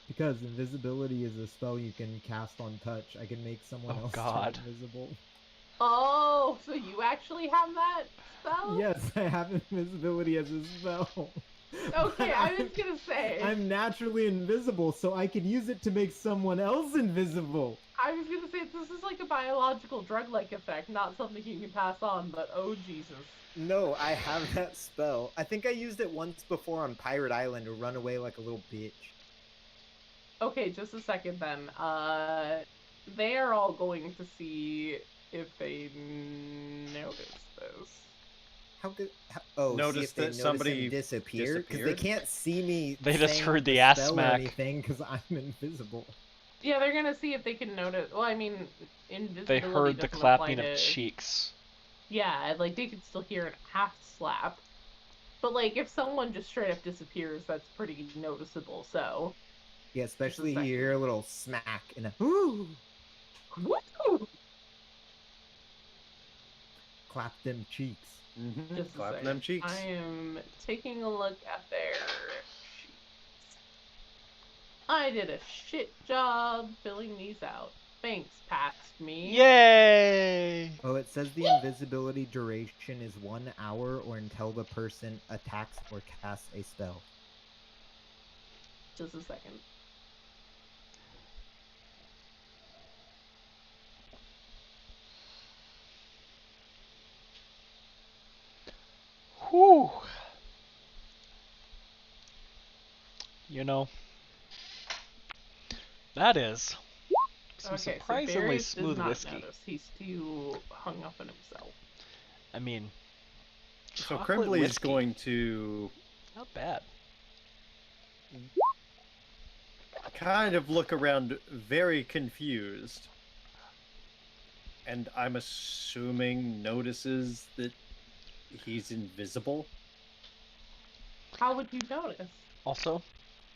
Because invisibility is a spell you can cast on touch. I can make someone Oh, else God. turn invisible. Oh, so you actually have that spell? Yes, I have invisibility as a spell. Okay, But I was gonna say. I'm naturally invisible, so I can use it to make someone else invisible. I was gonna say this is like a biological drug-like effect, not something you can pass on. But oh Jesus. No, I have that spell. I think I used it once before on Pirate Island to run away like a little bitch. Okay, just a second then. They are all going to see if they notice this. Notice see if they that notice somebody him disappear? Because they disappeared? can't see me. They just saying heard the the ass spell smack. or anything because I'm invisible. Yeah, they're gonna see if they can notice. Well, I mean, invisibility They heard the doesn't clapping apply of to... cheeks. Yeah, like they could still hear a half slap. But like, if someone just straight up disappears, that's pretty noticeable. So. Yeah, especially second. you hear a little smack and a ooh. Woo! Clap them cheeks. Just a Clapping second. them cheeks. I am taking a look at their sheets. I did a shit job filling these out. Thanks, past me. Yay! Oh, it says the invisibility duration is 1 hour or until the person attacks or casts a spell. Just a second. Whew. You know, that is some Okay, so surprisingly Darius smooth does not whiskey. notice. He's too hung up on himself. I mean, So chocolate Crimbly is whiskey, going to not bad. kind of look around very confused. And I'm assuming notices that he's invisible. How would you notice? Also,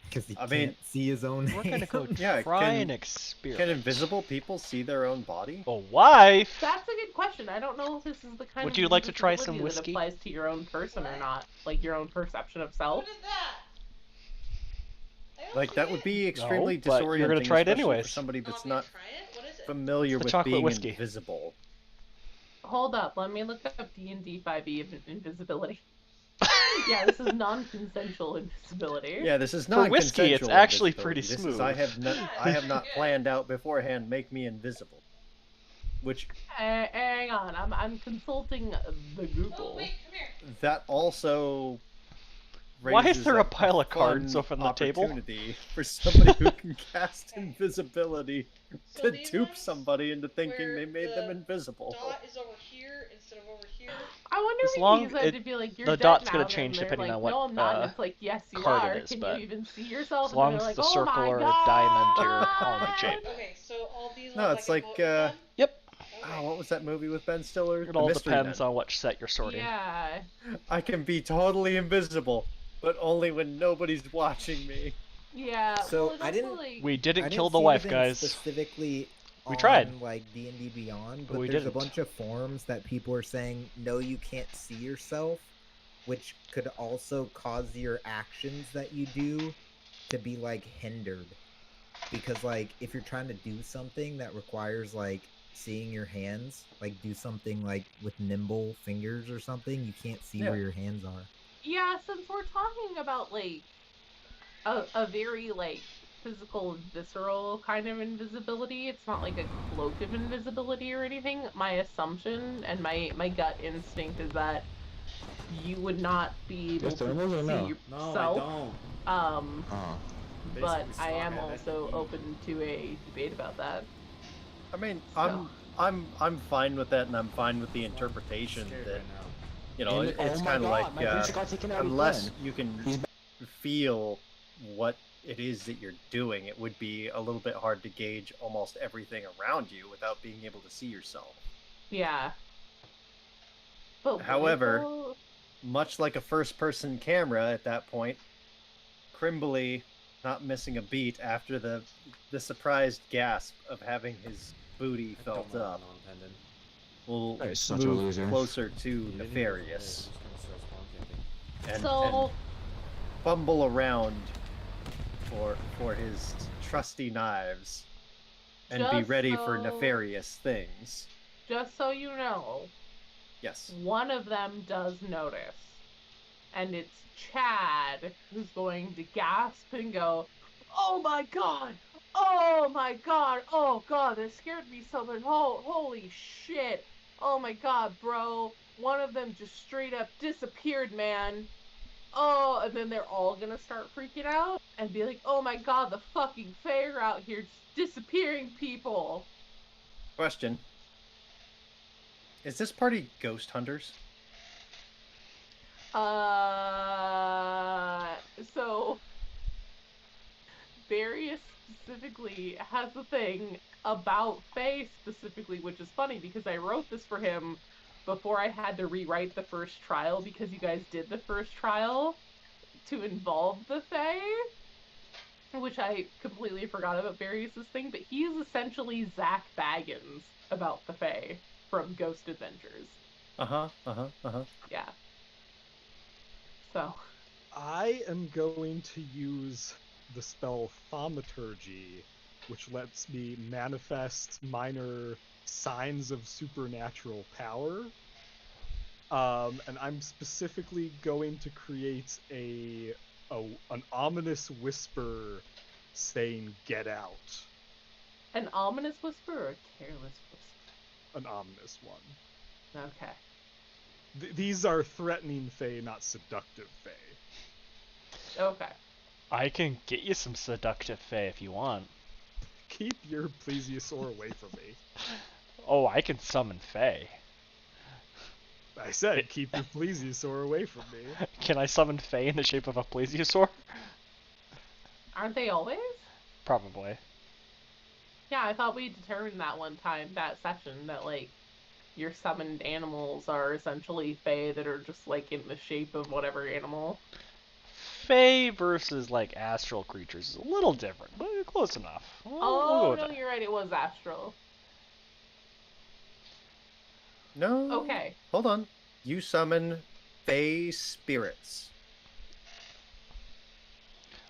Because he I can't mean, see his own we're gonna go hand. Yeah, try can- an experiment. Can invisible people see their own body? A wife? That's a good question. I don't know if this is the kind Would of you like to try some invisibility that whiskey? applies to your own person or not, like your own perception of Who self. did that? I don't Like, that see would it. be extremely No, but disorienting, you're gonna try it especially anyways. for somebody You that's want me to not try it? What is it? familiar It's the with chocolate being whiskey. invisible. Hold up, let me look up D&D 5e of invisibility. Yeah, this is non-consensual invisibility. Yeah, this is For not whiskey, it's actually pretty This smooth. is I have not Yeah. planned out beforehand. Make me invisible. Which Hang on, I'm consulting the Google. Oh, wait, come here. that also Why is raises there a pile of cards fun off on the table? opportunity for somebody who can cast invisibility So to these dupe ones somebody into thinking where they made them the invisible. Dot is over here instead of over here. I wonder As if long- you said it- to be like, you're the dead dot's now, gonna and change they're depending like, on what, no, I'm not. And it's like, yes, you card are. it is, Can but you even see yourself? as long and as they're it's like, a oh circle my or a God. diamond, you're almond shaped. Okay, so all these No, ones it's I can like, vote with them? Yep. Okay. Oh, what was that movie with Ben Stiller? It The all Mystery depends Men. on what set you're sorting. Yeah. I can be totally invisible, but only when nobody's watching me. Yeah. So, well, it's I also didn't- like, We didn't I kill didn't the see wife, anything guys. specifically We on, tried. like D&D Beyond, But but we there's didn't. a bunch of forums that people are saying, no, you can't see yourself, which could also cause your actions that you do to be, like, hindered. Because, like, if you're trying to do something that requires, like, seeing your hands, like, do something, like, with nimble fingers or something, you can't see Yeah. where your hands are. yeah, since we're talking about like a very like physical, visceral kind of invisibility, it's not like a cloak of invisibility or anything. My assumption and my gut instinct is that you would not be able to see yourself. But I am also open to a debate about that. I mean, So. I'm fine with that, and I'm fine with the interpretation that it's kind of like unless you can feel what it is that you're doing, it would be a little bit hard to gauge almost everything around you without being able to see yourself. Yeah. But However, Wiggle- much like a first-person camera at that point, Crimbly not missing a beat after the surprised gasp of having his booty felt up will That is such a move loser. closer to Nefarious and So fumble around for his trusty knives and be Just ready for so- nefarious things. just so you know, Yes. one of them does notice. And it's Chad who's going to gasp and go, oh my god! Oh my god! Oh god, that scared me so much. Oh, holy shit! Oh my god, bro. One of them just straight up disappeared, man. Oh, and then they're all gonna start freaking out and be like, oh my god, the fucking fair out here just disappearing people. Question. Is this party ghost hunters? So Darius specifically has a thing about Faye specifically, which is funny because I wrote this for him before I had to rewrite the first trial because you guys did the first trial to involve the Fae. which I completely forgot about Barrios' thing, but he is essentially Zach Baggins about the Fae from Ghost Adventures. Uh-huh. Yeah. So. I am going to use the spell Thaumaturgy, which lets me manifest minor signs of supernatural power. And I'm specifically going to create an ominous whisper saying "Get out." An ominous whisper or a careless whisper? An ominous one. Okay. These are threatening Fae, not seductive Fae. Okay. I can get you some seductive Fae if you want. Keep your plesiosaur away from me. Oh, I can summon Fae. I said, keep your plesiosaur away from me. Can I summon Fae in the shape of a plesiosaur? Aren't they always? Probably. Yeah, I thought we determined that one time, that session, that, like, your summoned animals are essentially Fae that are just, like, in the shape of whatever animal. Fae versus, like, astral creatures is a little different, but close enough. We'll go with No, that. you're right, it was astral. No. Okay. Hold on. You summon Fey spirits.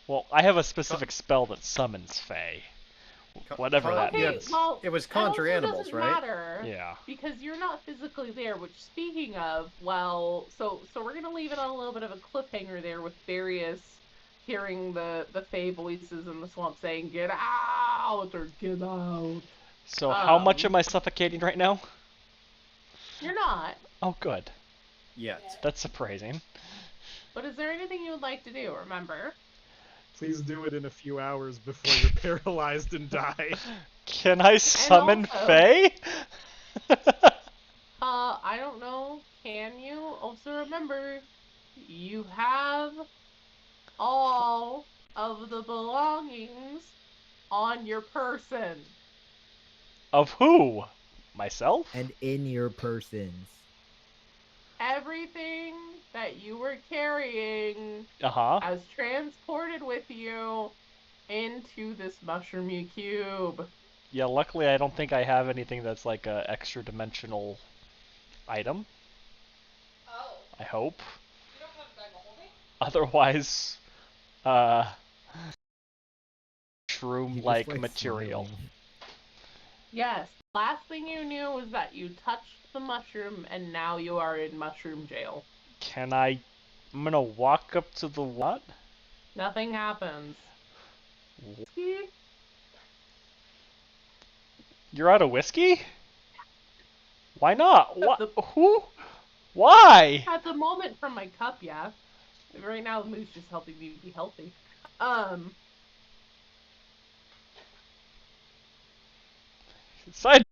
Well, I have a specific spell that summons Fae. Whatever that Okay, means. well, It was that also conjure animals, doesn't right? matter, Yeah. because you're not physically there, which, speaking of, well, so we're gonna leave it on a little bit of a cliffhanger there with Darius hearing the Fae voices in the swamp saying, "Get out!" or "Get out!" So how much Um, am I suffocating right now? You're not. Oh, good. Yet. That's surprising. But is there anything you would like to do? Remember? Please do it in a few hours before you're paralyzed and die. Can I summon also- Fae? I don't know. Can you? Also remember, you have all of the belongings on your person. Of who? Myself? And in your persons. Everything that you were carrying Uh-huh. as transported with you into this mushroomy cube. Yeah, luckily I don't think I have anything that's like a extra dimensional item. Oh, I hope. you don't have a bag of holding? Otherwise, You're just, shroom-like like, material. smiling. Yes, last thing you knew was that you touched the mushroom and now you are in mushroom jail. Can I... I'm gonna walk up to the what? Nothing happens. You're out of whiskey? Why not? What? The- Who? Why? At the moment from my cup, yeah. Right now the mood's just helping me be healthy. Side